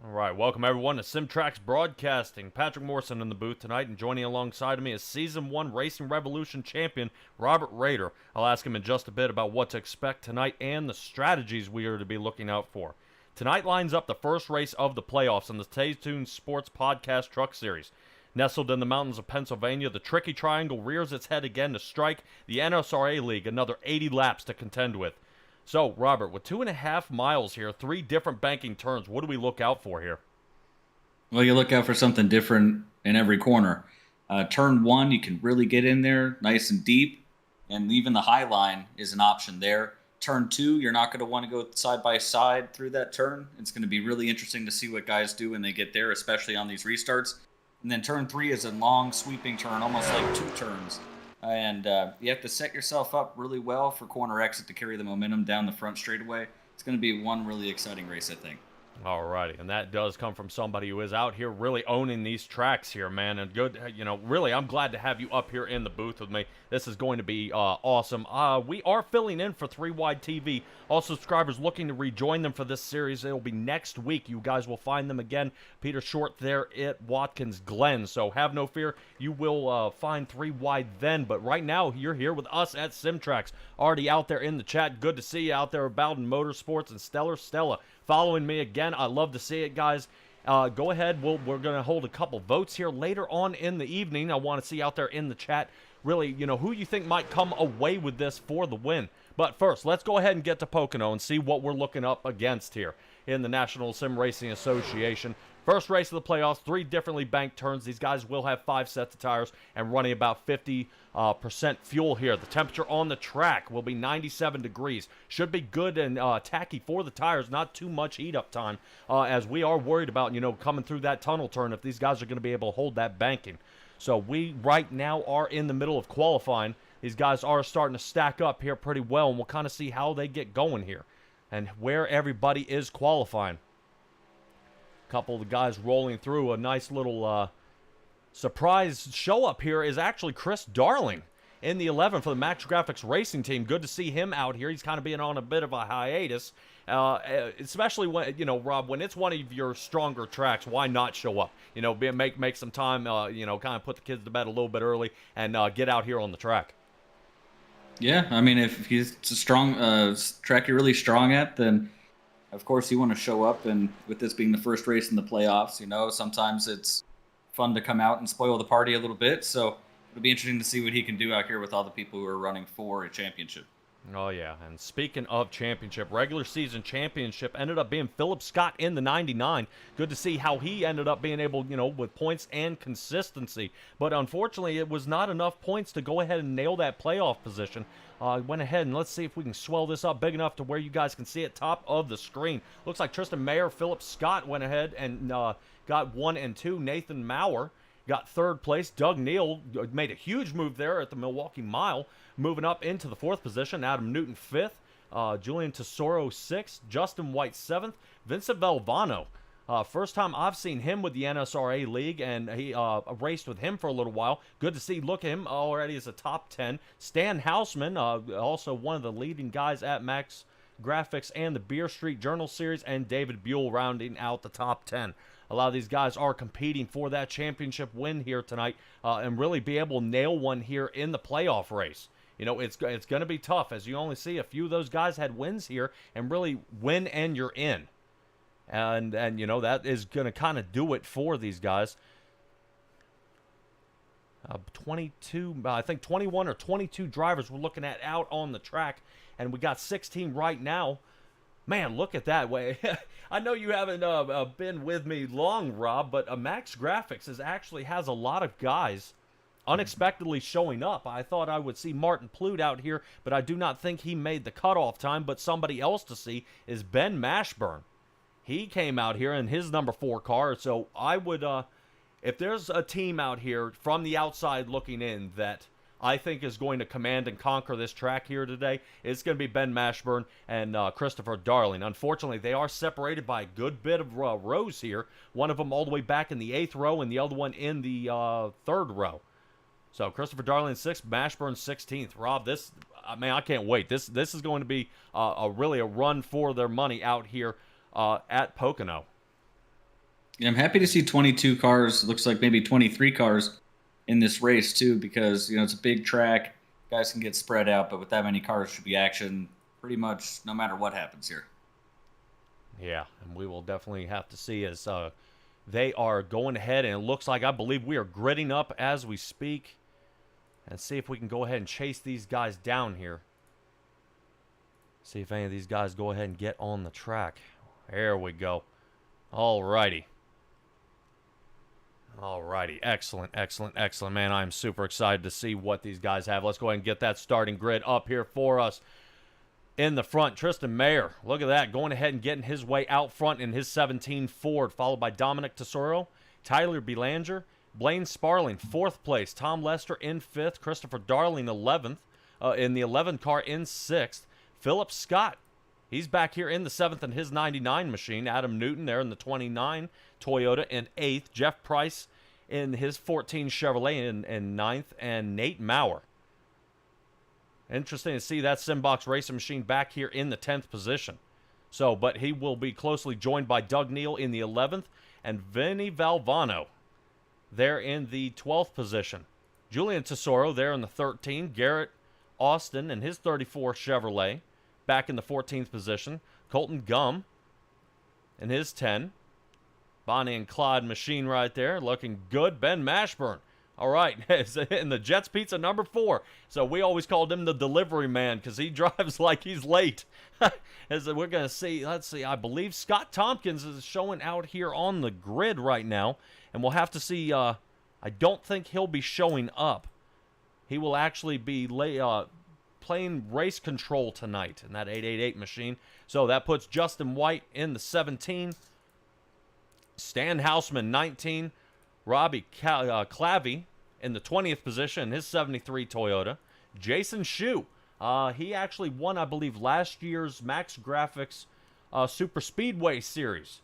All right, welcome everyone to SimTrax Broadcasting. Patrick Morrison in the booth tonight, and joining alongside of me is Season 1 Racing Revolution champion Robert Rader. I'll ask him in just a bit about what to expect tonight and the strategies we are to be looking out for. Tonight lines up the first race of the playoffs in the Stay Tuned Sports Podcast Truck Series. Nestled in the mountains of Pennsylvania, the Tricky Triangle rears its head again to strike the NSRA League, another 80 laps to contend with. So, Robert, with 2.5 miles here, 3 different banking turns, what do we look out for here? Well, you look out for something different in every corner. Turn one, you can really get in there nice and deep, and even the high line is an option there. Turn two, you're not going to want to go side by side through that turn. It's going to be really interesting to see what guys do when they get there, especially on these restarts. And then turn three is a long sweeping turn, almost like 2 turns. And you have to set yourself up really well for corner exit to carry the momentum down the front straightaway. It's going to be one really exciting race, I think. Alrighty, and that does come from somebody who is out here really owning these tracks here, man. And good, really, I'm glad to have you up here in the booth with me. This is going to be awesome. We are filling in for 3 Wide TV. All subscribers looking to rejoin them for this series. It'll be next week. You guys will find them again. Peter Short there at Watkins Glen. So have no fear. You will find 3 Wide then. But right now, you're here with us at SimTrax. Already out there in the chat. Good to see you out there at Bowden Motorsports and Stellar Stella. Following me again. I love to see it, guys. Go ahead. We're going to hold a couple votes here later on in the evening. I want to see out there in the chat, really, who you think might come away with this for the win. But first, let's go ahead and get to Pocono and see what we're looking up against here in the National Sim Racing Association. First race of the playoffs, 3 differently banked turns. These guys will have 5 sets of tires and running about 50% fuel here. The temperature on the track will be 97 degrees. Should be good and tacky for the tires. Not too much heat up time as we are worried about, coming through that tunnel turn if these guys are going to be able to hold that banking. So we right now are in the middle of qualifying. These guys are starting to stack up here pretty well, and we'll kind of see how they get going here and where everybody is qualifying. Couple of the guys rolling through. A nice little surprise show up here is actually Chris Darling in the 11 for the Max Graphics Racing Team. Good to see him out here. He's kind of being on a bit of a hiatus, especially when, Rob, when it's one of your stronger tracks, why not show up? Make some time, kind of put the kids to bed a little bit early and get out here on the track. Yeah, I mean, if it's a strong track you're really strong at, then of course you want to show up. And with this being the first race in the playoffs, sometimes it's fun to come out and spoil the party a little bit. So it'll be interesting to see what he can do out here with all the people who are running for a championship. Oh, yeah. And speaking of championship, regular season championship ended up being Philip Scott in the 99. Good to see how he ended up being able, with points and consistency. But unfortunately, it was not enough points to go ahead and nail that playoff position. Went ahead and let's see if we can swell this up big enough to where you guys can see it top of the screen. Looks like Tristan Mayer, Philip Scott went ahead and got 1 and 2. Nathan Maurer got 3rd place. Doug Neal made a huge move there at the Milwaukee Mile, moving up into the 4th position. Adam Newton 5th. Julian Tesoro 6th. Justin White 7th. Vincent Valvano. First time I've seen him with the NSRA League, and he raced with him for a little while. Good to see. Look at him already as a top 10. Stan Hausman, also one of the leading guys at Max Graphics and the Beer Street Journal Series, and David Buell rounding out the top 10. A lot of these guys are competing for that championship win here tonight and really be able to nail one here in the playoff race. It's going to be tough, as you only see a few of those guys had wins here and really win and you're in. And that is going to kind of do it for these guys. 22, I think 21 or 22 drivers we're looking at out on the track, and we got 16 right now. Man, look at that way. I know you haven't been with me long, Rob, but Max Graphics actually has a lot of guys unexpectedly showing up. I thought I would see Martin Plude out here, but I do not think he made the cutoff time. But somebody else to see is Ben Mashburn. He came out here in his number 4 car, so I would, if there's a team out here from the outside looking in that I think is going to command and conquer this track here today, it's going to be Ben Mashburn and Christopher Darling. Unfortunately, they are separated by a good bit of rows here. One of them all the way back in the 8th row and the other one in the 3rd row. So Christopher Darling 6th, Mashburn 16th. Rob, I can't wait. This is going to be really a run for their money out here at Pocono. Yeah, I'm happy to see 22 cars. Looks like maybe 23 cars in this race too, because it's a big track. Guys can get spread out, but with that many cars, should be action pretty much no matter what happens here. Yeah, and we will definitely have to see as they are going ahead, and it looks like I believe we are gridding up as we speak, and see if we can go ahead and chase these guys down here. See if any of these guys go ahead and get on the track. There we go. All righty. Alrighty, excellent, excellent, excellent, man. I'm super excited to see what these guys have. Let's go ahead and get that starting grid up here for us. In the front, Tristan Mayer, look at that, going ahead and getting his way out front in his 17 Ford, followed by Dominic Tesoro, Tyler Belanger, Blaine Sparling, 4th place, Tom Lester in 5th, Christopher Darling, 11th, in the 11 car in 6th, Philip Scott, he's back here in the 7th in his 99 machine. Adam Newton there in the 29 Toyota in 8th. Jeff Price in his 14 Chevrolet in 9th. And Nate Maurer. Interesting to see that Simbox racing machine back here in the 10th position. So, but he will be closely joined by Doug Neal in the 11th. And Vinny Valvano there in the 12th position. Julian Tesoro there in the 13. Garrett Austin in his 34 Chevrolet back in the 14th position. Colton Gum in his 10. Bonnie and Clyde machine right there, looking good. Ben Mashburn, all right, in the Jets Pizza number 4. So we always called him the delivery man because he drives like he's late. As we're going to see, let's see, I believe Scott Tompkins is showing out here on the grid right now. And we'll have to see, I don't think he'll be showing up. He will actually be playing race control tonight in that 888 machine. So that puts Justin White in the 17. Stan Hausman, 19. Robbie Clavey in the 20th position in his 73 Toyota. Jason Shue, he actually won, I believe, last year's Max Graphics Super Speedway Series.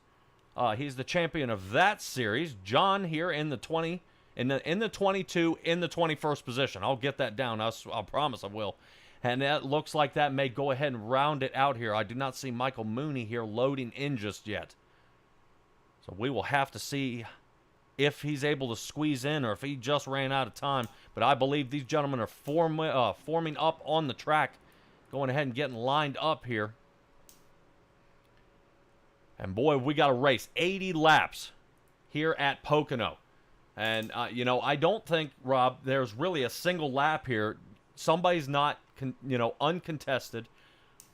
He's the champion of that series. John here in the 20, in the 22, in the 21st position. I'll get that down. I'll promise I will. And that looks like that may go ahead and round it out here. I do not see Michael Mooney here loading in just yet. So we will have to see if he's able to squeeze in or if he just ran out of time. But I believe these gentlemen are forming up on the track, going ahead and getting lined up here. And boy, we got a race. 80 laps here at Pocono. And, I don't think, Rob, there's really a single lap here. Somebody's not, uncontested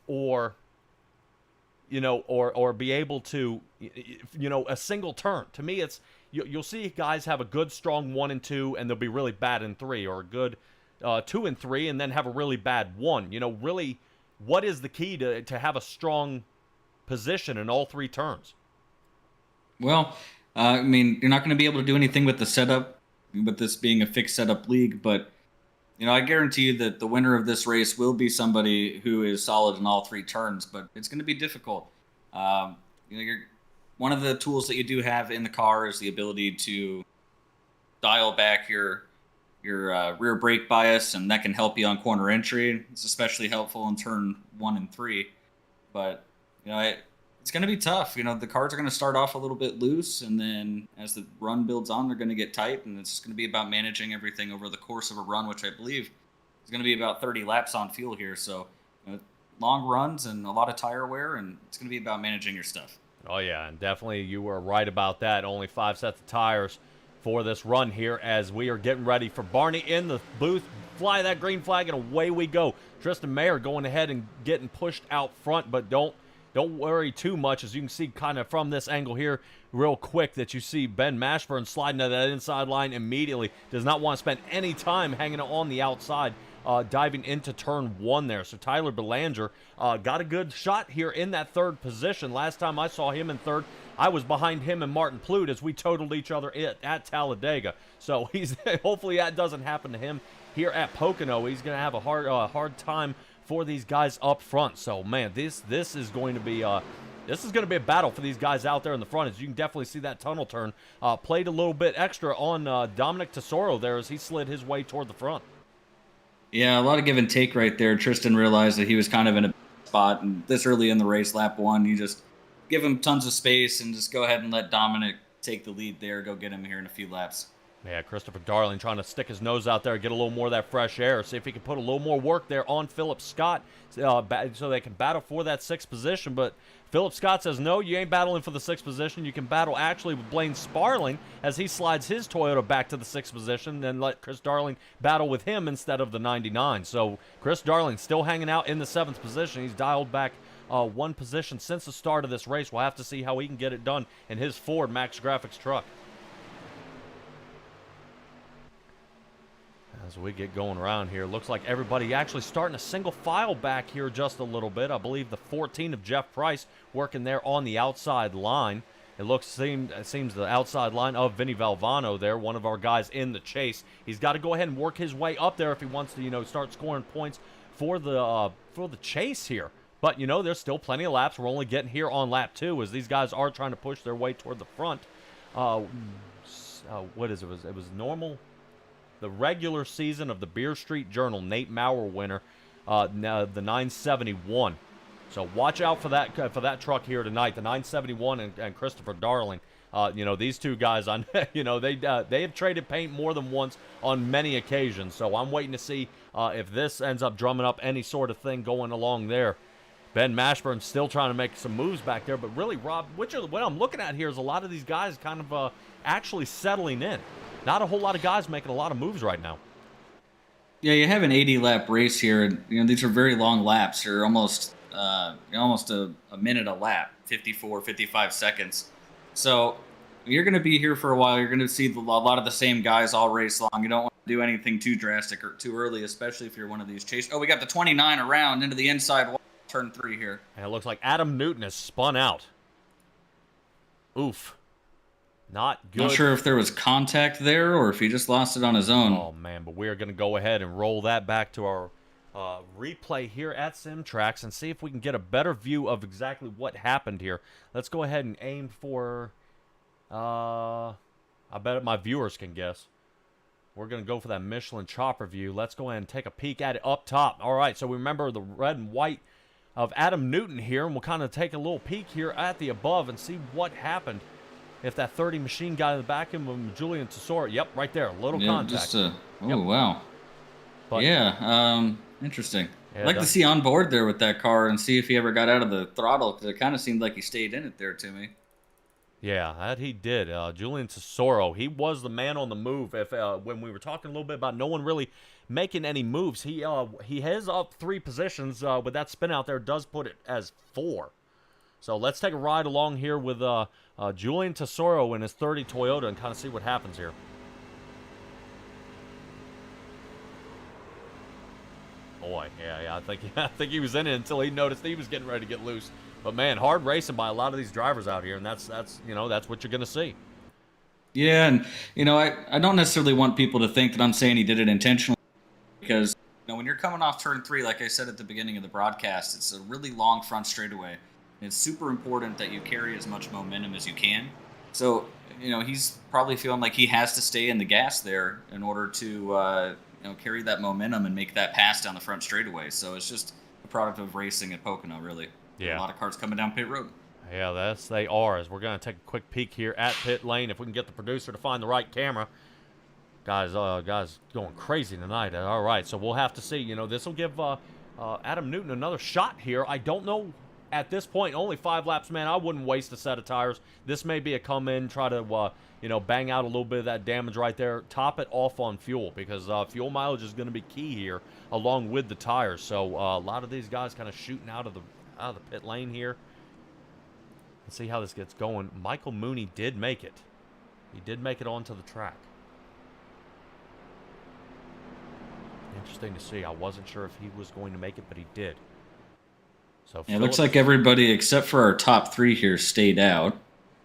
or be able to, a single turn. To me, it's you'll see guys have a good, strong 1 and 2, and they'll be really bad in 3, or a good 2 and 3, and then have a really bad 1. Really, what is the key to have a strong position in all 3 turns? Well, you're not going to be able to do anything with the setup, with this being a fixed setup league, but I guarantee you that the winner of this race will be somebody who is solid in all 3 turns, but it's going to be difficult. One of the tools that you do have in the car is the ability to dial back your rear brake bias, and that can help you on corner entry. It's especially helpful in turn 1 and 3. But it's going to be tough. The cars are going to start off a little bit loose, and then as the run builds on, they're going to get tight, and it's going to be about managing everything over the course of a run, which I believe is going to be about 30 laps on fuel here. So long runs and a lot of tire wear, and it's going to be about managing your stuff. Oh, yeah, and definitely you were right about that. Only 5 sets of tires for this run here as we are getting ready for Barney in the booth. Fly that green flag, and away we go. Tristan Mayer going ahead and getting pushed out front, but don't worry too much, as you can see kind of from this angle here real quick that you see Ben Mashburn sliding to that inside line immediately. Does not want to spend any time hanging on the outside, diving into turn 1 there. So Tyler Belanger got a good shot here in that 3rd position. Last time I saw him in 3rd, I was behind him and Martin Plute as we totaled each other at Talladega. So he's hopefully that doesn't happen to him here at Pocono. He's going to have a hard time for these guys up front. So man, this is going to be a battle for these guys out there in the front. As you can definitely see that tunnel turn played a little bit extra on Dominic Tesoro there as he slid his way toward the front. Yeah, a lot of give and take right there. Tristan realized that he was kind of in a spot, and this early in the race, lap 1, you just give him tons of space and just go ahead and let Dominic take the lead there, go get him here in a few laps. Yeah, Christopher Darling trying to stick his nose out there, get a little more of that fresh air, see if he can put a little more work there on Philip Scott so they can battle for that 6th position. But Philip Scott says, no, you ain't battling for the 6th position. You can battle actually with Blaine Sparling as he slides his Toyota back to the 6th position and let Chris Darling battle with him instead of the 99. So Chris Darling still hanging out in the 7th position. He's dialed back one position since the start of this race. We'll have to see how he can get it done in his Ford Max Graphics truck. As we get going around here, looks like everybody actually starting a single file back here just a little bit. I believe the 14 of Jeff Price working there on the outside line. It seems the outside line of Vinny Valvano there, one of our guys in the chase. He's got to go ahead and work his way up there if he wants to, start scoring points for the chase here. But, there's still plenty of laps. We're only getting here on lap 2 as these guys are trying to push their way toward the front. What is it? It was normal. The regular season of the Beer Street Journal, Nate Maurer winner, the 971. So watch out for that truck here tonight, the 971 and Christopher Darling. These two guys, they have traded paint more than once on many occasions. So I'm waiting to see if this ends up drumming up any sort of thing going along there. Ben Mashburn still trying to make some moves back there, but really, Rob, what I'm looking at here is a lot of these guys kind of actually settling in. Not a whole lot of guys making a lot of moves right now. Yeah, you have an 80-lap race here. These are very long laps. They're almost a minute a lap, 54, 55 seconds. So you're going to be here for a while. You're going to see a lot of the same guys all race long. You don't want to do anything too drastic or too early, especially if you're one of these chase. Oh, we got the 29 around into the inside wall, turn 3 here. And it looks like Adam Newton has spun out. Oof. Not good. Not sure if there was contact there or if he just lost it on his own. Oh, man, but we're going to go ahead and roll that back to our replay here at SimTrax and see if we can get a better view of exactly what happened here. Let's go ahead and aim for, I bet my viewers can guess. We're going to go for that Michelin chopper view. Let's go ahead and take a peek at it up top. All right, so we remember the red and white of Adam Newton here, and we'll kind of take a little peek here at the above and see what happened. If that 30 machine guy in the back of him, Julian Tesoro, yep, right there, a little contact. Yep. Wow. But, interesting. Yeah, I'd like to see on board there with that car and see if he ever got out of the throttle, because it kind of seemed like he stayed in it there to me. Yeah, that he did. Julian Tesoro, he was the man on the move. If when we were talking a little bit about no one really making any moves, he has up 3 positions. With that spin out there, does put it as 4. So let's take a ride along here with Julian Tesoro in his 30 Toyota and kind of see what happens here. Boy, yeah, I think he was in it until he noticed he was getting ready to get loose. But man, hard racing by a lot of these drivers out here, and that's what you're gonna see. Yeah, and I don't necessarily want people to think that I'm saying he did it intentionally, because when you're coming off turn 3, like I said at the beginning of the broadcast, it's a really long front straightaway. It's super important that you carry as much momentum as you can. So, he's probably feeling like he has to stay in the gas there in order to, carry that momentum and make that pass down the front straightaway. So it's just a product of racing at Pocono, really. Yeah. A lot of cars coming down pit road. Yeah, they are. As we're going to take a quick peek here at pit lane, if we can get the producer to find the right camera. Guys going crazy tonight. All right, so we'll have to see. This will give Adam Newton another shot here. I don't know. At this point, only 5 laps, man. I wouldn't waste a set of tires. This may be a come in, try to, bang out a little bit of that damage right there. Top it off on fuel because fuel mileage is going to be key here, along with the tires. So a lot of these guys kind of shooting out of the pit lane here. Let's see how this gets going. Michael Mooney did make it. He did make it onto the track. Interesting to see. I wasn't sure if he was going to make it, but he did. So it looks like everybody except for our top 3 here stayed out.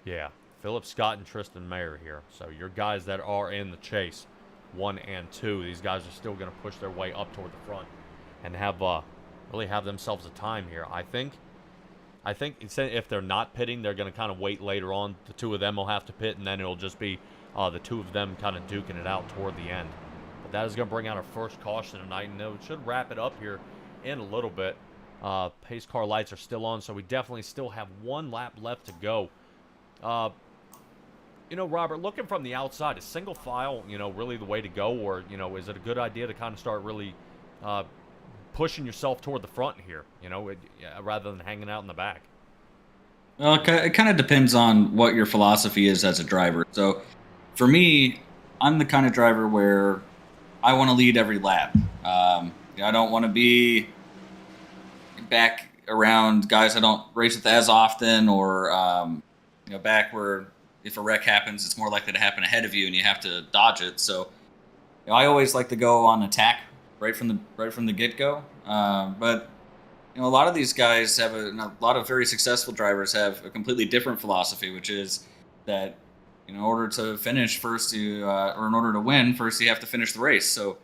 Yeah, Philip Scott and Tristan Mayer here. So your guys that are in the chase, 1 and 2, these guys are still going to push their way up toward the front and really have themselves a time here. I think if they're not pitting, they're going to kind of wait later on. The 2 of them will have to pit, and then it'll just be the 2 of them kind of duking it out toward the end. But that is going to bring out our first caution tonight, and it should wrap it up here in a little bit. Pace car lights are still on, so we definitely still have 1 lap left to go. Robert, looking from the outside, is single file, really the way to go, or is it a good idea to kind of start really uh, pushing yourself toward the front here, rather than hanging out in the back? Well, it kind of depends on what your philosophy is as a driver. So, for me, I'm the kind of driver where I want to lead every lap. I don't want to be back around guys I don't race with as often, or back where if a wreck happens, it's more likely to happen ahead of you, and you have to dodge it. So, I always like to go on attack right from the get go. But a lot of these guys have a lot of very successful drivers have a completely different philosophy, which is that in order to finish first, or in order to win first, you have to finish the race. So,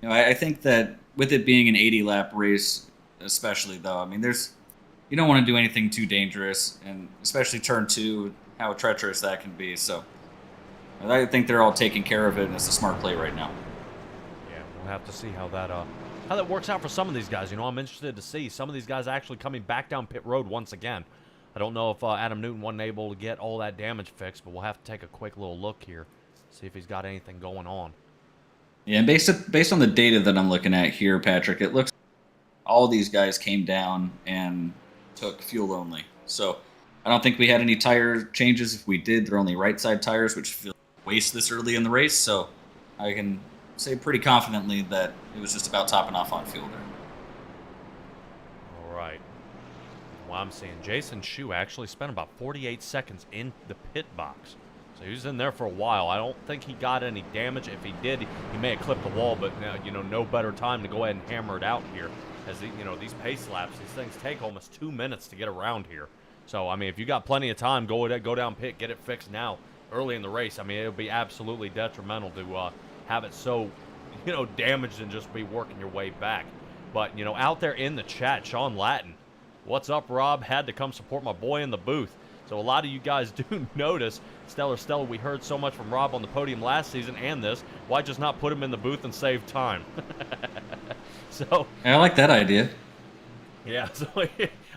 I think that with it being an 80 lap race, especially though, I mean, you don't want to do anything too dangerous, and especially turn two, how treacherous that can be. So, I think they're all taking care of it, and it's a smart play right now. Yeah, we'll have to see how that works out for some of these guys. I'm interested to see some of these guys actually coming back down pit road once again. I don't know if Adam Newton wasn't able to get all that damage fixed, but we'll have to take a quick little look here, see if he's got anything going on. Yeah, based on the data that I'm looking at here, Patrick, it looks all these guys came down and took fuel only. So I don't think we had any tire changes. If we did, they're only right side tires, which feel waste this early in the race. So I can say pretty confidently that it was just about topping off on fuel there. All right. Well, I'm seeing Jason Shu actually spent about 48 seconds in the pit box. So he was in there for a while. I don't think he got any damage. If he did, he may have clipped the wall, but no better time to go ahead and hammer it out here. As these pace laps, these things take almost 2 minutes to get around here. So I mean, if you got plenty of time, go down pit, get it fixed now, early in the race. I mean, it would be absolutely detrimental to have it so damaged and just be working your way back. But out there in the chat, Sean Latin, what's up, Rob? Had to come support my boy in the booth. So a lot of you guys do notice, Stellar, we heard so much from Rob on the podium last season and this. Why just not put him in the booth and save time? So I like that idea. yeah, so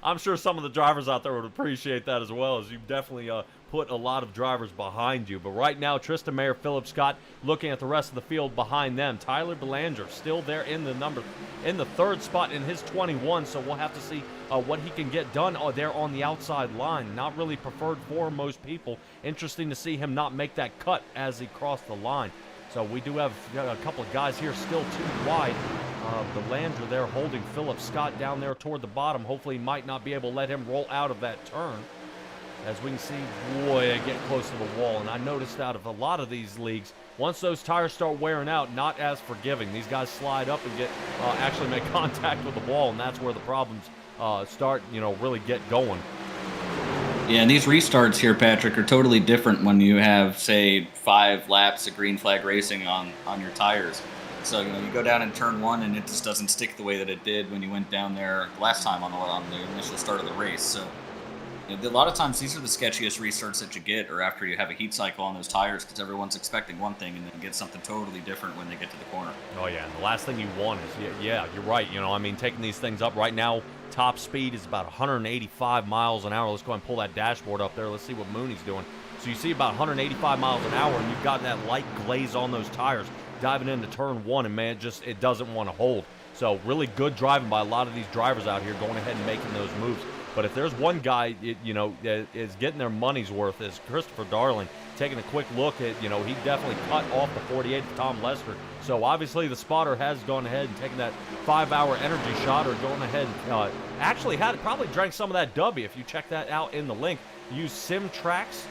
I'm sure some of the drivers out there would appreciate that as well, as you've definitely put a lot of drivers behind you. But right now, Tristan Mayer, Philip Scott, looking at the rest of the field behind them. Tyler Belanger still there in the third spot in his 21, so we'll have to see what he can get done there on the outside line. Not really preferred for most people. Interesting to see him not make that cut as he crossed the line. So we do have a couple of guys here still too wide. Belanger there holding Philip Scott down there toward the bottom. Hopefully he might not be able to let him roll out of that turn. As we can see, boy, get close to the wall. And I noticed out of a lot of these leagues, once those tires start wearing out, not as forgiving. These guys slide up and actually make contact with the wall, and that's where the problems start, really get going. Yeah, and these restarts here, Patrick, are totally different when you have, say, 5 laps of green flag racing on your tires. So, you go down in turn 1 and it just doesn't stick the way that it did when you went down there last time on the initial start of the race. So, a lot of times these are the sketchiest restarts that you get, or after you have a heat cycle on those tires, because everyone's expecting one thing and then get something totally different when they get to the corner. Oh, yeah, and the last thing you want is, yeah, you're right. Taking these things up right now, top speed is about 185 miles an hour. Let's go ahead and pull that dashboard up there. Let's see what Mooney's doing. So you see about 185 miles an hour, and you've got that light glaze on those tires diving into turn 1, and man, it doesn't want to hold. So really good driving by a lot of these drivers out here going ahead and making those moves. But if there's one guy, is getting their money's worth, is Christopher Darling. Taking a quick look at, he definitely cut off the 48 of Tom Lester. So obviously the spotter has gone ahead and taken that 5-hour energy shot, or going ahead and actually probably drank some of that W. If you check that out in the link, use Simtrax,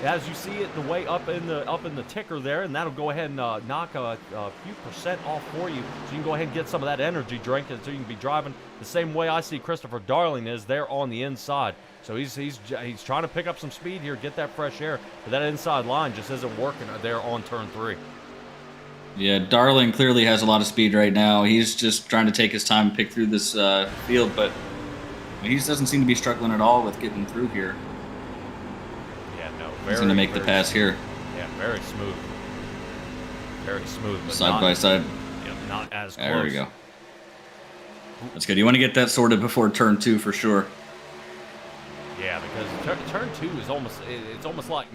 as you see it, the way up in the ticker there, and that'll go ahead and knock a few percent off for you, so you can go ahead and get some of that energy drink, and so you can be driving the same way I see Christopher Darling is there on the inside. So he's trying to pick up some speed here, get that fresh air, but that inside line just isn't working there on turn 3. Yeah, Darling clearly has a lot of speed right now. He's just trying to take his time and pick through this field, but he doesn't seem to be struggling at all with getting through here. He's going to make the pass here. Yeah, very smooth. Very smooth. But side by side. Yeah, not as close. There we go. That's good. You want to get that sorted before turn 2 for sure. Yeah, because turn 2 is almost like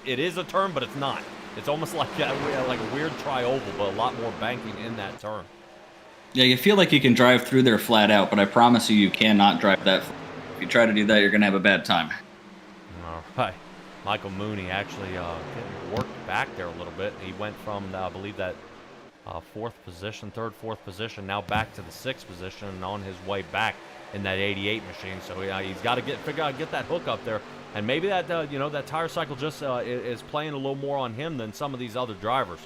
it is a turn, but it's not. It's almost like a weird tri-oval, but a lot more banking in that turn. Yeah, you feel like you can drive through there flat out, but I promise you, you cannot drive that. If you try to do that, you're going to have a bad time. All right. Michael Mooney actually getting worked back there a little bit. He went from, I believe, that fourth, fourth position, now back to the sixth position and on his way back in that 88 machine. So he's got to get that hook up there. And maybe that that tire cycle just is playing a little more on him than some of these other drivers.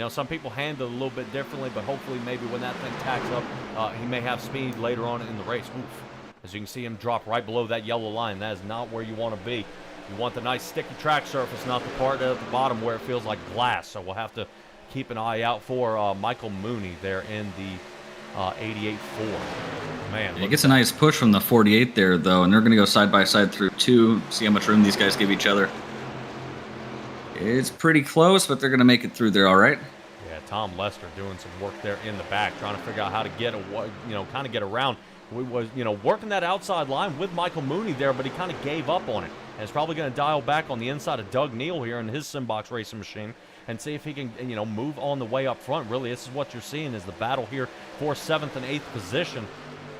Some people handle it a little bit differently, but hopefully maybe when that thing tacks up, he may have speed later on in the race. Oof. As you can see him drop right below that yellow line. That is not where you want to be. You want the nice sticky track surface, not the part at the bottom where it feels like glass. So we'll have to keep an eye out for Michael Mooney there in the 88-4. Man, he gets a nice push from the 48 there, though, and they're going to go side by side through 2. See how much room these guys give each other. It's pretty close, but they're going to make it through there all right. Yeah, Tom Lester doing some work there in the back, trying to figure out how to get kind of get around. We was working that outside line with Michael Mooney there, but he kind of gave up on it. And it's probably going to dial back on the inside of Doug Neal here in his Simbox racing machine and see if he can move on the way up front. Really, this is what you're seeing is the battle here for 7th and 8th position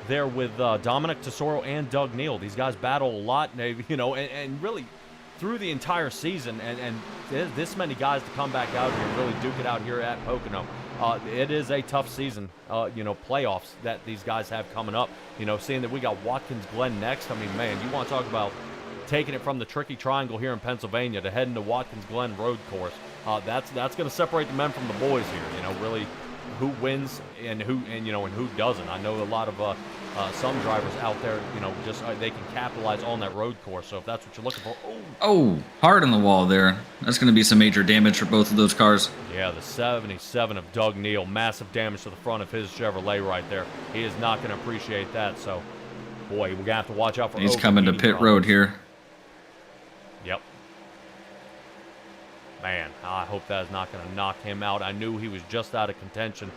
there with Dominic Tesoro and Doug Neal. These guys battle a lot, and really through the entire season, and this many guys to come back out here and really duke it out here at Pocono. It is a tough season, playoffs that these guys have coming up. Seeing that we got Watkins Glen next, I mean, man, you want to talk about taking it from the tricky triangle here in Pennsylvania to heading to Watkins Glen Road Course. That's going to separate the men from the boys here. Really, who wins and who doesn't. I know a lot of some drivers out there, just they can capitalize on that road course. So if that's what you're looking for, oh, hard on the wall there. That's going to be some major damage for both of those cars. Yeah, the 77 of Doug Neal, massive damage to the front of his Chevrolet right there. He is not going to appreciate that. So, boy, we're going to have to watch out for. He's coming to pit road here. Yep. Man, I hope that is not going to knock him out. I knew he was just out of contention.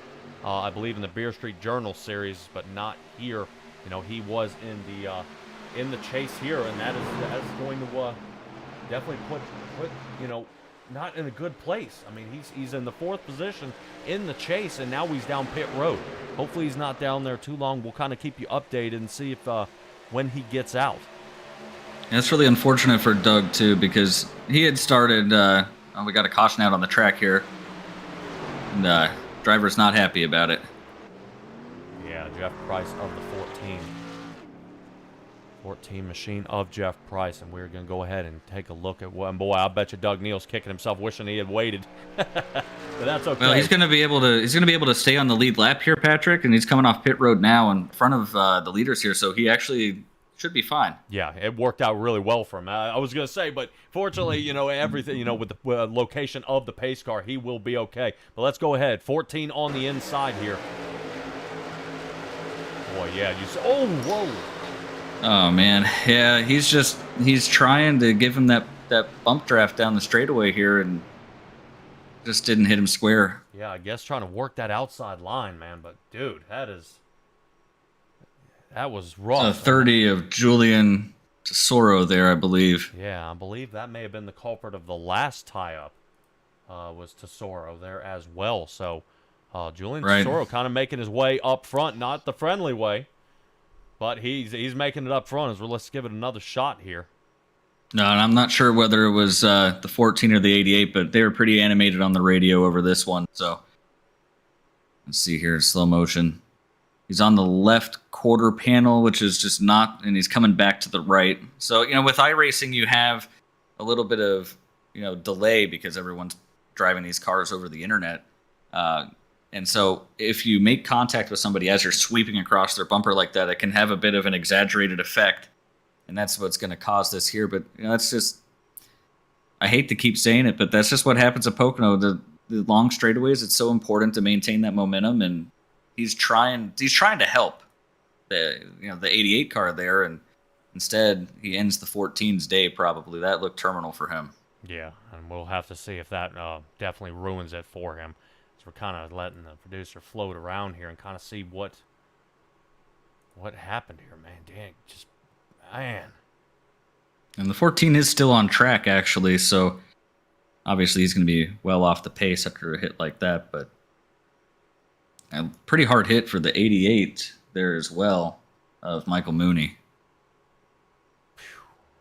I believe in the Beer Street Journal series, but not here. He was in the chase here, and that is going to definitely put not in a good place. I mean, he's in the 4th position in the chase, and now he's down pit road. Hopefully, he's not down there too long. We'll kind of keep you updated and see if when he gets out. And it's really unfortunate for Doug too, because he had started. We got a caution out on the track here, and driver's not happy about it. Yeah, Jeff Price of the 14 machine of Jeff Price, and we're going to go ahead and take a look at one. Boy, I bet you Doug Neal's kicking himself, wishing he had waited. But that's okay. Well, he's going to be able to stay on the lead lap here, Patrick, and he's coming off pit road now in front of the leaders here, so he actually should be fine. Yeah, it worked out really well for him. I was going to say, but fortunately, everything, with the location of the pace car, he will be okay. But let's go ahead. 14 on the inside here. Boy, yeah, whoa. Oh, man. Yeah, he's trying to give him that bump draft down the straightaway here and just didn't hit him square. Yeah, I guess trying to work that outside line, man. But, dude, that was rough. 30 of Julian Tesoro there, I believe. Yeah, I believe that may have been the culprit of the last tie-up, was Tesoro there as well. So, Julian Tesoro kind of making his way up front, not the friendly way, but he's making it up front. As well, let's give it another shot here. No, and I'm not sure whether it was the 14 or the 88, but they were pretty animated on the radio over this one. So, let's see here, slow motion. He's on the left quarter panel, which is just not, and he's coming back to the right. So, with iRacing, you have a little bit of, delay because everyone's driving these cars over the internet. And so if you make contact with somebody as you're sweeping across their bumper like that, it can have a bit of an exaggerated effect. And that's what's going to cause this here. But, it's just, I hate to keep saying it, but that's just what happens at Pocono. The long straightaways, it's so important to maintain that momentum, and he's trying to help the 88 car there, and instead he ends the 14's day probably. That looked terminal for him. Yeah, and we'll have to see if that definitely ruins it for him. So we're kind of letting the producer float around here and kind of see what happened here, man. Dang, man. And the 14 is still on track, actually, so Obviously, he's going to be well off the pace after a hit like that, but a pretty hard hit for the 88 there as well of Michael Mooney.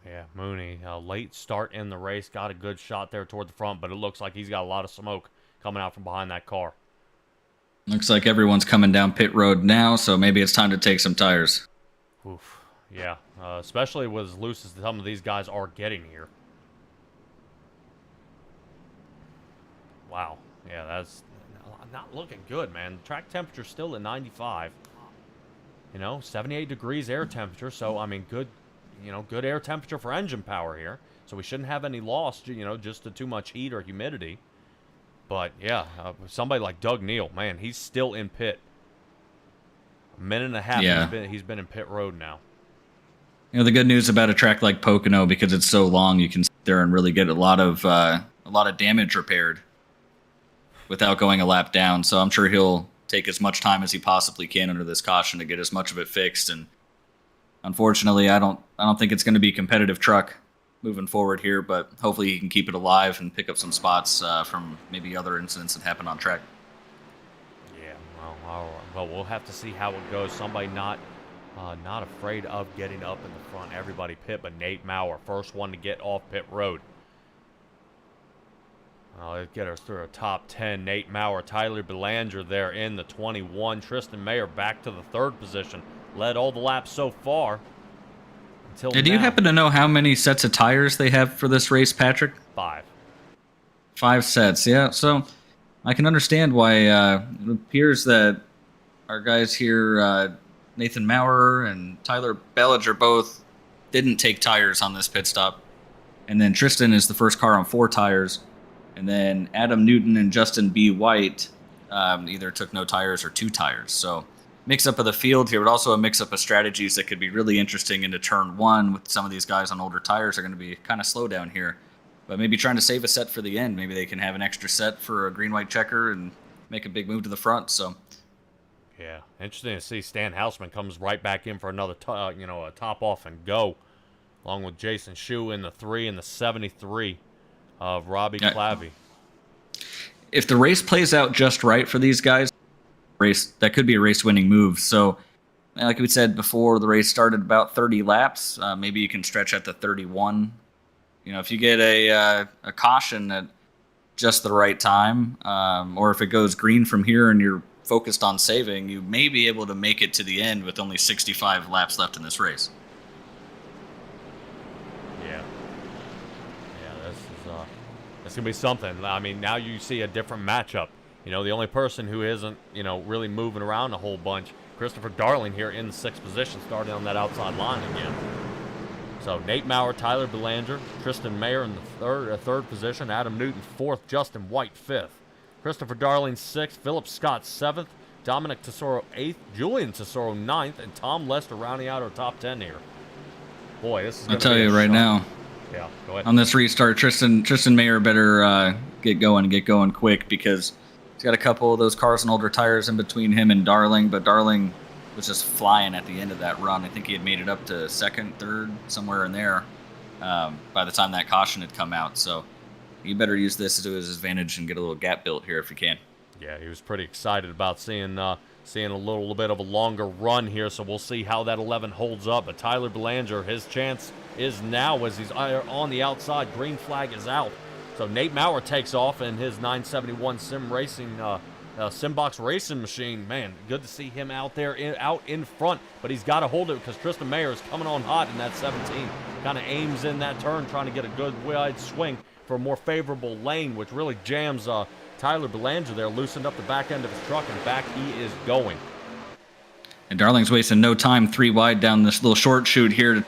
Yeah, Mooney, late start in the race, got a good shot there toward the front, but it looks like he's got a lot of smoke coming out from behind that car. Looks like everyone's coming down pit road now, so maybe it's time to take some tires. Oof, yeah, especially with as loose as some of these guys are getting here. Wow, yeah, that's not looking good, man. Track temperature's still at 95. 78 degrees air temperature, so, I mean, good air temperature for engine power here. So we shouldn't have any loss, just to too much heat or humidity. But, yeah, somebody like Doug Neal, man, he's still in pit. A minute and a half, yeah. he's been in pit road now. The good news about a track like Pocono, because it's so long, you can sit there and really get a lot of damage repaired without going a lap down. So I'm sure he'll take as much time as he possibly can under this caution to get as much of it fixed. And unfortunately, I don't think it's going to be a competitive truck moving forward here, but hopefully he can keep it alive and pick up some spots from maybe other incidents that happen on track. Yeah, well, we'll have to see how it goes. Somebody not afraid of getting up in the front. Everybody pit, but Nate Maurer, first one to get off pit road. Let's get us through a top 10. Nate Maurer, Tyler Belanger there in the 21. Tristan Mayer back to the 3rd position. Led all the laps so far. Until do you happen to know how many sets of tires they have for this race, Patrick? 5. 5 sets, yeah. So I can understand why it appears that our guys here, Nathan Maurer and Tyler Belanger, both didn't take tires on this pit stop. And then Tristan is the first car on 4 tires. And then Adam Newton and Justin B. White either took no tires or 2 tires. So mix-up of the field here, but also a mix-up of strategies that could be really interesting into turn 1 with some of these guys on older tires are going to be kind of slow down here. But maybe trying to save a set for the end. Maybe they can have an extra set for a green-white checker and make a big move to the front. So, yeah, interesting to see. Stan Hausman comes right back in for another, a top off and go, along with Jason Shue in the 3 and the 73 of Robbie Clavey. If the race plays out just right for these guys, that could be a race-winning move. So, like we said before, the race started about 30 laps. Maybe you can stretch at the 31. If you get a caution at just the right time, or if it goes green from here and you're focused on saving, you may be able to make it to the end with only 65 laps left in this race. It's going to be something. I mean, now you see a different matchup. The only person who isn't, really moving around a whole bunch, Christopher Darling here in the 6th position, starting on that outside line again. So Nate Maurer, Tyler Belanger, Tristan Mayer in the 3rd position, Adam Newton 4th, Justin White 5th. Christopher Darling 6th, Philip Scott 7th, Dominic Tesoro 8th, Julian Tesoro 9th, and Tom Lester rounding out our top 10 here. Boy, this is going to be I'll tell you right now. Yeah, go ahead. On this restart, Tristan Mayer better get going quick, because he's got a couple of those cars and older tires in between him and Darling, but Darling was just flying at the end of that run. I think he had made it up to 2nd, 3rd, somewhere in there by the time that caution had come out. So you better use this to his advantage and get a little gap built here if you can. Yeah, he was pretty excited about seeing a little bit of a longer run here, so we'll see how that 11 holds up. But Tyler Belanger, his chance is now as he's on the outside. Green flag is out. So Nate Maurer takes off in his 971 Simbox racing machine. Man, good to see him out there, out in front. But he's got to hold it because Tristan Mayer is coming on hot in that 17. Kind of aims in that turn, trying to get a good wide swing for a more favorable lane, which really jams Tyler Belanger there, loosened up the back end of his truck, and back he is going. And Darling's wasting no time, 3 wide down this little short chute here.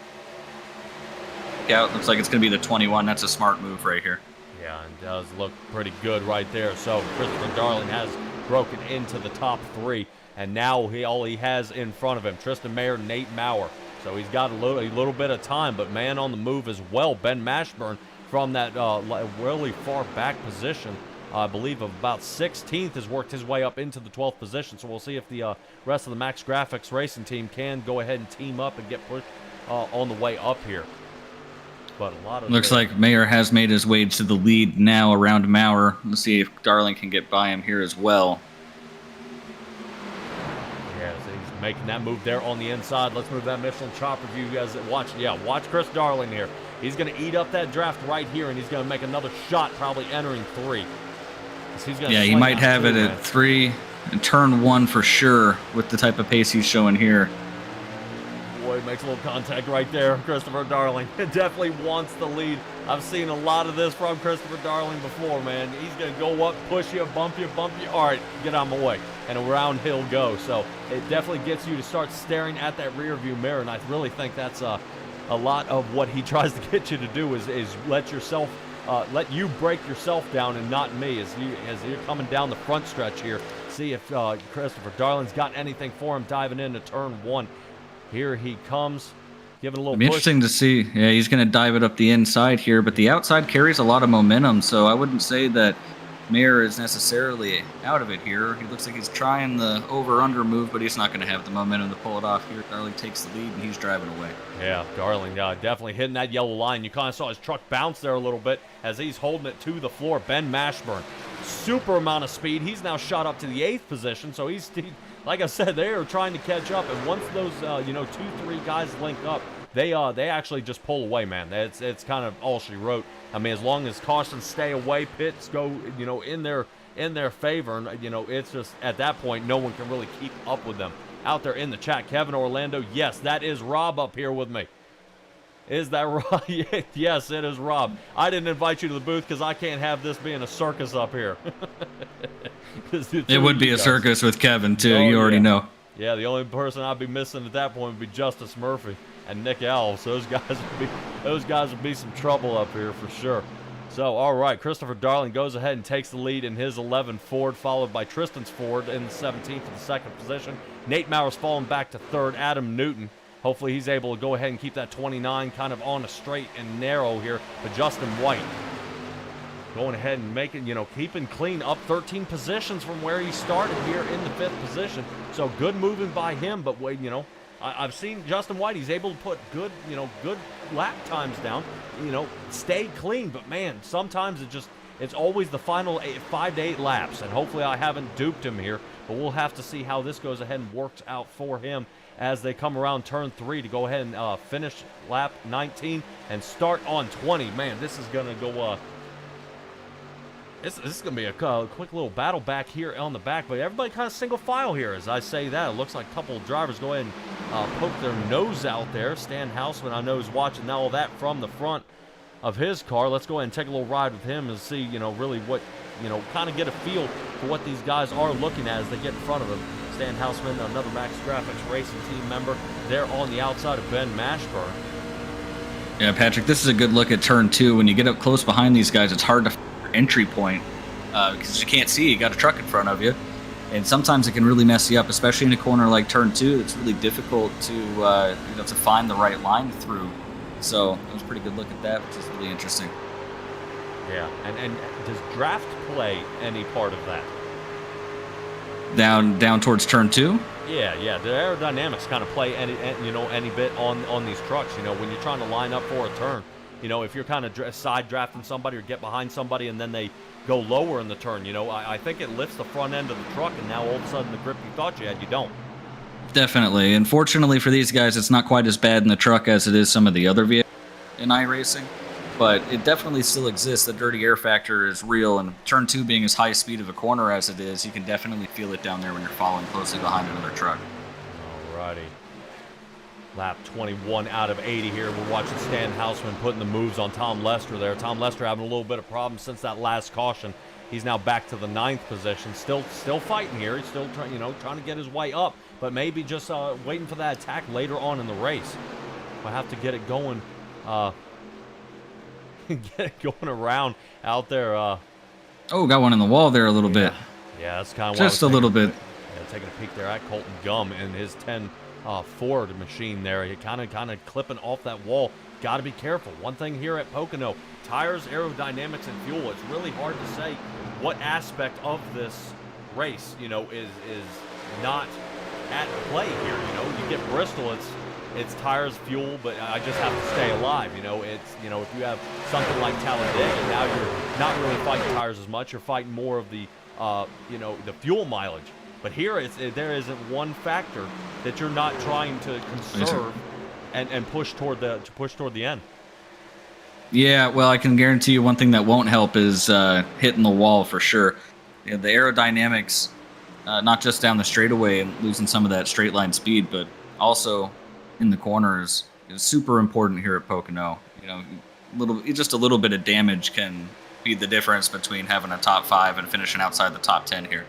Out. Looks like it's going to be the 21. That's a smart move right here. Yeah, and does look pretty good right there. So Christopher Darling has broken into the top 3, and now all he has in front of him, Tristan Mayer, Nate Maurer. So he's got a little bit of time, but man on the move as well. Ben Mashburn from that really far back position, I believe of about 16th, has worked his way up into the 12th position. So we'll see if the rest of the Max Graphics racing team can go ahead and team up and get pushed on the way up here. but a lot of Looks like Mayer has made his way to the lead now around Maurer. Let's see if Darling can get by him here as well. Yeah, so he's making that move there on the inside. Let's move that Michelin chopper view. You guys watch. Yeah, watch Chris Darling here. He's going to eat up that draft right here, and he's going to make another shot, probably entering 3. Yeah, he might have it at 3 and turn 1 for sure with the type of pace he's showing here. Boy, makes a little contact right there. Christopher Darling definitely wants the lead. I've seen a lot of this from Christopher Darling before, man. He's going to go up, push you, bump you. All right, get out of my way. And around he'll go. So it definitely gets you to start staring at that rear view mirror, and I really think that's a lot of what he tries to get you to do is let you break yourself down and not me as you're coming down the front stretch here. See if Christopher Darling's got anything for him diving into turn 1. Here he comes, giving a little It'll be push. interesting to see. Yeah, he's going to dive it up the inside here, but the outside carries a lot of momentum, so I wouldn't say that Mayer is necessarily out of it here. He looks like he's trying the over-under move, but he's not going to have the momentum to pull it off here. Darling takes the lead, and he's driving away. Yeah, Darling definitely hitting that yellow line. You kind of saw his truck bounce there a little bit as he's holding it to the floor. Ben Mashburn, super amount of speed. He's now shot up to the 8th position, so he's like I said, they are trying to catch up. And once those 2-3 guys link up, they actually just pull away, man. It's kind of all she wrote. I mean, as long as cautions stay away, pits go in their favor, and it's just at that point no one can really keep up with them. Out there in the chat, Kevin Orlando, yes, that is Rob up here with me. Is that Rob? Yes, it is Rob. I didn't invite you to the booth because I can't have this being a circus up here. It would be a circus with Kevin, too. You already know. Yeah, the only person I'd be missing at that point would be Justice Murphy and Nick Alves. Those guys would be some trouble up here for sure. So, all right, Christopher Darling goes ahead and takes the lead in his 11 Ford, followed by Tristan's Ford in the 17th in the 2nd position. Nate Maurer's falling back to 3rd. Adam Newton, hopefully he's able to go ahead and keep that 29 kind of on a straight and narrow here. But Justin White going ahead and making, keeping clean, up 13 positions from where he started here in the 5th position. So good moving by him, but wait, I've seen Justin White. He's able to put good lap times down, stay clean. But man, sometimes it's always the final 5 to 8 laps, and hopefully I haven't duped him here. But we'll have to see how this goes ahead and works out for him as they come around turn 3 to go ahead and finish lap 19 and start on 20. Man, this is gonna go. This is going to be a quick little battle back here on the back, but everybody kind of single file here as I say that. It looks like a couple of drivers go ahead and poke their nose out there. Stan Houseman, I know, is watching all that from the front of his car. Let's go ahead and take a little ride with him and see, really what, kind of get a feel for what these guys are looking at as they get in front of him. Stan Houseman, another Max Graphics Racing team member, there on the outside of Ben Mashburn. Yeah, Patrick, this is a good look at turn 2. When you get up close behind these guys, it's hard to entry point because you can't see. You got a truck in front of you, and sometimes it can really mess you up, especially in a corner like turn 2. It's really difficult to to find the right line through. So it was a pretty good look at that, which is really interesting. Yeah, and does draft play any part of that? Down towards turn 2. Yeah. The aerodynamics kind of play any bit on these trucks. When you're trying to line up for a turn. If you're kind of side drafting somebody or get behind somebody and then they go lower in the turn, I think it lifts the front end of the truck, and now all of a sudden the grip you thought you had, you don't. Definitely. And fortunately for these guys, it's not quite as bad in the truck as it is some of the other vehicles in iRacing, but it definitely still exists. The dirty air factor is real, and turn 2 being as high speed of a corner as it is, you can definitely feel it down there when you're following closely behind another truck. Alrighty. Lap 21 out of 80 here. We're watching Stan Houseman putting the moves on Tom Lester there. Tom Lester having a little bit of problems since that last caution. He's now back to the 9th position. Still fighting here. He's still trying to get his way up, but maybe just waiting for that attack later on in the race. We'll have to get it going. Get it going around out there. Oh, got one in the wall there a little bit. Yeah, that's kind of just a little bit. Yeah, taking a peek there at Colton Gum and his 10 Ford machine there. He kind of clipping off that wall. Got to be careful. One thing here at Pocono, tires, aerodynamics, and fuel. It's really hard to say what aspect of this race, is not at play here. You get Bristol. it's tires, fuel, but I just have to stay alive. It's if you have something like Talladega, now you're not really fighting tires as much. You're fighting more of the the fuel mileage. But here, there isn't one factor that you're not trying to conserve and push toward the end. Yeah, well, I can guarantee you one thing that won't help is hitting the wall for sure. The aerodynamics, not just down the straightaway and losing some of that straight line speed, but also in the corners is super important here at Pocono. Just a little bit of damage can be the difference between having a top 5 and finishing outside the top 10 here.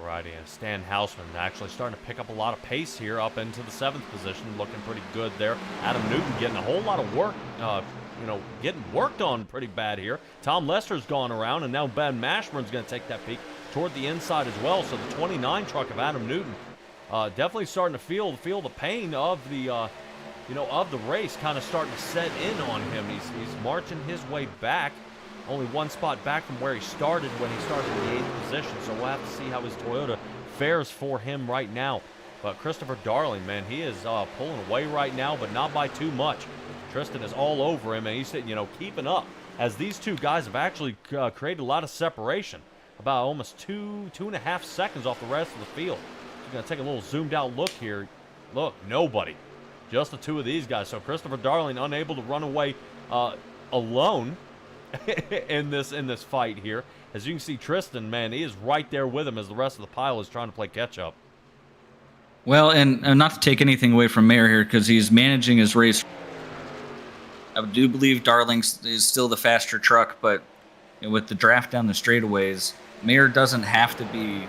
Alrighty, and Stan Houseman actually starting to pick up a lot of pace here up into the 7th position, looking pretty good there. Adam Newton getting a whole lot of work, getting worked on pretty bad here. Tom Lester's gone around, and now Ben Mashburn's going to take that peak toward the inside as well. So the 29 truck of Adam Newton definitely starting to feel the pain of the of the race, kind of starting to set in on him. He's marching his way back. Only one spot back from where he started when he started in the 8th position, so we'll have to see how his Toyota fares for him right now. But Christopher Darling, man, he is pulling away right now, but not by too much. Tristan is all over him, and he's keeping up, as these two guys have actually created a lot of separation, about almost two and a half seconds off the rest of the field. So going to take a little zoomed out look here. Look, nobody, just the two of these guys. So Christopher Darling unable to run away alone in this fight here. As you can see, Tristan, man, he is right there with him as the rest of the pile is trying to play catch up. Well, and not to take anything away from Mayer here, because he's managing his race. I do believe Darling is still the faster truck, but with the draft down the straightaways, Mayer doesn't have to be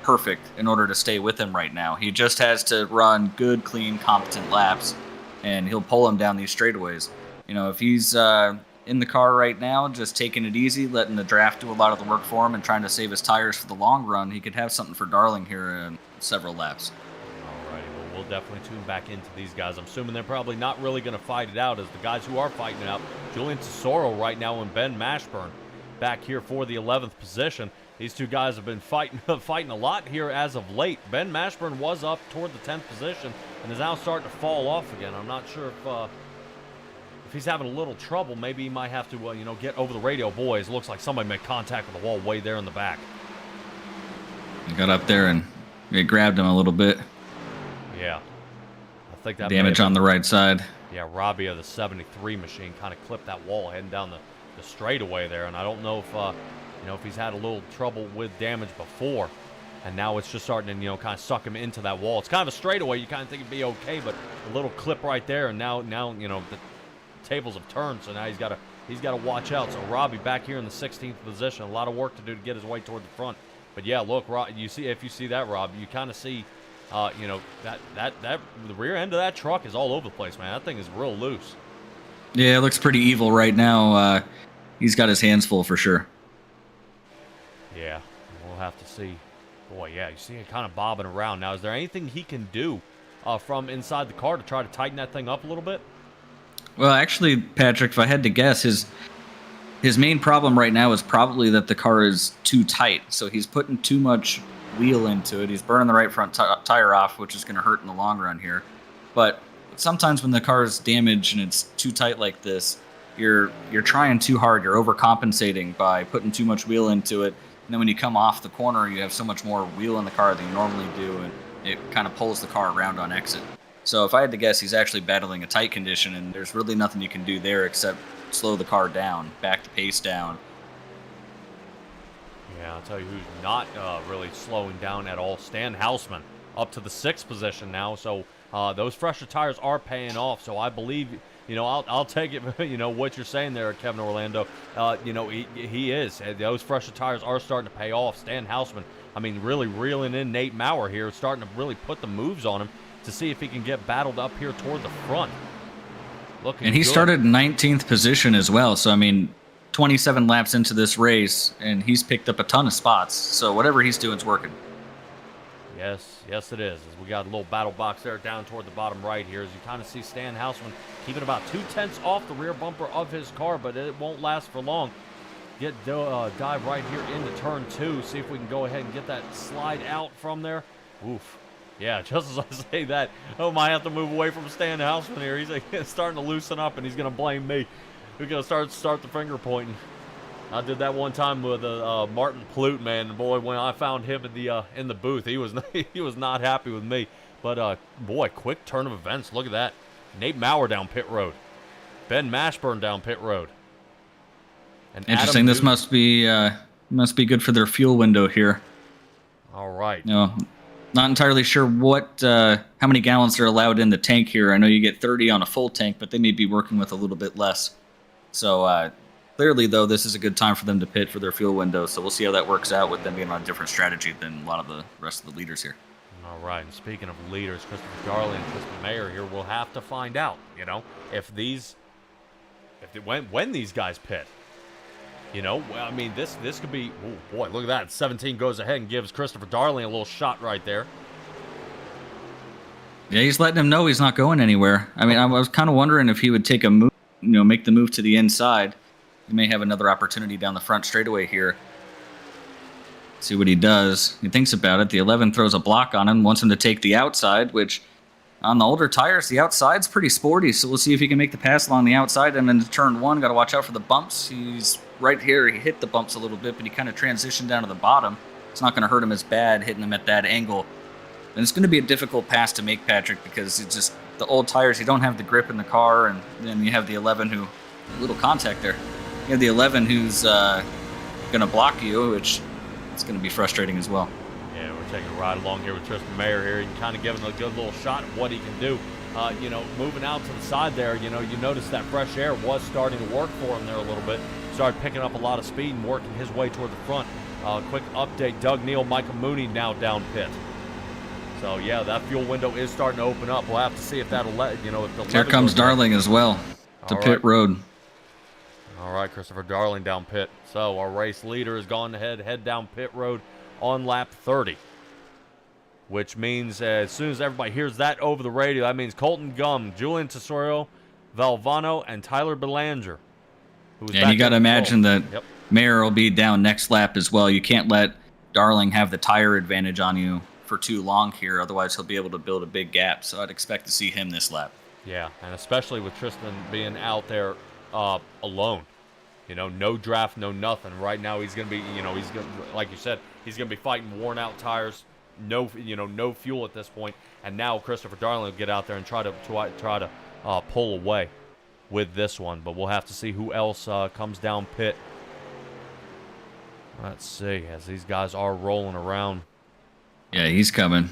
perfect in order to stay with him right now. He just has to run good, clean, competent laps, and he'll pull him down these straightaways. If he's in the car right now, just taking it easy, letting the draft do a lot of the work for him and trying to save his tires for the long run, he could have something for Darling here in several laps. Alrighty, well, we'll definitely tune back into these guys. I'm assuming they're probably not really going to fight it out, as the guys who are fighting it out, Julian Tesoro right now and Ben Mashburn back here for the 11th position. These two guys have been fighting a lot here as of late. Ben Mashburn was up toward the 10th position and is now starting to fall off again. I'm not sure if he's having a little trouble. Maybe he might have to, get over the radio. Boys, looks like somebody made contact with the wall way there in the back. He got up there and it grabbed him a little bit. Yeah. I think that damage on the right side. Yeah, Robbie of the 73 machine kind of clipped that wall heading down the straightaway there, and I don't know if he's had a little trouble with damage before, and now it's just starting to kind of suck him into that wall. It's kind of a straightaway. You kind of think it'd be okay, but a little clip right there, and now the tables have turned, so now he's got to watch out. So Robbie back here in the 16th position, a lot of work to do to get his way toward the front. But yeah, look, if you see that, Rob, you kind of see that the rear end of that truck is all over the place, man. That thing is real loose. Yeah, it looks pretty evil right now. He's got his hands full for sure. Yeah, we'll have to see. Boy, yeah, you see it kind of bobbing around. Now, is there anything he can do from inside the car to try to tighten that thing up a little bit? Well, actually, Patrick, if I had to guess, his main problem right now is probably that the car is too tight. So he's putting too much wheel into it. He's burning the right front tire off, which is going to hurt in the long run here. But sometimes when the car is damaged and it's too tight like this, you're trying too hard. You're overcompensating by putting too much wheel into it. And then when you come off the corner, you have so much more wheel in the car than you normally do, and it kind of pulls the car around on exit. So if I had to guess, he's actually battling a tight condition, and there's really nothing you can do there except slow the car down, back the pace down. Yeah, I'll tell you who's not really slowing down at all. Stan Houseman up to the 6th position now. So those fresher tires are paying off. So I believe, I'll take it, what you're saying there, Kevin Orlando. He is. Those fresher tires are starting to pay off. Stan Houseman, really reeling in Nate Maurer here, starting to really put the moves on him to see if he can get battled up here toward the front. Looking and he good. Started in 19th position as well. So, 27 laps into this race, and he's picked up a ton of spots. So whatever he's doing is working. Yes, it is. As we got a little battle box there down toward the bottom right here, as you kind of see Stan Houseman keeping about 2/10 off the rear bumper of his car, but it won't last for long. Dive right here into turn 2. See if we can go ahead and get that slide out from there. Oof. Yeah, just as I say that, I might have to move away from Stan Houseman here. He's starting to loosen up, and he's going to blame me. We're going to start the finger pointing. I did that one time with Martin Plute, man. Boy, when I found him in the booth, he was he was not happy with me. But boy, quick turn of events. Look at that. Nate Maurer down pit road. Ben Mashburn down pit road. And Interesting. Adam This must be good for their fuel window here. All right. No, not entirely sure how many gallons they're allowed in the tank here. I know you get 30 on a full tank, but they may be working with a little bit less. So clearly, though, this is a good time for them to pit for their fuel window. So we'll see how that works out with them being on a different strategy than a lot of the rest of the leaders here. All right. And speaking of leaders, Christopher Darley and Tristan Mayer here, we'll have to find out. When these guys pit. I mean, this could be. Oh boy, look at that! 17 goes ahead and gives Christopher Darling a little shot right there. Yeah, he's letting him know he's not going anywhere. I mean, I was kind of wondering if he would take a move, make the move to the inside. He may have another opportunity down the front straightaway here. See what he does. He thinks about it. The 11 throws a block on him, wants him to take the outside, which on the older tires, the outside's pretty sporty. So we'll see if he can make the pass along the outside. And then to turn one, got to watch out for the bumps. He's right here. He hit the bumps a little bit, but he kind of transitioned down to the bottom. It's not going to hurt him as bad hitting him at that angle. And it's going to be a difficult pass to make, Patrick, because it's just the old tires. You don't have the grip in the car, and then you have the 11 who, a little contact there. You have the 11 who's going to block you, which it's going to be frustrating as well. Yeah, we're taking a ride along here with Tristan Mayer here. You can kind of give him a good little shot of what he can do. Moving out to the side there, you notice that fresh air was starting to work for him there a little bit. Started picking up a lot of speed and working his way toward the front. Quick update, Doug Neal, Michael Mooney now down pit. So, yeah, that fuel window is starting to open up. We'll have to see if that'll if the Here comes Darling as well to pit road. All right, Christopher Darling down pit. So our race leader has gone ahead, head down pit road on lap 30. Which means as soon as everybody hears that over the radio, that means Colton Gum, Julian Tesoro, Valvano, and Tyler Belanger. Yeah, and you got to imagine that Mayer will be down next lap as well. You can't let Darling have the tire advantage on you for too long here. Otherwise, he'll be able to build a big gap. So I'd expect to see him this lap. Yeah, and especially with Tristan being out there alone. No draft, no nothing. Right now, he's going to be, he's going to, like you said, he's going to be fighting worn out tires. No fuel at this point. And now Christopher Darling will get out there and try to pull away with this one. But we'll have to see who else comes down pit. Let's see, as these guys are rolling around. Yeah, he's coming.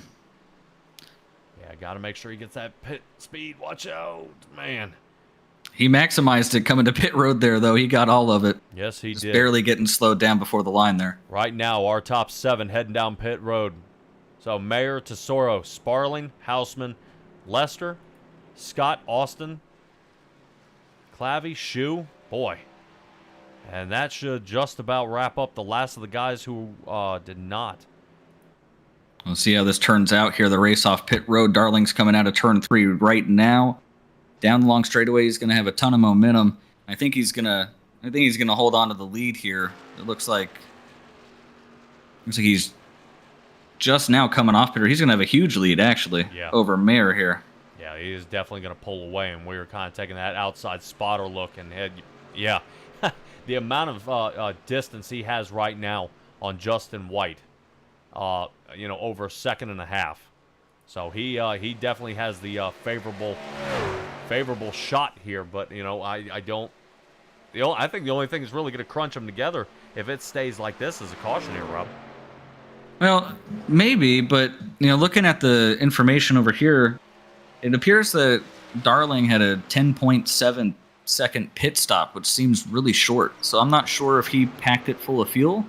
Yeah, got to make sure he gets that pit speed. Watch out, man. He maximized it coming to pit road there, though. He got all of it. Yes, he did. Barely getting slowed down before the line there. Right now, our top 7 heading down pit road. So, Mayer, Tesoro, Sparling, Houseman, Lester, Scott, Austin, Clavey, Shoe. Boy. And that should just about wrap up the last of the guys who did not. We'll see how this turns out here. The race off pit road. Darling's coming out of turn 3 right now. Down the long straightaway, he's going to have a ton of momentum. I think he's going to hold on to the lead here. It looks like he's just now coming off pit. He's going to have a huge lead, actually, over Mayer here. Yeah, he is definitely going to pull away, and we were kind of taking that outside spotter look. And the amount of distance he has right now on Justin White, over a second and a half. So he definitely has the favorable shot here, but I think the only thing that's really going to crunch them together if it stays like this is a caution here, Rob. Well, maybe, but looking at the information over here, it appears that Darling had a 10.7 second pit stop, which seems really short. So I'm not sure if he packed it full of fuel,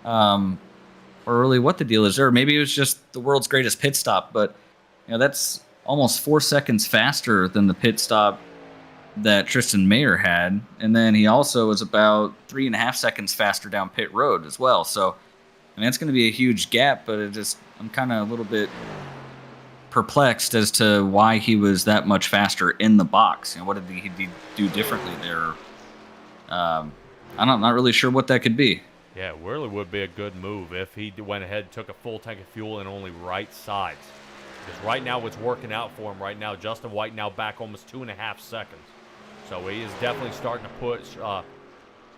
or really what the deal is there. Maybe it was just the world's greatest pit stop, but that's almost 4 seconds faster than the pit stop that Tristan Mayer had. And then he also was about 3.5 seconds faster down pit road as well. So, that's going to be a huge gap, but I'm kind of a little bit perplexed as to why he was that much faster in the box. What did he do differently there? I'm not really sure what that could be. Yeah, it really would be a good move if he went ahead and took a full tank of fuel and only right sides. Because right now it's working out for him right now. Justin White now back almost 2.5 seconds. So he is definitely starting to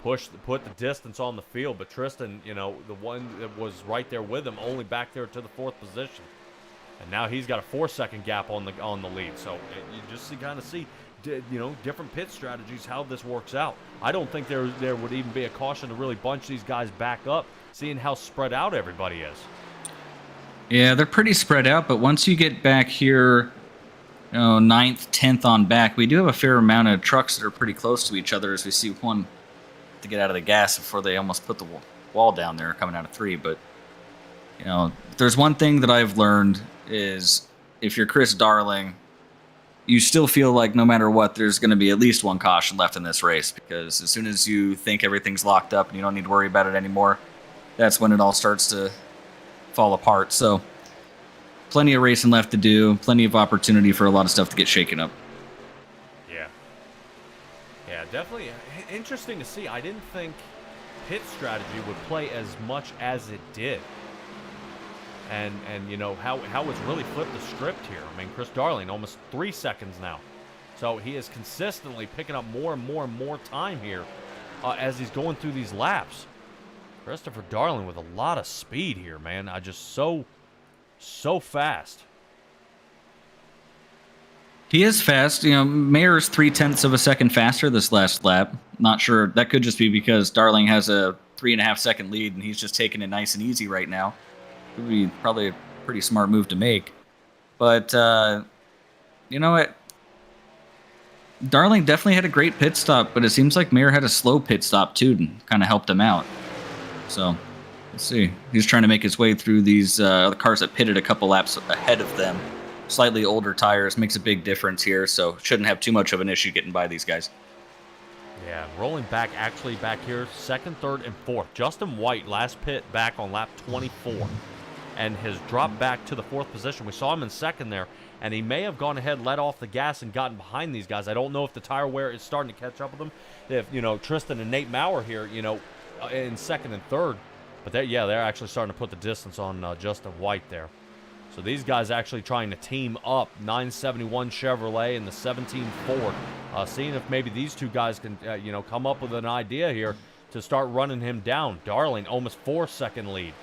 put the distance on the field. But Tristan, you know, the one that was right there with him, only back there to the 4th position. And now he's got a 4-second gap on the lead. So you just kind of see, you know, different pit strategies, how this works out. I don't think there would even be a caution to really bunch these guys back up, seeing how spread out everybody is. Yeah, they're pretty spread out, but once you get back here, you know, 9th, 10th on back, we do have a fair amount of trucks that are pretty close to each other as we see one to get out of the gas before they almost put the wall down there coming out of 3. But, you know, if there's one thing that I've learned is if you're Chris Darling, you still feel like no matter what, there's going to be at least one caution left in this race, because as soon as you think everything's locked up and you don't need to worry about it anymore, that's when it all starts to fall apart. So plenty of racing left to do, plenty of opportunity for a lot of stuff to get shaken up. Yeah, definitely interesting to see. I didn't think pit strategy would play as much as it did. And you know, how it's really flipped the script here. I mean, Chris Darling, almost 3 seconds now. So he is consistently picking up more and more and more time here as he's going through these laps. Christopher Darling with a lot of speed here, man. I just so fast. He is fast. You know, Mayer's 0.3 of a second faster this last lap. Not sure. That could just be because Darling has a 3.5-second lead and he's just taking it nice and easy right now. It would be probably a pretty smart move to make. But, you know what? Darling definitely had a great pit stop, but it seems like Mayer had a slow pit stop too and kind of helped him out. So, let's see. He's trying to make his way through these other cars that pitted a couple laps ahead of them. Slightly older tires makes a big difference here, so shouldn't have too much of an issue getting by these guys. Yeah, rolling back actually back here, 2nd, 3rd, and 4th. Justin White, last pit back on lap 24, and has dropped back to the 4th position. We saw him in 2nd there, and he may have gone ahead, let off the gas, and gotten behind these guys. I don't know if the tire wear is starting to catch up with them. If, you know, Tristan and Nate Maurer here, you know, in 2nd and 3rd, but they're actually starting to put the distance on Justin White there. So these guys actually trying to team up, 971 Chevrolet and the 17 Ford, seeing if maybe these two guys can, you know, come up with an idea here to start running him down. Darling, almost 4-second lead.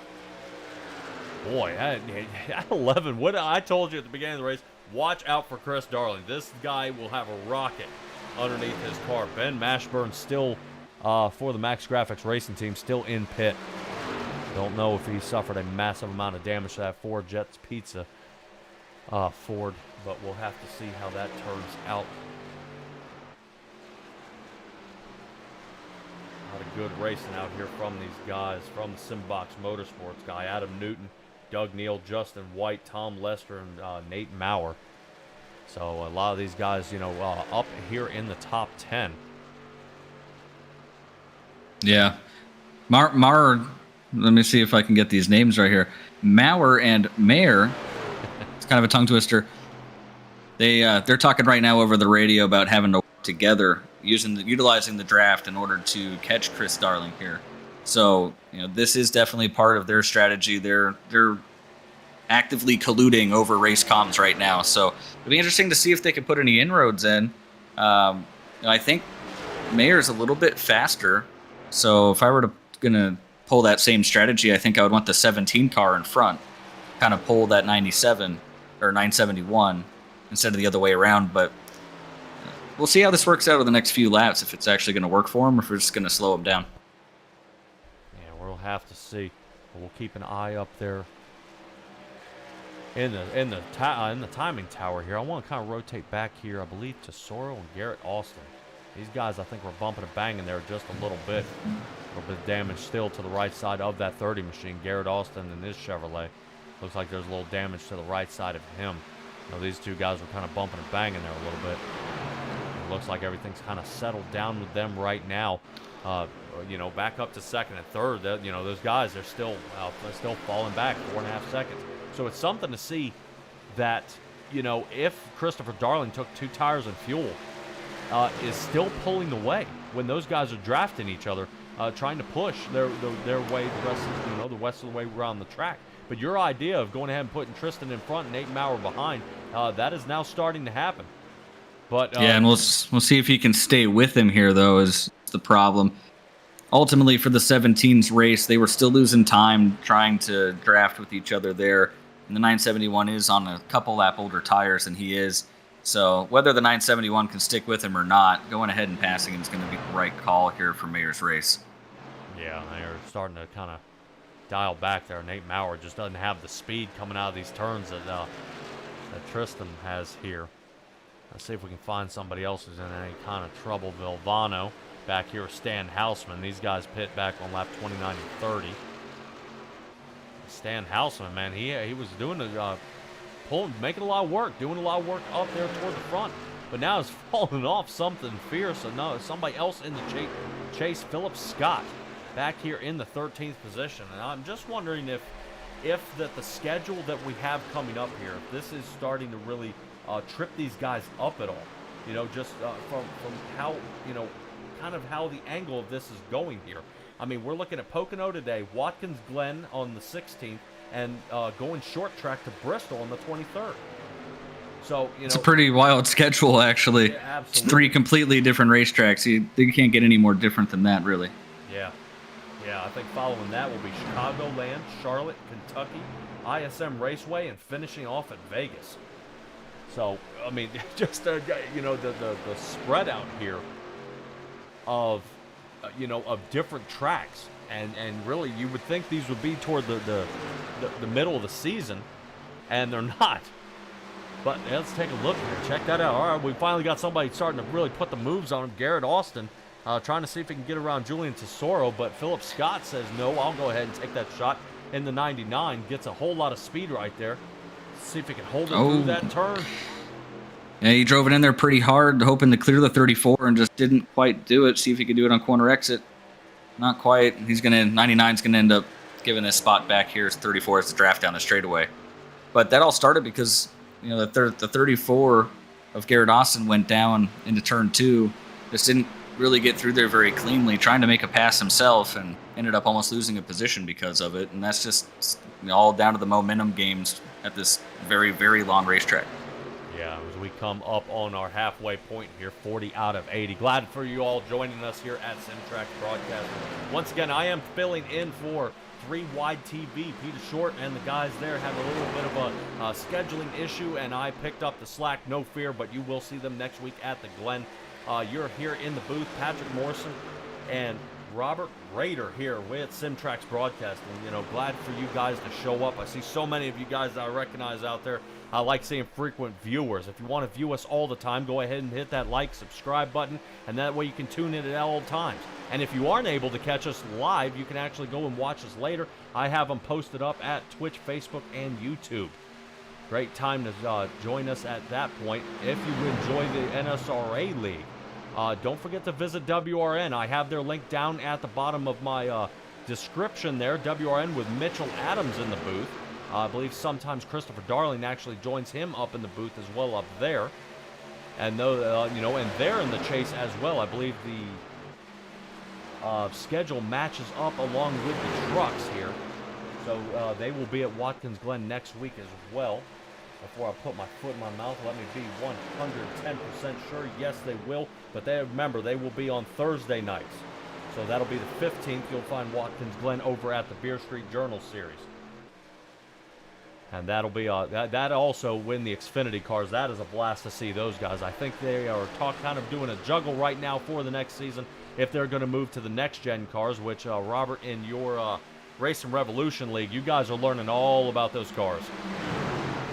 Boy, at 11, what I told you at the beginning of the race, watch out for Chris Darling. This guy will have a rocket underneath his car. Ben Mashburn still, for the Max Graphics Racing Team, still in pit. Don't know if he suffered a massive amount of damage to that Ford Jets Pizza Ford, but we'll have to see how that turns out. A lot of good racing out here from these guys, from Simbox Motorsports guy, Adam Newton, Doug Neal, Justin White, Tom Lester, and Nate Maurer. So a lot of these guys, you know, up here in the top 10. Yeah. Maurer, let me see if I can get these names right here. Maurer and Mayer, it's kind of a tongue twister. They're talking right now over the radio about having to work together, utilizing the draft in order to catch Chris Darling here. So, you know, this is definitely part of their strategy. They're actively colluding over race comms right now. So it'll be interesting to see if they can put any inroads in. I think Mayer's a little bit faster. So if I were gonna pull that same strategy, I think I would want the 17 car in front, kind of pull that 97 or 971 instead of the other way around. But we'll see how this works out over the next few laps, if it's actually going to work for him or if we're just going to slow him down. Yeah, we'll have to see. We'll keep an eye up there in the timing tower here. I want to kind of rotate back here, I believe, to Sorrell and Garrett Austin. These guys, I think, were bumping and banging there just a little bit. A little bit of damage still to the right side of that 30 machine. Garrett Austin and his Chevrolet. Looks like there's a little damage to the right side of him. You know, these two guys were kind of bumping and banging there a little bit. It looks like everything's kind of settled down with them right now. You know, back up to 2nd and 3rd. You know, those guys, they're still falling back 4.5 seconds. So it's something to see that, you know, if Christopher Darling took 2 tires and fuel, is still pulling away when those guys are drafting each other. trying to push their way the rest of the way around the track. But your idea of going ahead and putting Tristan in front and Nate Maurer behind, that is now starting to happen. But yeah, and we'll see if he can stay with him here, though, is the problem. Ultimately, for the 17's race, they were still losing time trying to draft with each other there. And the 971 is on a couple lap older tires than he is. So whether the 971 can stick with him or not, going ahead and passing him is going to be the right call here for Mayer's race. Yeah, they're starting to kind of dial back there. Nate Maurer just doesn't have the speed coming out of these turns that Tristan has here. Let's see if we can find somebody else who's in any kind of trouble. Vilvano back here with Stan Houseman. These guys pit back on lap 29 and 30. Stan Houseman, man, he was doing making a lot of work, doing a lot of work up there toward the front. But now it's falling off something fierce. And no, somebody else in the chase, Philip Scott, back here in the 13th position. And I'm just wondering if the schedule that we have coming up here, if this is starting to really trip these guys up at all. Just from how, kind of how the angle of this is going here. I mean, we're looking at Pocono today, Watkins Glen on the 16th, and going short track to Bristol on the 23rd. So, it's a pretty wild schedule, actually. Yeah, it's 3 completely different racetracks. You can't get any more different than that, really. Yeah. I think following that will be Chicagoland, Charlotte, Kentucky, ISM Raceway, and finishing off at Vegas. So, I mean, just the spread out here of different tracks, and really you would think these would be toward the middle of the season, and they're not. But let's take a look here. Check that out. All right, we finally got somebody starting to really put the moves on him. Garrett Austin trying to see if he can get around Julian Tesoro, but Philip Scott says no, I'll go ahead and take that shot in the 99. Gets a whole lot of speed right there. See if he can hold it through that turn. Yeah, he drove it in there pretty hard, hoping to clear the 34, and just didn't quite do it. See if he could do it on corner exit. Not quite. 99's gonna end up giving this spot back here as 34 as the draft down the straightaway. But that all started because the 34 of Garrett Austin went down into turn 2. Just didn't really get through there very cleanly, trying to make a pass himself, and ended up almost losing a position because of it. And that's just all down to the momentum games at this very, very long racetrack. Yeah, as we come up on our halfway point here, 40 out of 80. Glad for you all joining us here at Simtrax Broadcasting. Once again, I am filling in for 3 Wide TV. Peter Short and the guys there have a little bit of a scheduling issue, and I picked up the slack, no fear, but you will see them next week at the Glen. You're here in the booth, Patrick Morrison and Robert Rader here with Simtrax Broadcasting. Glad for you guys to show up. I see so many of you guys that I recognize out there. I like seeing frequent viewers. If you want to view us all the time, go ahead and hit that like, subscribe button, and that way you can tune in at all times. And if you aren't able to catch us live, you can actually go and watch us later. I have them posted up at Twitch, Facebook, and YouTube. Great time to join us at that point. If you enjoy the NSRA League, don't forget to visit WRN. I have their link down at the bottom of my description there. WRN with Mitchell Adams in the booth. I believe sometimes Christopher Darling actually joins him up in the booth as well up there. And and they're in the chase as well. I believe the schedule matches up along with the trucks here. So they will be at Watkins Glen next week as well. Before I put my foot in my mouth, let me be 110% sure. Yes, they will. But remember, they will be on Thursday nights. So that'll be the 15th. You'll find Watkins Glen over at the Beer Street Journal Series. And that'll be that also win the Xfinity cars. That is a blast to see those guys. I think they are kind of doing a juggle right now for the next season if they're going to move to the next gen cars, which Robert, in your Racing Revolution League, you guys are learning all about those cars.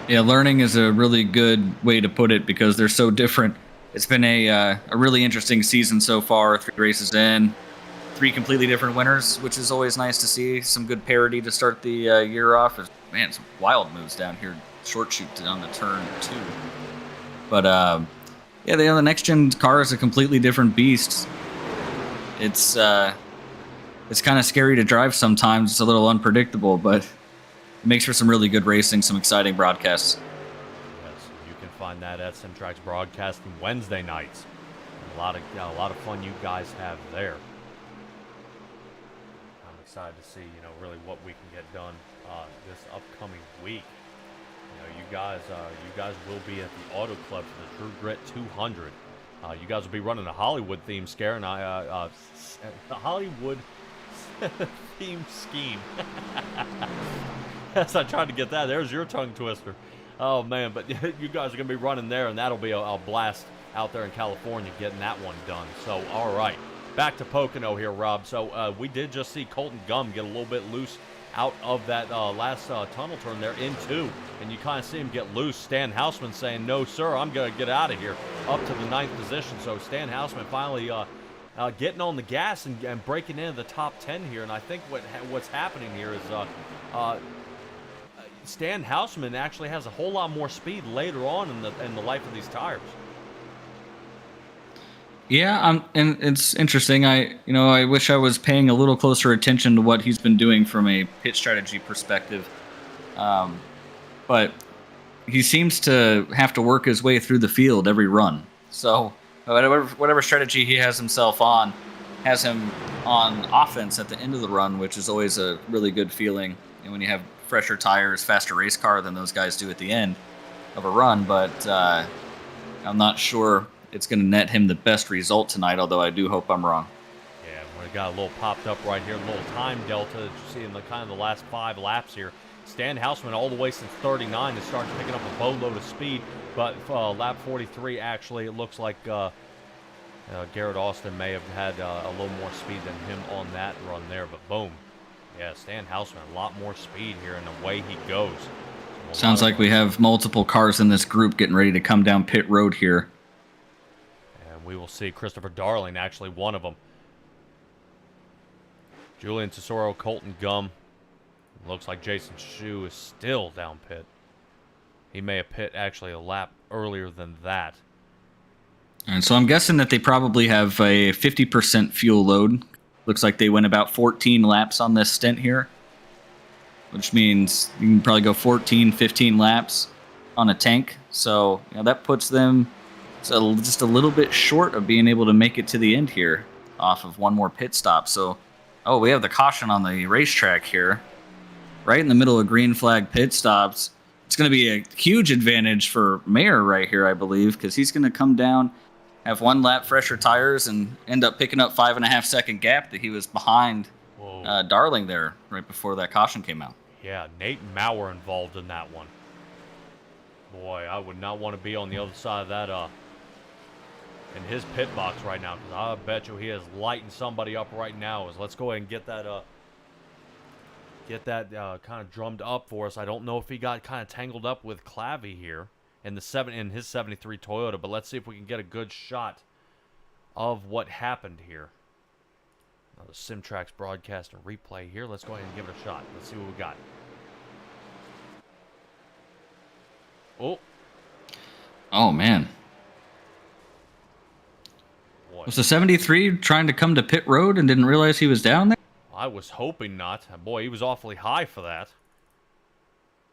Yeah, learning is a really good way to put it because they're so different. It's been a really interesting season so far. 3 races in, 3 completely different winners, which is always nice to see. Some good parity to start the year off. Man, some wild moves down here. Short shoot down the turn 2. But the next gen car is a completely different beast. It's kind of scary to drive sometimes. It's a little unpredictable, but it makes for some really good racing, some exciting broadcasts. Yes, you can find that at Simtrax Broadcasting Wednesday nights. A lot of fun you guys have there. excited to see, really what we can get done this upcoming week. You guys will be at the Auto Club for the True Grit 200. You guys will be running a Hollywood theme scare, and the Hollywood theme scheme. Yes, I tried to get that. There's your tongue twister. Oh man, but you guys are gonna be running there, and that'll be a blast out there in California getting that one done. So, all right, back to Pocono here, Rob. So we did just see Colton Gum get a little bit loose out of that last tunnel turn there into, and you kind of see him get loose. Stan Houseman saying, "No, sir, I'm gonna get out of here," up to the 9th position. So Stan Houseman finally getting on the gas and breaking into the top 10 here. And I think what's happening here is Stan Houseman actually has a whole lot more speed later on in the life of these tires. Yeah, and it's interesting. I wish I was paying a little closer attention to what he's been doing from a pit strategy perspective. But he seems to have to work his way through the field every run. So whatever strategy he has himself on, has him on offense at the end of the run, which is always a really good feeling. And when you have fresher tires, faster race car than those guys do at the end of a run. But I'm not sure it's going to net him the best result tonight, although I do hope I'm wrong. Yeah, we got a little popped up right here, a little time delta that you see in the last 5 laps here. Stan Houseman all the way since 39 has started picking up a boatload of speed, but lap 43 actually it looks like Garrett Austin may have had a little more speed than him on that run there, but boom. Yeah, Stan Houseman a lot more speed here, and away he goes. Sounds like we have multiple cars in this group getting ready to come down pit road here. We will see Christopher Darling, actually one of them. Julian Tesoro, Colton Gum. Looks like Jason Shu is still down pit. He may have pit actually a lap earlier than that. And so I'm guessing that they probably have a 50% fuel load. Looks like they went about 14 laps on this stint here, which means you can probably go 14, 15 laps on a tank. So that puts them just a little bit short of being able to make it to the end here off of one more pit stop. So, we have the caution on the racetrack here, right in the middle of green flag pit stops. It's going to be a huge advantage for Mayer right here, I believe, because he's going to come down, have 1 lap fresher tires, and end up picking up 5.5 second gap that he was behind Darling there right before that caution came out. Yeah, Nate Maurer involved in that one. Boy, I would not want to be on the other side of that in his pit box right now, because I bet you he is lighting somebody up right now. Let's go ahead and get that kind of drummed up for us. I don't know if he got kind of tangled up with Clavy here in his 73 Toyota, but let's see if we can get a good shot of what happened here. Now the Simtrax broadcast and replay here. Let's go ahead and give it a shot. Let's see what we got. Oh man. Was the 73 trying to come to pit road and didn't realize he was down there? I was hoping not. Boy, he was awfully high for that.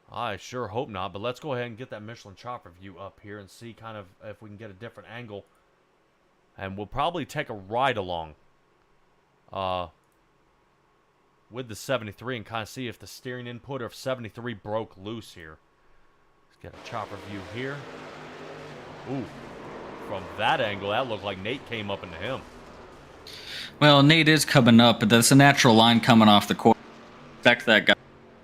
I sure hope not, but let's go ahead and get that Michelin chopper view up here and see kind of if we can get a different angle. And we'll probably take a ride along with the 73 and kind of see if the steering input of 73 broke loose here. Let's get a chopper view here. Ooh. From that angle, that looked like Nate came up into him. Well, Nate is coming up, but that's a natural line coming off the corner. Expect that guy.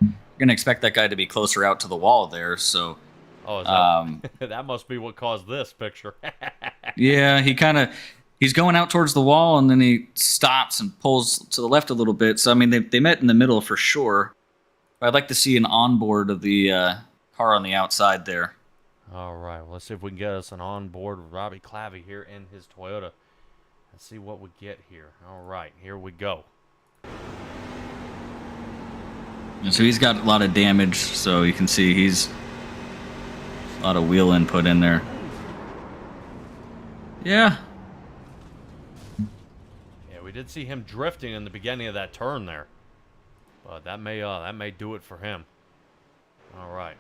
You're gonna expect that guy to be closer out to the wall there. So, is that, that must be what caused this picture. Yeah, he's going out towards the wall, and then he stops and pulls to the left a little bit. So, I mean, they met in the middle for sure. But I'd like to see an onboard of the car on the outside there. All right, well, let's see if we can get us an onboard with Robbie Clavy here in his Toyota. Let's see what we get here. All right, here we go. And so he's got a lot of damage, so you can see he's a lot of wheel input in there. Yeah. Yeah, we did see him drifting in the beginning of that turn there, but that may do it for him. All right.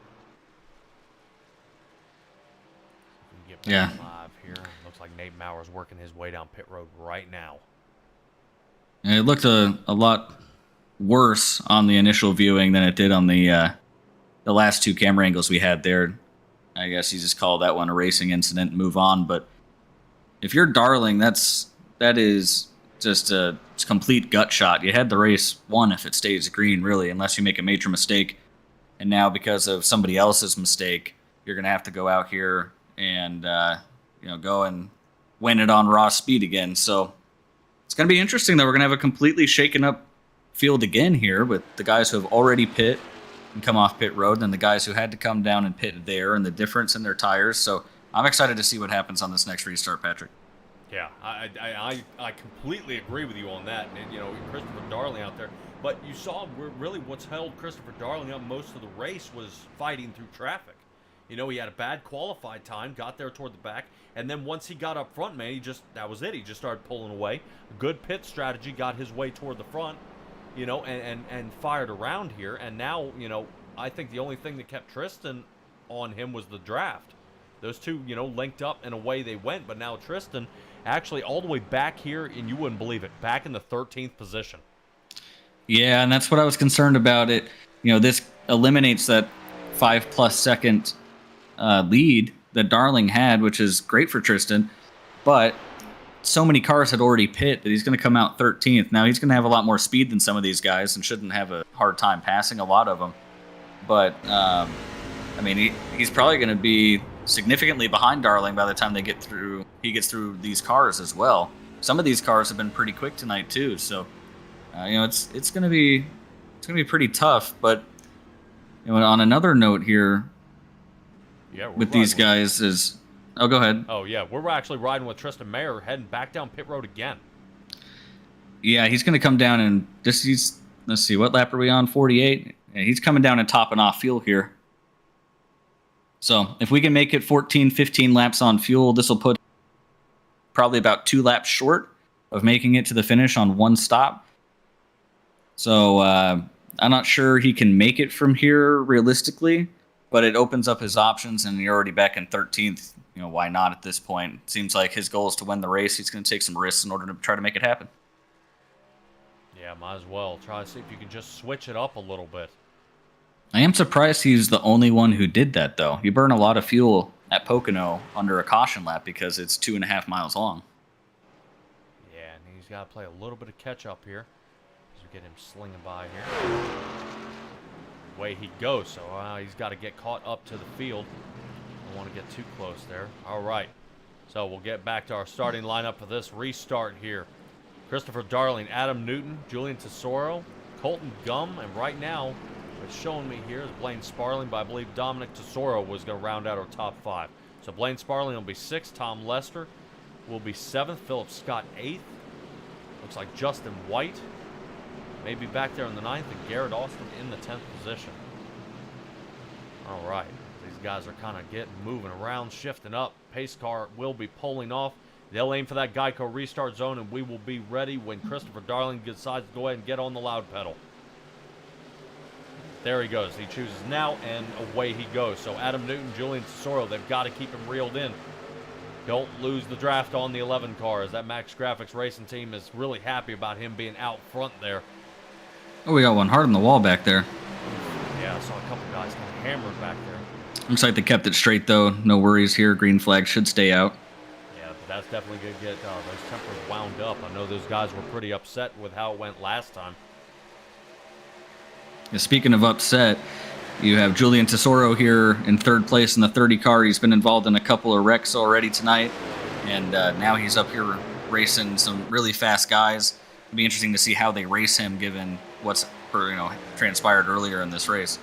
Get back live here. Looks like Nate Mauer's working his way down pit road right now. Yeah, it looked a lot worse on the initial viewing than it did on the last two camera angles we had there. I guess you just call that one a racing incident and move on. But if you're Darling, that is just a complete gut shot. You had the race won if it stays green, really, unless you make a major mistake. And now, because of somebody else's mistake, you're going to have to go out here and go and win it on raw speed again. So it's going to be interesting that we're going to have a completely shaken up field again here with the guys who have already pit and come off pit road, and the guys who had to come down and pit there, and the difference in their tires. So I'm excited to see what happens on this next restart, Patrick. Yeah, I completely agree with you on that. And, Christopher Darling out there. But you saw really what's held Christopher Darling up most of the race was fighting through traffic. He had a bad qualified time, got there toward the back, and then once he got up front, man, that was it. He just started pulling away. Good pit strategy, got his way toward the front, and fired around here. And now, I think the only thing that kept Tristan on him was the draft. Those two, linked up and away they went. But now Tristan actually all the way back here, and you wouldn't believe it, back in the 13th position. Yeah, and that's what I was concerned about. This eliminates that 5+ second lead that Darling had, which is great for Tristan. But so many cars had already pit that he's going to come out 13th. Now he's going to have a lot more speed than some of these guys and shouldn't have a hard time passing a lot of them. But he's probably going to be significantly behind Darling by the time he gets through these cars as well. Some of these cars have been pretty quick tonight too, so it's going to be pretty tough. But on another note here, with these guys is, go ahead. Oh yeah, we're actually riding with Tristan Mayer heading back down pit road again. Yeah, he's going to come down and let's see, what lap are we on? 48. Yeah, he's coming down and topping off fuel here. So if we can make it 14, 15 laps on fuel, this will put probably about 2 laps short of making it to the finish on one stop. So I'm not sure he can make it from here realistically, but it opens up his options, and you're already back in 13th. Why not at this point? It seems like his goal is to win the race. He's going to take some risks in order to try to make it happen. Yeah, might as well. Try to see if you can just switch it up a little bit. I am surprised he's the only one who did that, though. You burn a lot of fuel at Pocono under a caution lap because it's 2.5 miles long. Yeah, and he's got to play a little bit of catch-up here as we get him slinging by here. Way he goes, so he's got to get caught up to the field. Don't want to get too close there. All right, so we'll get back to our starting lineup for this restart here. Christopher Darling, Adam Newton, Julian Tesoro, Colton Gum, and right now what's showing me here is Blaine Sparling, but I believe Dominic Tesoro was going to round out our top 5. So Blaine Sparling will be 6th, Tom Lester will be 7th, Philip Scott 8th. Looks like Justin White maybe back there in the 9th, and Garrett Austin in the 10th position. All right, these guys are kind of moving around, shifting up. Pace car will be pulling off. They'll aim for that Geico restart zone, and we will be ready when Christopher Darling decides to go ahead and get on the loud pedal. There he goes. He chooses now, and away he goes. So Adam Newton, Julian Tesoro, they've got to keep him reeled in. Don't lose the draft on the 11 cars. That Max Graphics Racing team is really happy about him being out front there. Oh, we got one hard on the wall back there. Yeah, I saw a couple guys getting hammered back there. Looks like they kept it straight, though. No worries here. Green flag should stay out. Yeah, but that's definitely going to get those tempers wound up. I know those guys were pretty upset with how it went last time. Speaking of upset, you have Julian Tesoro here in 3rd place in the 30 car. He's been involved in a couple of wrecks already tonight, and now he's up here racing some really fast guys. It'll be interesting to see how they race him, given what's transpired earlier in this race.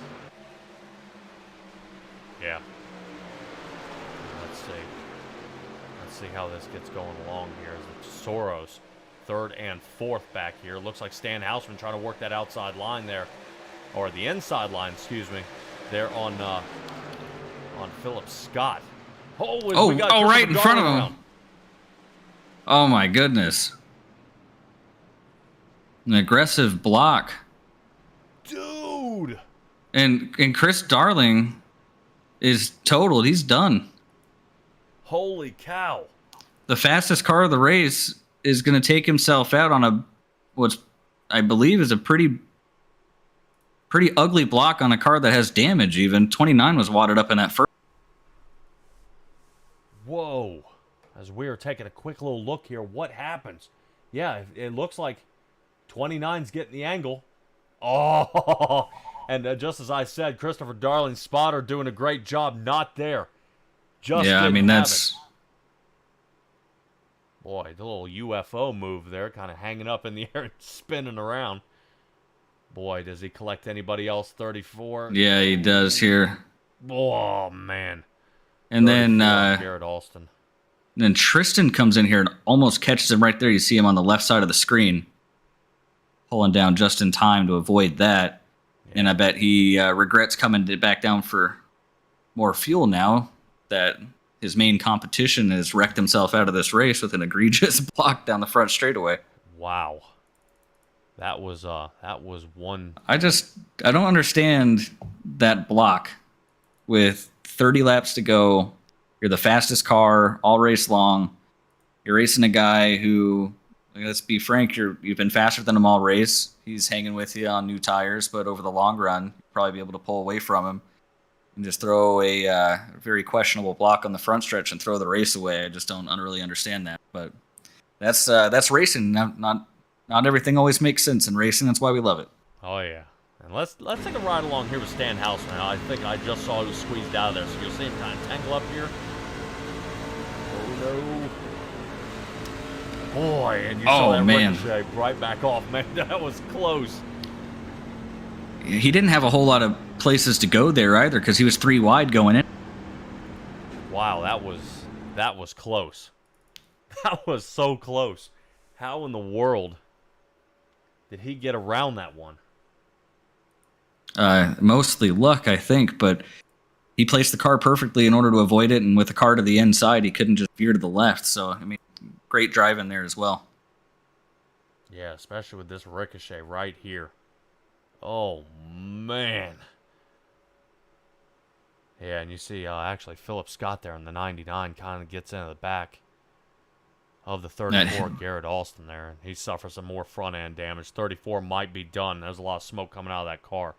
Yeah. Let's see how this gets going along here. Tesoro's 3rd and 4th back here. Looks like Stan Houseman trying to work that outside line there. Or the inside line, excuse me, there on Philip Scott. We got right in front of him. Around. Oh my goodness. An aggressive block. Dude. And Chris Darling is totaled. He's done. Holy cow. The fastest car of the race is going to take himself out on what's I believe is a pretty pretty ugly block on a car that has damage even. 29 was wadded up in that first. Whoa. As we are taking a quick little look here, what happens? Yeah, it looks like 29's getting the angle. Oh, and just as I said, Christopher Darling's spotter doing a great job not there. Just Yeah, I didn't mean, have that's... it. Boy, the little UFO move there, kind of hanging up in the air and spinning around. Boy, does he collect anybody else? 34? Yeah, he does here. Oh, man. And then Garrett Alston. then Tristan comes in here and almost catches him right there. You see him on the left side of the screen, pulling down just in time to avoid that. Yeah. And I bet he regrets coming back down for more fuel now that his main competition has wrecked himself out of this race with an egregious block down the front straightaway. Wow. That was one. I don't understand that block. With 30 laps to go, you're the fastest car all race long. You're racing a guy who, let's be frank, you've been faster than him all race. He's hanging with you on new tires, but over the long run, you'll probably be able to pull away from him and just throw a very questionable block on the front stretch and throw the race away. I just don't really understand that. But that's racing. Not everything always makes sense in racing. That's why we love it. Oh yeah. And let's take a ride along here with Stan Houseman. I think I just saw he was squeezed out of there, so you'll see him kind of tangle up here. Oh no. Boy, and you saw that ricochet right back off, man. That was close. He didn't have a whole lot of places to go there either, because he was 3 wide going in. Wow, that was close. That was so close. How in the world did he get around that one? Mostly luck, I think, but he placed the car perfectly in order to avoid it, and with the car to the inside, he couldn't just veer to the left. So, I mean, great drive in there as well. Yeah, especially with this ricochet right here. Oh, man. Yeah, and you see, actually, Philip Scott there in the 99 kind of gets into the back of the 34, Garrett Alston there. He suffers some more front-end damage. 34 might be done. There's a lot of smoke coming out of that car.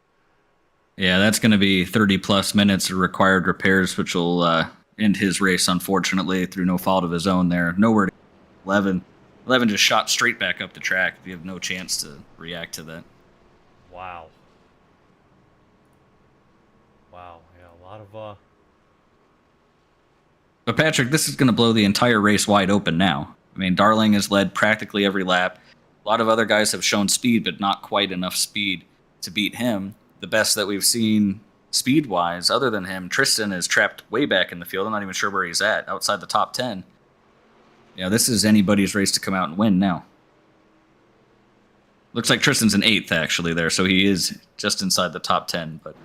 Yeah, that's going to be 30-plus minutes of required repairs, which will end his race, unfortunately, through no fault of his own there. Nowhere to 11. 11 just shot straight back up the track. You have no chance to react to that. Wow. Wow, yeah, a lot of... But, Patrick, this is going to blow the entire race wide open now. I mean, Darling has led practically every lap. A lot of other guys have shown speed, but not quite enough speed to beat him. The best that we've seen speed-wise, other than him, Tristan is trapped way back in the field. I'm not even sure where he's at, outside the top 10. Yeah, this is anybody's race to come out and win now. Looks like Tristan's in 8th, actually, there, so he is just inside the top 10. But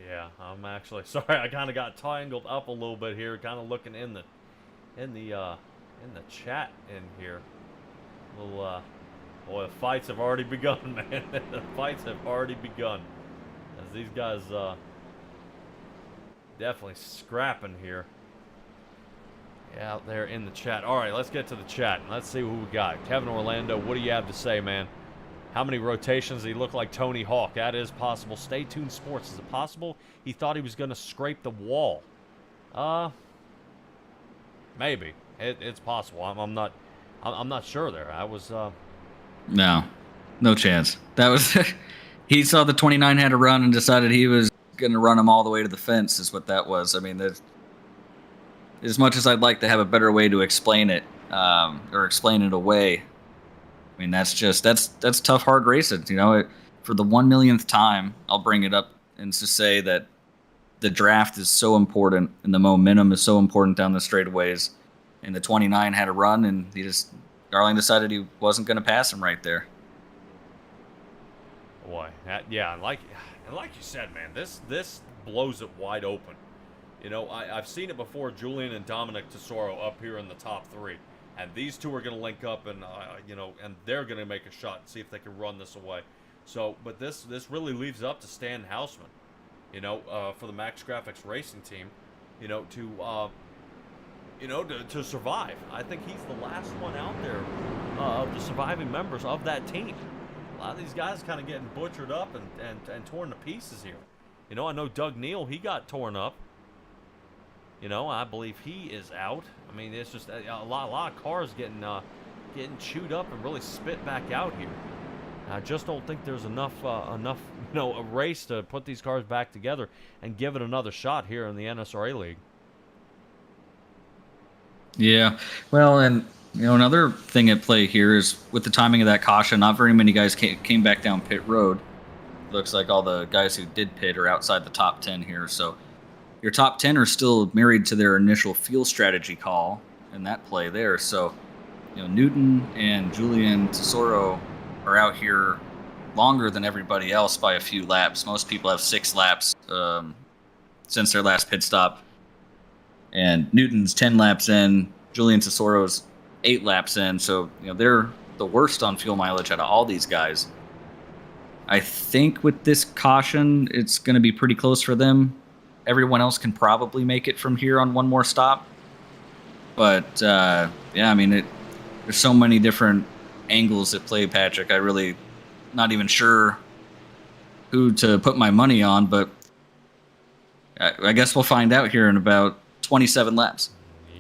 yeah, I'm actually sorry. I kind of got tangled up a little bit here, kind of looking in the chat in here. Little boy, the fights have already begun, man. The fights have already begun. As these guys definitely scrapping here. Yeah, out there in the chat. All right, let's get to the chat. Let's see who we got. Kevin Orlando, what do you have to say, man? How many rotations did he look like Tony Hawk? That is possible. Stay tuned sports. Is it possible he thought he was going to scrape the wall? Maybe. It's possible. I'm not sure there. I was No chance. That was he saw the 29 had to run and decided he was going to run him all the way to the fence is what that was. I mean, as much as I'd like to have a better way to explain it or explain it away, I mean, that's tough, hard racing. You know, for the 1 millionth time, I'll bring it up and to say that the draft is so important and the momentum is so important down the straightaways. And the 29 had a run, and Darling decided he wasn't going to pass him right there. Boy, yeah, and like you said, man, this blows it wide open. You know, I've seen it before. Julian and Dominic Tesoro up here in the top 3, and these two are going to link up, and and they're going to make a shot and see if they can run this away. So, but this really leaves it up to Stan Houseman, for the Max Graphics Racing team, to survive. I think he's the last one out there of the surviving members of that team. A lot of these guys kind of getting butchered up and torn to pieces here. You know, I know Doug Neal, he got torn up. You know, I believe he is out. I mean, it's just a lot of cars getting chewed up and really spit back out here. I just don't think there's enough, you know, a race to put these cars back together and give it another shot here in the NSRA League. Yeah. Well, and you know, another thing at play here is with the timing of that caution, not very many guys came back down pit road. Looks like all the guys who did pit are outside the top 10 here. So your top 10 are still married to their initial fuel strategy call in that play there. So, you know, Newton and Julian Tesoro are out here longer than everybody else by a few laps. Most people have 6 laps since their last pit stop. And Newton's 10 laps in, Julian Tesoro's 8 laps in. So, you know, they're the worst on fuel mileage out of all these guys. I think with this caution, it's going to be pretty close for them. Everyone else can probably make it from here on one more stop. But, yeah, I mean, there's so many different angles at play, Patrick. I really not even sure who to put my money on, but I guess we'll find out here in about 27 laps.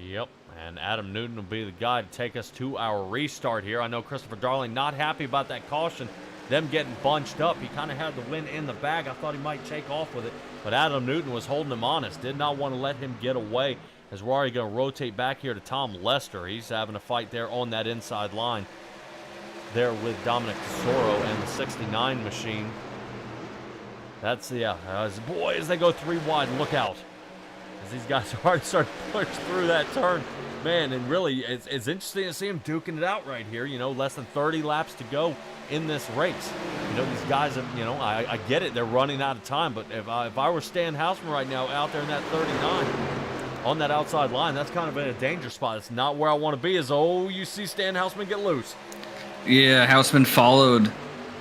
Yep, and Adam Newton will be the guy to take us to our restart here. I know Christopher Darling not happy about that caution, them getting bunched up. He kind of had the win in the bag. I thought he might take off with it, but Adam Newton was holding him honest, did not want to let him get away, as we're already going to rotate back here to Tom Lester. He's having a fight there on that inside line there with Dominic Tesoro and the 69 machine. That's, yeah, boy, as they go 3 wide, look out. As these guys are already starting to push through that turn. Man, and really, it's interesting to see him duking it out right here. You know, less than 30 laps to go in this race. You know, these guys have, you know, I get it. They're running out of time. But if I were Stan Houseman right now out there in that 39 on that outside line, that's kind of in a danger spot. It's not where I want to be. You see Stan Houseman get loose. Yeah, Houseman followed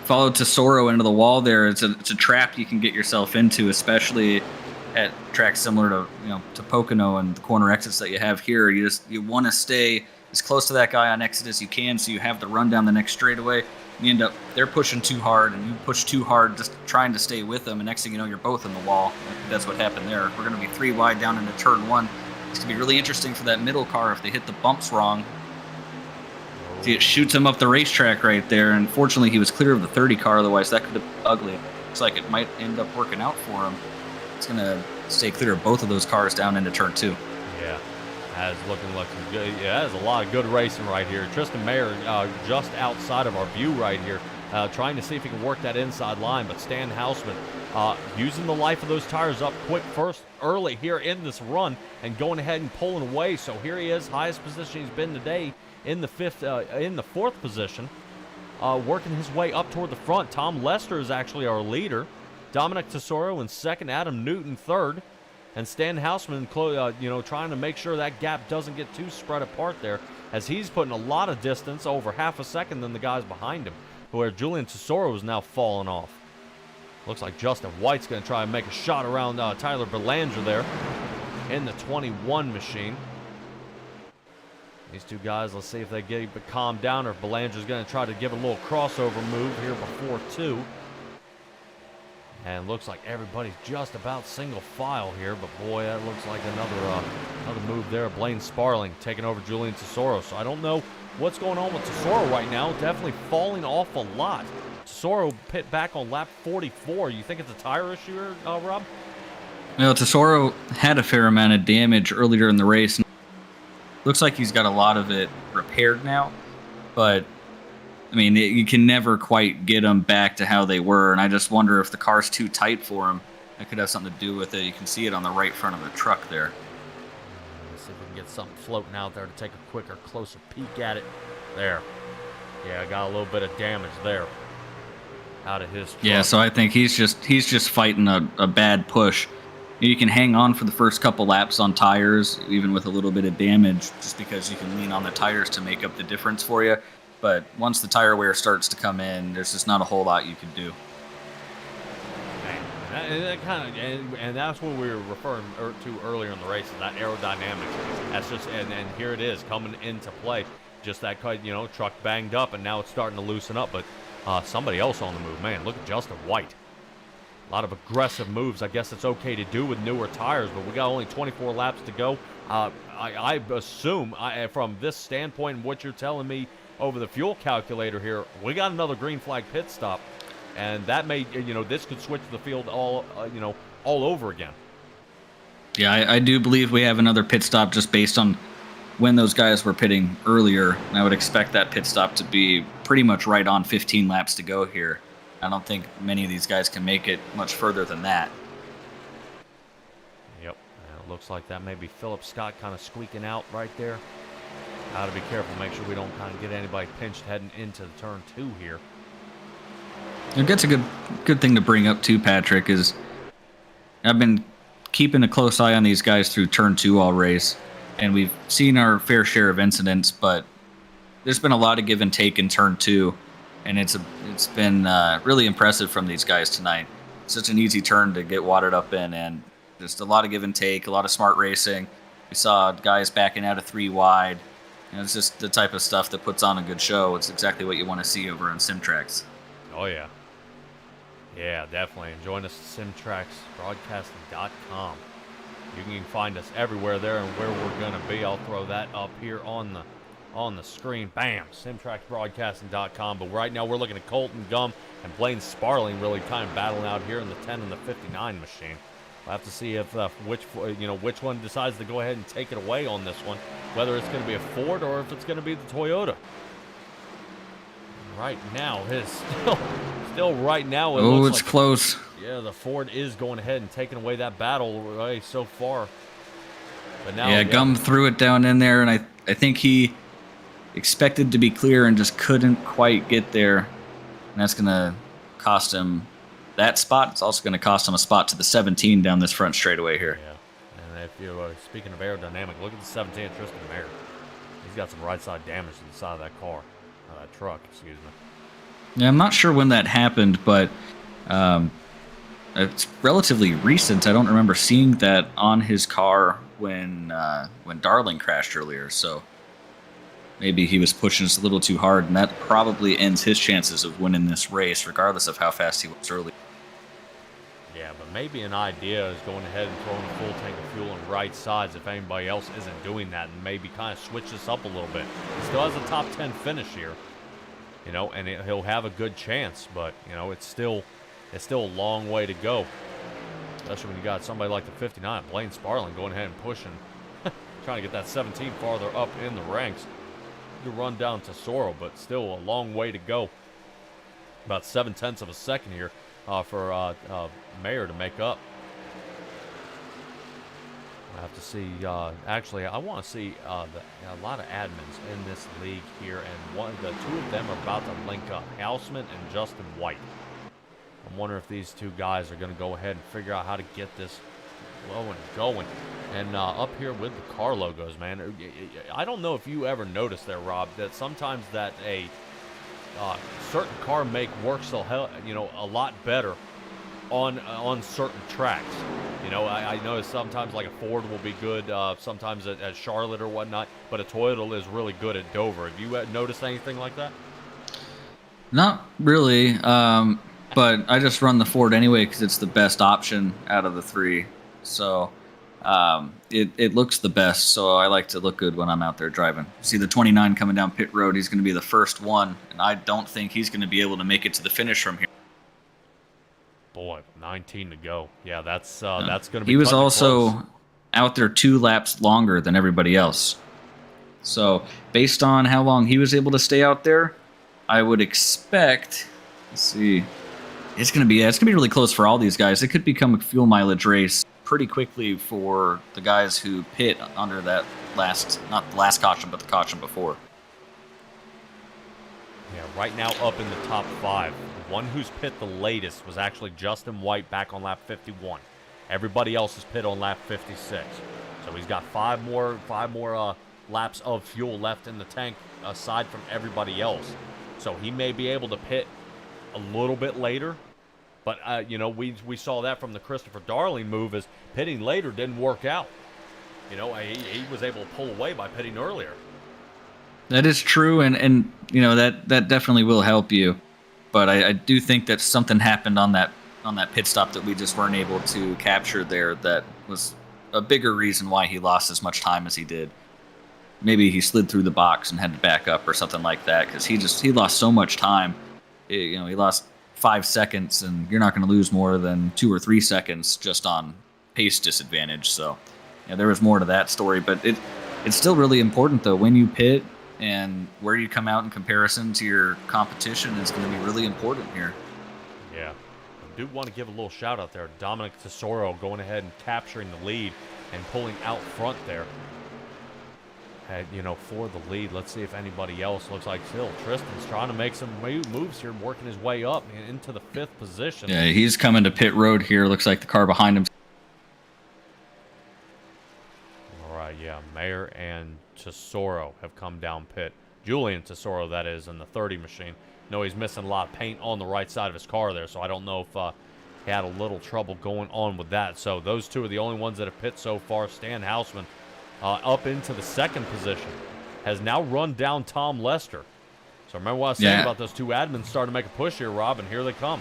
Tesoro into the wall there. It's a trap you can get yourself into, especially at tracks similar to, you know, to Pocono and the corner exits that you have here. You want to stay as close to that guy on exit as you can, so you have the run down the next straightaway. They're pushing too hard, and you push too hard just trying to stay with them, and next thing you know, you're both in the wall. That's what happened there. We're going to be 3 wide down into turn 1. It's going to be really interesting for that middle car if they hit the bumps wrong. See, it shoots him up the racetrack right there, and fortunately he was clear of the 30 car, otherwise that could have been ugly. Looks like it might end up working out for him. It's going to stay clear of both of those cars down into turn 2. Yeah, that's looking good. Yeah, that's a lot of good racing right here. Tristan Mayer just outside of our view right here, trying to see if he can work that inside line, but Stan Houseman using the life of those tires up quick early here in this run and going ahead and pulling away. So here he is, highest position he's been today in the 4th position, working his way up toward the front. Tom Lester is actually our leader. Dominic Tesoro in 2nd, Adam Newton 3rd, and Stan Houseman, you know, trying to make sure that gap doesn't get too spread apart there, as he's putting a lot of distance, over half a second than the guys behind him, where Julian Tesoro is now falling off. Looks like Justin White's going to try and make a shot around Tyler Belanger there in the 21 machine. These two guys, let's see if they get it calmed down, or if Belanger's going to try to give a little crossover move here before 2. And looks like everybody's just about single file here, but boy, that looks like another move there. Blaine Sparling taking over Julian Tesoro. So I don't know what's going on with Tesoro right now. Definitely falling off a lot. Tesoro pit back on lap 44. You think it's a tire issue here, Rob? Well, Tesoro had a fair amount of damage earlier in the race. Looks like he's got a lot of it repaired now, but I mean, you can never quite get them back to how they were, and I just wonder if the car's too tight for him. That could have something to do with it. You can see it on the right front of the truck there. Let's see if we can get something floating out there to take a quicker, closer peek at it. There. Yeah, got a little bit of damage there out of his truck. Yeah, so I think he's just fighting a bad push. You can hang on for the first couple laps on tires, even with a little bit of damage, just because you can lean on the tires to make up the difference for you. But once the tire wear starts to come in, there's just not a whole lot you can do. And that's what we were referring to earlier in the race, that aerodynamics. That's just, and here it is coming into play. Just that, you know, truck banged up, and now it's starting to loosen up. But somebody else on the move. Man, look at Justin White. A lot of aggressive moves. I guess it's okay to do with newer tires, but we got only 24 laps to go. I assume, from this standpoint and what you're telling me over the fuel calculator here, we got another green flag pit stop, and that may, this could switch the field all over again. Yeah, I do believe we have another pit stop just based on when those guys were pitting earlier. And I would expect that pit stop to be pretty much right on 15 laps to go here. I don't think many of these guys can make it much further than that. Yep, it looks like that may be Philip Scott kind of squeaking out right there. Got to be careful, make sure we don't kind of get anybody pinched heading into the turn 2 here. That's a good thing to bring up too, Patrick, is I've been keeping a close eye on these guys through turn 2 all race, and we've seen our fair share of incidents, but there's been a lot of give and take in turn 2. And it's been really impressive from these guys tonight. Such an easy turn to get wadded up in, and just a lot of give and take, a lot of smart racing. We saw guys backing out of 3 wide. It's just the type of stuff that puts on a good show. It's exactly what you want to see over on SimTrax. Oh, yeah. Yeah, definitely. And join us at SimTraxBroadcasting.com. You can find us everywhere there and where we're going to be. I'll throw that up here on the screen. Bam! SimTraxBroadcasting.com. But right now we're looking at Colton Gum and Blaine Sparling really kind of battling out here in the 10 and the 59 machine. We'll have to see if which one decides to go ahead and take it away on this one, whether it's going to be a Ford or if it's going to be the Toyota. Right now, it's still right now. It looks it's like, close. Yeah, the Ford is going ahead and taking away that battle right so far. But now, yeah, Gum threw it down in there, and I think he expected to be clear and just couldn't quite get there. And that's going to cost him that spot. It's also going to cost him a spot to the 17 down this front straightaway here. Yeah, and if you speaking of aerodynamic, look at the 17 Tristan Mayer. He's got some right side damage to the side of that car, that truck, excuse me. Yeah, I'm not sure when that happened, but it's relatively recent. I don't remember seeing that on his car when Darling crashed earlier, so maybe he was pushing us a little too hard, and that probably ends his chances of winning this race, regardless of how fast he was early. Yeah, but maybe an idea is going ahead and throwing a full tank of fuel on right sides if anybody else isn't doing that, and maybe kind of switch this up a little bit. He still has a top 10 finish here, and he'll have a good chance, but, it's still a long way to go, especially when you got somebody like the 59, Blaine Sparling, going ahead and pushing, trying to get that 17 farther up in the ranks. To run down to Tesoro, but still a long way to go. About 0.7 of a second here for Mayer to make up. I have to see. Actually, I want to see a lot of admins in this league here, and the 2 of them are about to link up, Houseman and Justin White. I'm wondering if these 2 guys are going to go ahead and figure out how to get this going. And up here with the car logos, man, I don't know if you ever noticed there, Rob, that sometimes that a certain car make works a lot better on certain tracks. I notice sometimes like a Ford will be good, sometimes at Charlotte or whatnot, but a Toyota is really good at Dover. Have you noticed anything like that? Not really, but I just run the Ford anyway because it's the best option out of the 3. So it looks the best, so I like to look good when I'm out there driving. See the 29 coming down pit road, he's going to be the first one, and I don't think he's going to be able to make it to the finish from here. Boy, 19 to go. Yeah, that's going to be. He was also close. Out there 2 laps longer than everybody else. So based on how long he was able to stay out there, I would expect. Let's see. It's going to be really close for all these guys. It could become a fuel mileage race pretty quickly for the guys who pit under that not the last caution, but the caution before. Yeah, right now up in the top 5. The one who's pit the latest was actually Justin White back on lap 51. Everybody else is pit on lap 56. So he's got 5 more laps of fuel left in the tank aside from everybody else. So he may be able to pit a little bit later. But, we saw that from the Christopher Darling move, as pitting later didn't work out. He was able to pull away by pitting earlier. That is true, and that definitely will help you. But I do think that something happened on that pit stop that we just weren't able to capture there. That was a bigger reason why he lost as much time as he did. Maybe he slid through the box and had to back up or something like that, because he lost so much time. He lost 5 seconds, and you're not going to lose more than 2 or 3 seconds just on pace disadvantage. So there was more to that story, but it's still really important though when you pit and where you come out in comparison to your competition is going to be really important here. Yeah. I do want to give a little shout out there. Dominic Tesoro going ahead and capturing the lead and pulling out front there. For the lead. Let's see if anybody else looks like still. Tristan's trying to make some moves here, working his way up into the 5th position. Yeah, he's coming to pit road here. Looks like the car behind him. All right, yeah. Mayer and Tesoro have come down pit. Julian Tesoro, that is, in the 30 machine. No, he's missing a lot of paint on the right side of his car there, so I don't know if he had a little trouble going on with that. So those two are the only ones that have pit so far. Stan Houseman up into the 2nd position, has now run down Tom Lester. So remember what I was saying about those two admins starting to make a push here, Rob, and here they come.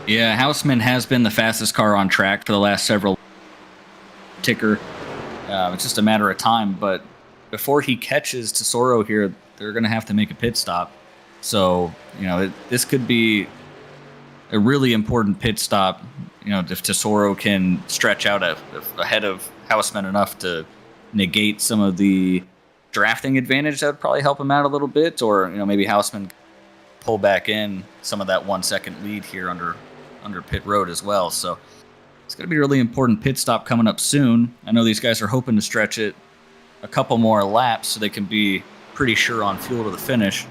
Yeah, Houseman has been the fastest car on track for the last several ticker. It's just a matter of time, but before he catches Tesoro here, they're going to have to make a pit stop. So, this could be a really important pit stop, if Tesoro can stretch out ahead of Houseman enough to negate some of the drafting advantage. That would probably help him out a little bit, or maybe Houseman pull back in some of that 1 second lead here under pit road as well. So it's going to be a really important pit stop coming up soon. I know these guys are hoping to stretch it a couple more laps so they can be pretty sure on fuel to the finish.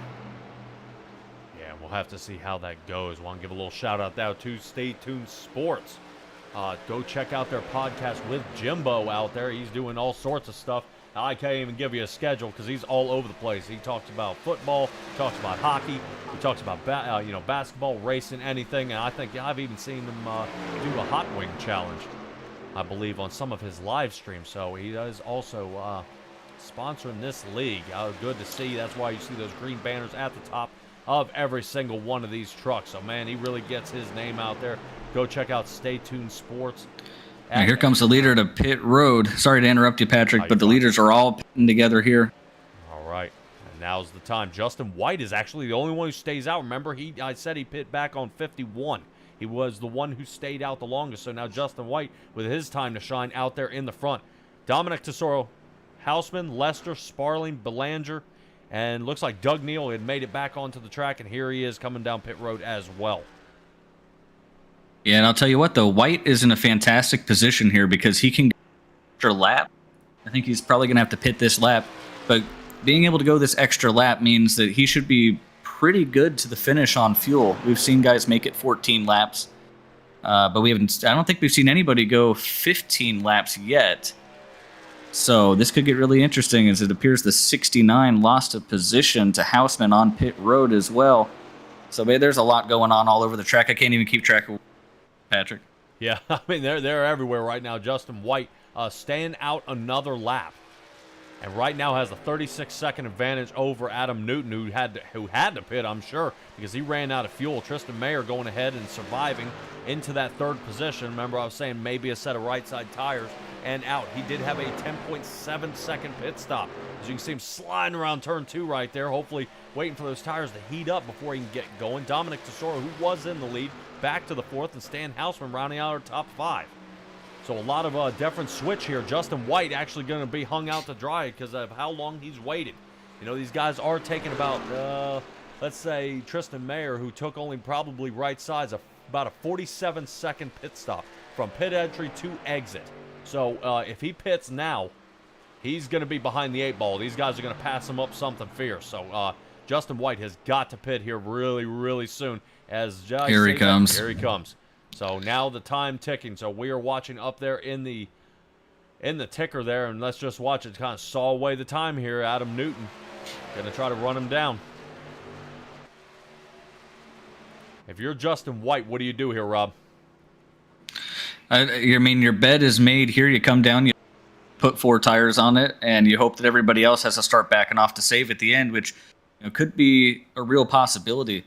Yeah, we'll have to see how that goes. Want to give a little shout out now to Stay Tuned Sports. Go check out their podcast with Jimbo out there. He's doing all sorts of stuff. I can't even give you a schedule because he's all over the place. He talks about football, talks about hockey, he talks about basketball, racing, anything. And I think I've even seen him do a hot wing challenge, I believe, on some of his live streams. So he is also sponsoring this league. Good to see. That's why you see those green banners at the top of every single one of these trucks. So, man, he really gets his name out there. Go check out Stay Tuned Sports. Now, here comes the leader to pit road. Sorry to interrupt you, Patrick, but the leaders are all pitting together here. All right. And now's the time. Justin White is actually the only one who stays out. Remember, I said he pit back on 51. He was the one who stayed out the longest. So now Justin White, with his time to shine, out there in the front. Dominic Tesoro, Houseman, Lester, Sparling, Belanger, and looks like Doug Neal had made it back onto the track, and here he is coming down pit road as well. Yeah, and I'll tell you what, though, White is in a fantastic position here because he can go extra lap. I think he's probably going to have to pit this lap, but being able to go this extra lap means that he should be pretty good to the finish on fuel. We've seen guys make it 14 laps, but I don't think we've seen anybody go 15 laps yet. So this could get really interesting, as it appears the 69 lost a position to Houseman on pit road as well. So there's a lot going on all over the track. I can't even keep track of Patrick. Yeah, I mean, they're everywhere right now. Justin White staying out another lap, and right now has a 36-second advantage over Adam Newton, who had to pit, I'm sure, because he ran out of fuel. Tristan Mayer going ahead and surviving into that 3rd position. Remember, I was saying maybe a set of right side tires and out. He did have a 10.7-second pit stop. As you can see him sliding around turn 2 right there, hopefully waiting for those tires to heat up before he can get going. Dominic Tesoro, who was in the lead, back to the 4th, and Stan Houseman rounding out our top 5. So a lot of different switch here. Justin White actually going to be hung out to dry because of how long he's waited. These guys are taking about, let's say, Tristan Mayer, who took only probably right sides, about a 47-second pit stop from pit entry to exit. So if he pits now, he's going to be behind the 8 ball. These guys are going to pass him up something fierce. So Justin White has got to pit here really, really soon. Here he comes. Here he comes. So now the time ticking. So we are watching up there in the ticker there, and let's just watch it kind of saw away the time here. Adam Newton going to try to run him down. If you're Justin White, what do you do here, Rob? I mean, your bed is made here. You come down, you put 4 tires on it, and you hope that everybody else has to start backing off to save at the end, which could be a real possibility.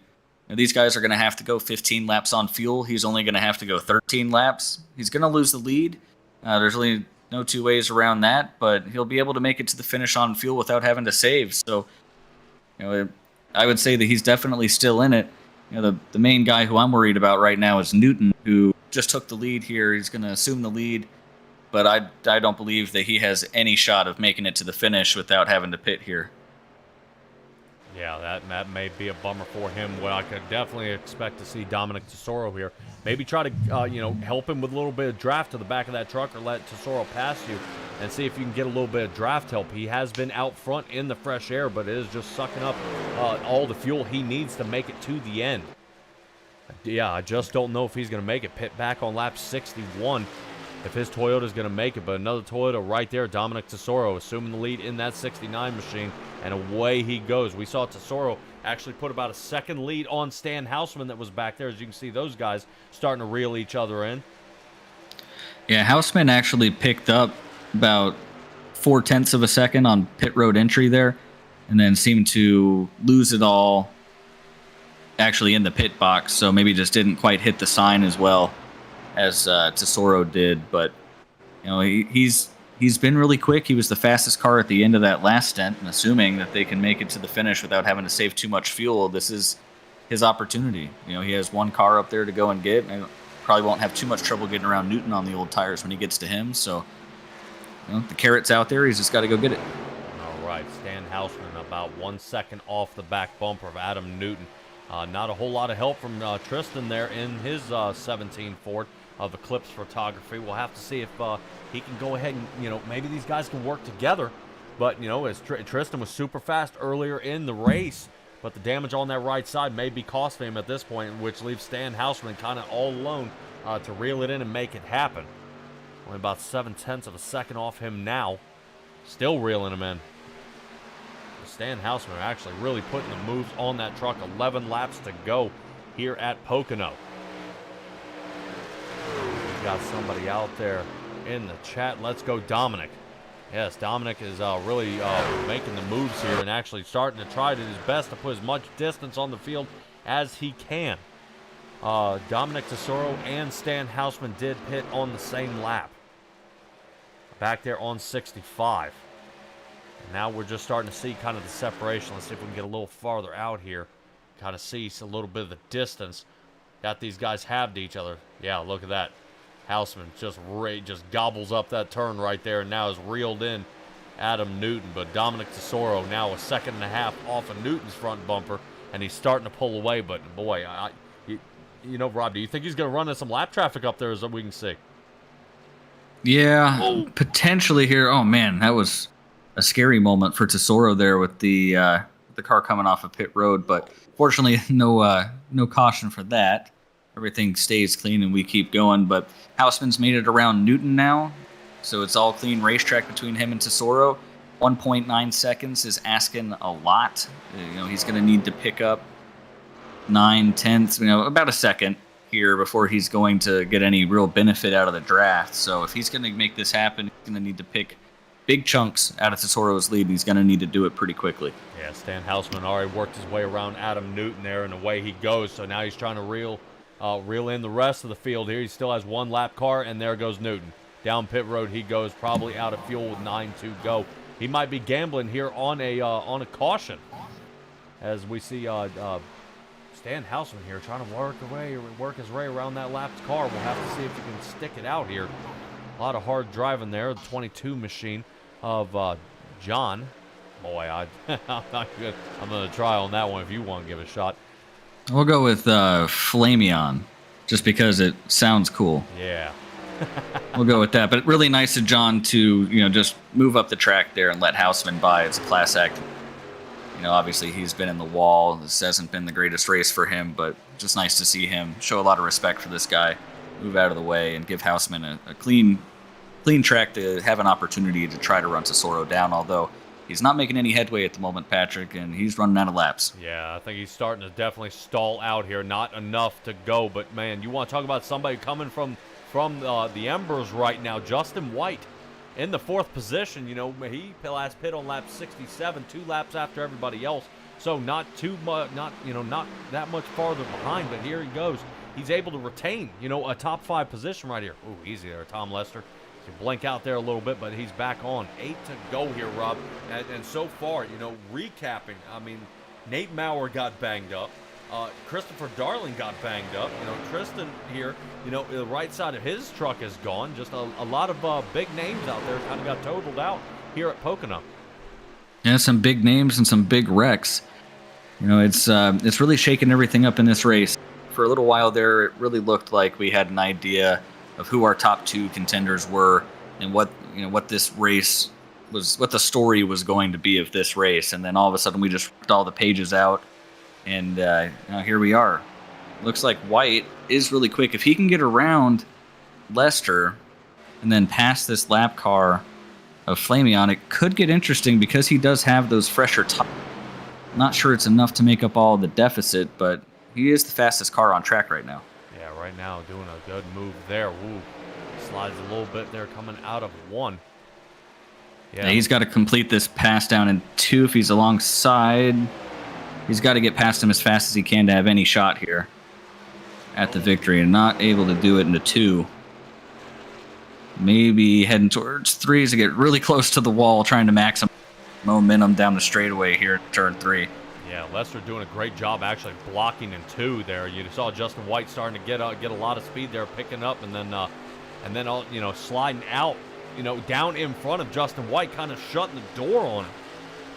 Now, these guys are going to have to go 15 laps on fuel. He's only going to have to go 13 laps. He's going to lose the lead. There's really no two ways around that, but he'll be able to make it to the finish on fuel without having to save. So, I would say that he's definitely still in it. The main guy who I'm worried about right now is Newton, who just took the lead here. He's going to assume the lead, but I don't believe that he has any shot of making it to the finish without having to pit here. Yeah, that may be a bummer for him. Well, I could definitely expect to see Dominic Tesoro here. Maybe try to, help him with a little bit of draft to the back of that truck, or let Tesoro pass you and see if you can get a little bit of draft help. He has been out front in the fresh air, but it is just sucking up all the fuel he needs to make it to the end. Yeah, I just don't know if he's going to make it. Pit back on lap 61. If his Toyota's going to make it, but another Toyota right there, Dominic Tesoro, assuming the lead in that 69 machine, and away he goes. We saw Tesoro actually put about a second lead on Stan Houseman that was back there. As you can see, those guys starting to reel each other in. Yeah, Houseman actually picked up about 0.4 of a second on pit road entry there, and then seemed to lose it all actually in the pit box, so maybe just didn't quite hit the sign as well as Tesoro did. But he's been really quick. He was the fastest car at the end of that last stint, and assuming that they can make it to the finish without having to save too much fuel, this is his opportunity. He has one car up there to go and get, and probably won't have too much trouble getting around Newton on the old tires when he gets to him. So the carrot's out there. He's just got to go get it. All right, Stan Houseman about 1 second off the back bumper of Adam Newton. Not a whole lot of help from Tristan there in his 17 Ford of Eclipse Photography. We'll have to see if he can go ahead and, maybe these guys can work together. But, as Tristan was super fast earlier in the race, but the damage on that right side may be costing him at this point, which leaves Stan Houseman kind of all alone to reel it in and make it happen. Only about 0.7 of a second off him now. Still reeling him in. Stan Houseman actually really putting the moves on that truck. 11 laps to go here at Pocono. We got somebody out there in the chat. Let's go, Dominic. Yes, Dominic is really making the moves here and actually starting to try his best to put as much distance on the field as he can. Dominic Tesoro and Stan Houseman did pit on the same lap. Back there on 65. And now we're just starting to see kind of the separation. Let's see if we can get a little farther out here. Kind of see a little bit of the distance that these guys have to each other. Yeah, look at that. Houseman just gobbles up that turn right there and now is reeled in Adam Newton. But Dominic Tesoro now 1.5 seconds off of Newton's front bumper, and he's starting to pull away. But boy, Rob, do you think he's going to run into some lap traffic up there as we can see? Yeah, potentially here. Oh man, that was a scary moment for Tesoro there with the car coming off of pit road. But fortunately, no caution for that. Everything stays clean and we keep going. But Houseman's made it around Newton now, so it's all clean racetrack between him and Tesoro. 1.9 seconds is asking a lot. He's going to need to pick up 9/10, about a second here before he's going to get any real benefit out of the draft. So if he's going to make this happen, he's going to need to pick big chunks out of Tesoro's lead, and he's going to need to do it pretty quickly. Yeah, Stan Houseman already worked his way around Adam Newton there, and away he goes. So now he's trying to reel in the rest of the field here. He still has one lap car, and there goes Newton. Down pit road he goes, probably out of fuel with 9 to go. He might be gambling here on a caution, as we see Stan Houseman here trying to work his way around that lapped car. We'll have to see if he can stick it out here. A lot of hard driving there. The 22 machine of John. Boy, I'm not good. I'm going to try on that one if you want to give it a shot. We'll go with Flamion, just because it sounds cool. Yeah. We'll go with that. But really nice of John to, just move up the track there and let Houseman by. It's a class act. Obviously he's been in the wall. This hasn't been the greatest race for him, but just nice to see him show a lot of respect for this guy, move out of the way, and give Houseman a clean track to have an opportunity to try to run Tesoro down, although he's not making any headway at the moment, Patrick, and he's running out of laps. Yeah, I think he's starting to definitely stall out here. Not enough to go, but, man, you want to talk about somebody coming from the embers right now. Justin White in the 4th position. He last pit on lap 67, 2 laps after everybody else. So not too much, not not that much farther behind. But here he goes. He's able to retain a top 5 position right here. Ooh, easy there, Tom Lester. You blink out there a little bit, but he's back on. 8 to go here, Rob. And so far, recapping. I mean, Nate Maurer got banged up. Christopher Darling got banged up. Tristan here, the right side of his truck is gone. Just a lot of big names out there kind of got totaled out here at Pocono. Yeah, some big names and some big wrecks. It's really shaking everything up in this race. For a little while there, it really looked like we had an idea of who our top 2 contenders were and what this race was, what the story was going to be of this race. And then all of a sudden we just ripped all the pages out. And here we are. Looks like White is really quick. If he can get around Lester and then past this lap car of Flamion, it could get interesting because he does have those fresher tires. Not sure it's enough to make up all the deficit, but he is the fastest car on track right now. Yeah, right now doing a good move there. Woo. Slides a little bit there coming out of 1. Yeah, he's got to complete this pass down in 2 if he's alongside. He's got to get past him as fast as he can to have any shot here at the victory, and not able to do it into 2. Maybe heading towards 3 to get really close to the wall, trying to maximize momentum down the straightaway here in turn 3. Yeah, Lester doing a great job actually blocking in 2 there. You saw Justin White starting to get a lot of speed there, picking up, and then all sliding out, down in front of Justin White, kind of shutting the door on him.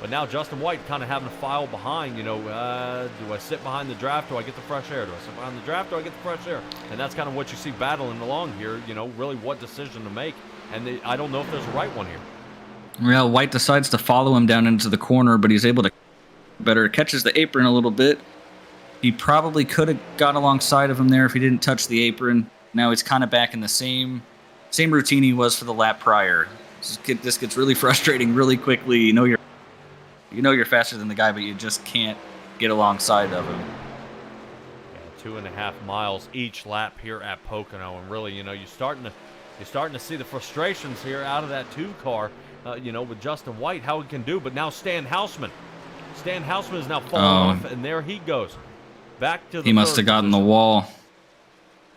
But now Justin White kind of having to file behind, do I sit behind the draft? Do I get the fresh air? Do I sit behind the draft? Do I get the fresh air? And that's kind of what you see battling along here, really what decision to make. And I don't know if there's a right one here. Well, White decides to follow him down into the corner, but he's able to better, catches the apron a little bit. He probably could have got alongside of him there if he didn't touch the apron. Now he's kind of back in the same routine he was for the lap prior. This gets really frustrating really quickly. You're faster than the guy, but you just can't get alongside of him. Yeah, 2.5 miles each lap here at Pocono, and really, you're starting to see the frustrations here out of that 2 car, with Justin White, how he can do. But now Stan Houseman is now falling off, and there he goes, back to the. He must have gotten the wall.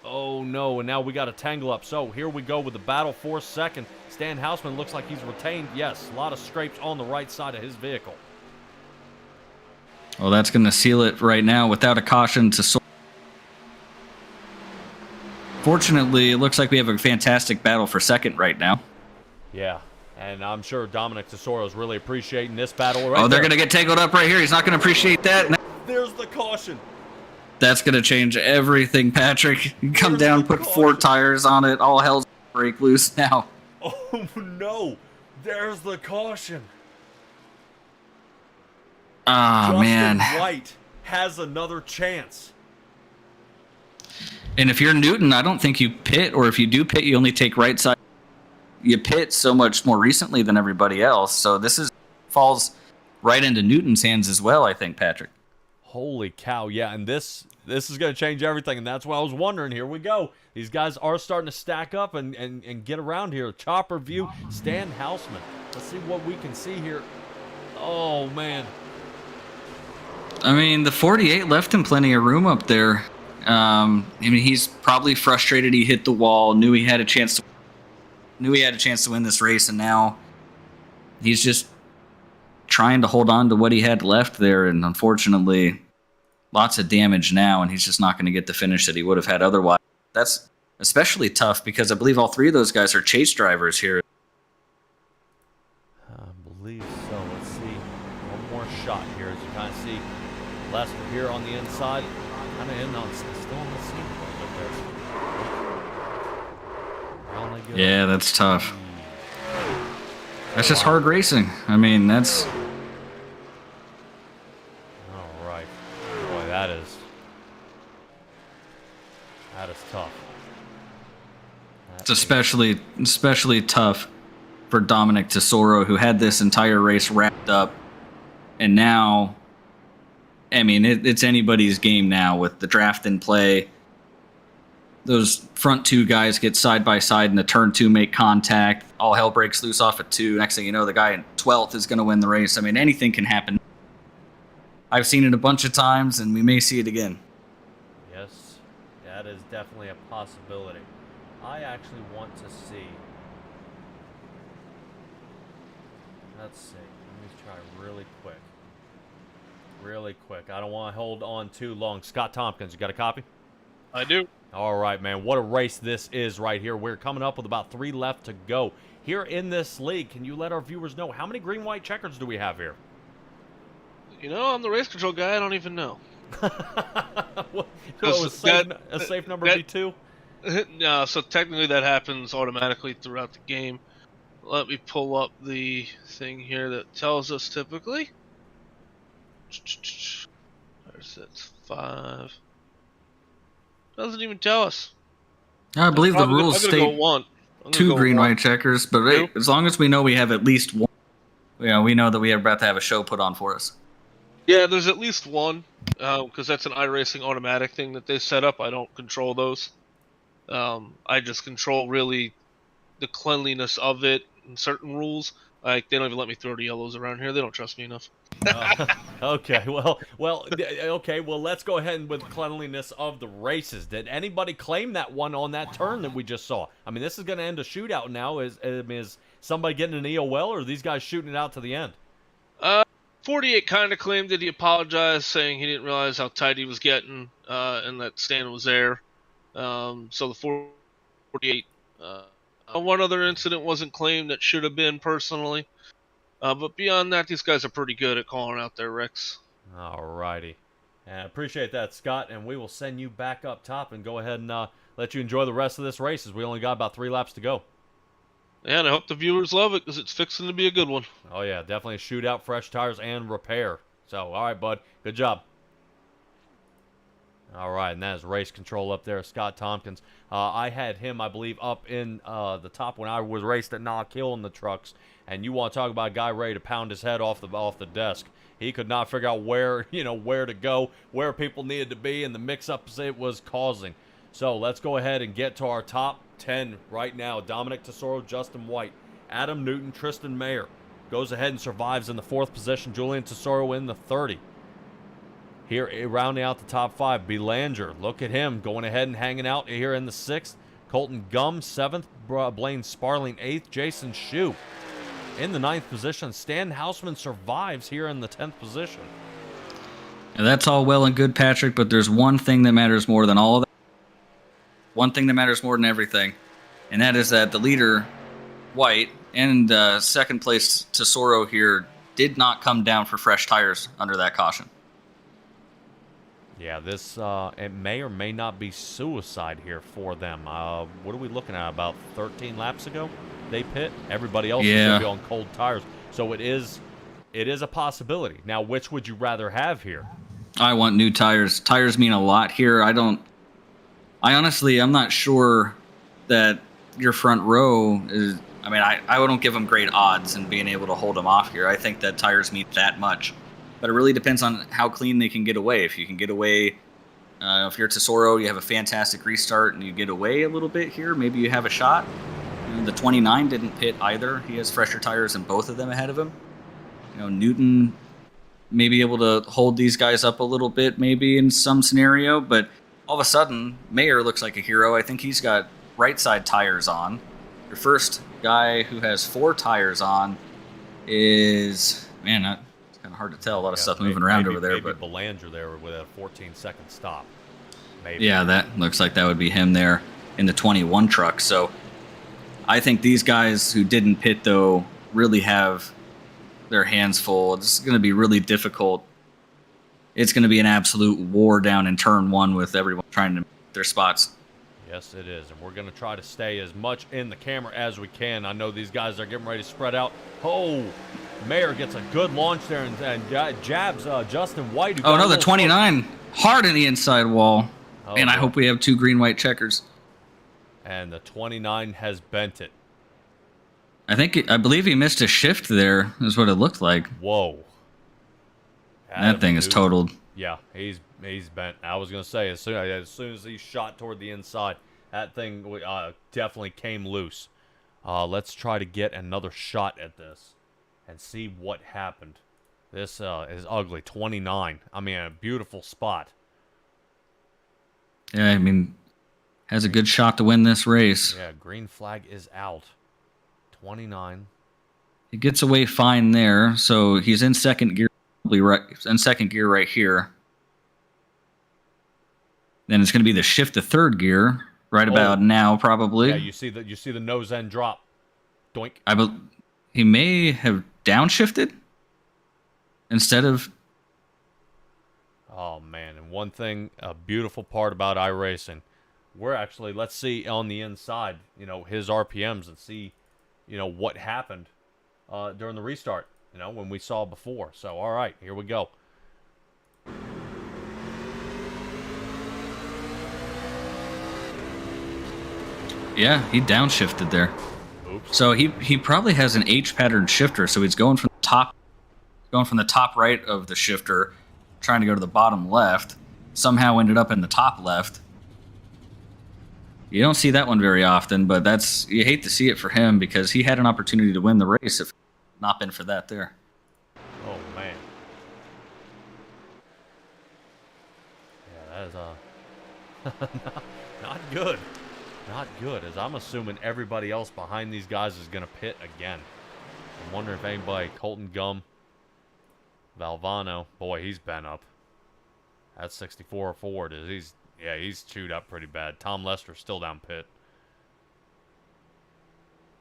Oh no! And now we got a tangle up. So here we go with the battle for second. Stan Houseman looks like he's retained. Yes, a lot of scrapes on the right side of his vehicle. Well, that's going to seal it right now without a caution to. Fortunately, it looks like we have a fantastic battle for second right now. Yeah, and I'm sure Dominic Tesoro is really appreciating this battle right Oh, they're there. going to get tangled up right here. He's not going to appreciate that. There's the caution. That's going to change everything, Patrick. You come down, put 4 tires on it. All hell's break loose now. Oh, no. There's the caution. Oh, man. Justin White has another chance. And if you're Newton, I don't think you pit, or if you do pit, you only take right side. You pit so much more recently than everybody else. So this falls right into Newton's hands as well, I think, Patrick. Holy cow, yeah, and this is going to change everything, and that's what I was wondering. Here we go. These guys are starting to stack up and get around here. Chopper view, Stan Houseman. Let's see what we can see here. Oh, man. I mean, the 48 left him plenty of room up there. He's probably frustrated. He hit the wall, knew he had a chance to win this race, and now he's just trying to hold on to what he had left there, and unfortunately lots of damage now, and he's just not going to get the finish that he would have had otherwise. That's especially tough because I believe all 3 of those guys are chase drivers here. I believe so. Let's see. One more shot here as you kind of see Lester here on the inside. Kind of still on the scene a little bit there. Yeah, that's tough. That's just hard racing. I mean, that's... All right. Boy, that is tough. It's especially tough for Dominic Tesoro, who had this entire race wrapped up. And now, I mean, it's anybody's game now with the draft in play. Those front 2 guys get side by side in the turn 2, make contact. All hell breaks loose off at 2. Next thing you know, the guy in 12th is going to win the race. I mean, anything can happen. I've seen it a bunch of times, and we may see it again. Yes, that is definitely a possibility. I actually want to see. Let's see. Let me try really quick. Really quick. I don't want to hold on too long. Scott Tompkins, you got a copy? I do. All right, man. What a race this is right here. We're coming up with about 3 left to go. Here in this league, can you let our viewers know how many green-white checkers do we have here? You know, I'm the race control guy. I don't even know. What was a safe number be 2? No, so technically that happens automatically throughout the game. Let me pull up the thing here that tells us typically. There's it. 5. Doesn't even tell us. I believe the rules I'm gonna go state 1. 2 green-white checkers, but hey, as long as we know we have at least 1, we know that we are about to have a show put on for us. Yeah, there's at least 1, because that's an iRacing automatic thing that they set up. I don't control those. I just control really the cleanliness of it and certain rules. Like, they don't even let me throw the yellows around here. They don't trust me enough. Okay, okay, well, let's go ahead and with cleanliness of the races. Did anybody claim that one on that turn that we just saw? I mean, this is going to end a shootout now. Is somebody getting an EOL, or are these guys shooting it out to the end? 48 kind of claimed that he apologized, saying he didn't realize how tight he was getting, and that stand was there. So the 48, one other incident wasn't claimed that should have been personally. But beyond that, these guys are pretty good at calling out their wrecks. Alrighty. And I appreciate that, Scott, and we will send you back up top and go ahead and let you enjoy the rest of this race, as we only got about 3 laps to go. Yeah, and I hope the viewers love it, because it's fixing to be a good one. Oh, yeah, definitely a shootout, fresh tires, and repair. So, all right, bud. Good job. All right, and that is race control up there, Scott Tompkins. I had him, I believe, up in the top when I was raced at Knock Hill in the trucks. And you want to talk about a guy ready to pound his head off the desk. He could not figure out where to go, where people needed to be, and the mix-ups it was causing. So let's go ahead and get to our top 10 right now. Dominic Tesoro, Justin White, Adam Newton, Tristan Mayer. Goes ahead and survives in the 4th position. Julian Tesoro in the 30. Here, rounding out the top 5, Belanger. Look at him going ahead and hanging out here in the 6th. Colton Gum, 7th. Blaine Sparling, 8th. Jason Shue in the 9th position. Stan Hausman survives here in the 10th position. And that's all well and good, Patrick, but there's one thing that matters more than all of that. One thing that matters more than everything, and that is that the leader, White, and second place Tesoro here did not come down for fresh tires under that caution. Yeah, this it may or may not be suicide here for them. What are we looking at? About 13 laps ago, they pit. Everybody else is going to be on cold tires, so it is a possibility. Now, which would you rather have here? I want new tires. Tires mean a lot here. I'm not sure that your front row is. I mean, I don't give them great odds in being able to hold them off here. I think that tires mean that much. But it really depends on how clean they can get away. If you can get away, if you're Tesoro, you have a fantastic restart and you get away a little bit here, maybe you have a shot. The 29 didn't pit either. He has fresher tires than both of them ahead of him. Newton may be able to hold these guys up a little bit maybe in some scenario, but all of a sudden, Mayer looks like a hero. I think he's got right side tires on. Your first guy who has 4 tires on is, man, it's kind of hard to tell. A lot of stuff moving around over there. Maybe Belanger there with a 14-second stop. Maybe. Yeah, that looks like that would be him there in the 21 truck. So I think these guys who didn't pit, though, really have their hands full. It's going to be really difficult. It's going to be an absolute war down in turn 1 with everyone trying to make their spots. Yes, it is, and we're going to try to stay as much in the camera as we can. I know these guys are getting ready to spread out. Oh, Mayer gets a good launch there and jabs Justin White. Oh, no, the 29 hard in the inside wall. Oh, and I hope we have 2 green-white checkers. And the 29 has bent it. I believe he missed a shift there, is what it looked like. Whoa. That thing is totaled. Yeah, he's bent. I was going to say, as soon as he shot toward the inside, that thing definitely came loose. Let's try to get another shot at this and see what happened. This is ugly. 29. I mean, a beautiful spot. Yeah, I mean, has a good shot to win this race. Yeah, green flag is out. 29. He gets away fine there, so he's in second gear, probably right in second gear right here. Then it's going to be the shift to third gear right about now, probably. Yeah, you see the nose end drop. Doink. He may have downshifted instead of. Oh man, and one thing, a beautiful part about iRacing, we're actually, let's see on the inside, his RPMs and see, what happened during the restart, when we saw before. So, all right, here we go. Yeah, he downshifted there. Oops. So he probably has an H pattern shifter, so he's going from the top right of the shifter, trying to go to the bottom left. Somehow ended up in the top left. You don't see that one very often, but you hate to see it for him because he had an opportunity to win the race if not been for that there. Oh man. Yeah, that is not good. Not good, as I'm assuming everybody else behind these guys is going to pit again. I'm wondering if anybody, Colton Gum, Valvano, boy, he's been up. That's 64 Ford. He's chewed up pretty bad. Tom Lester's still down pit.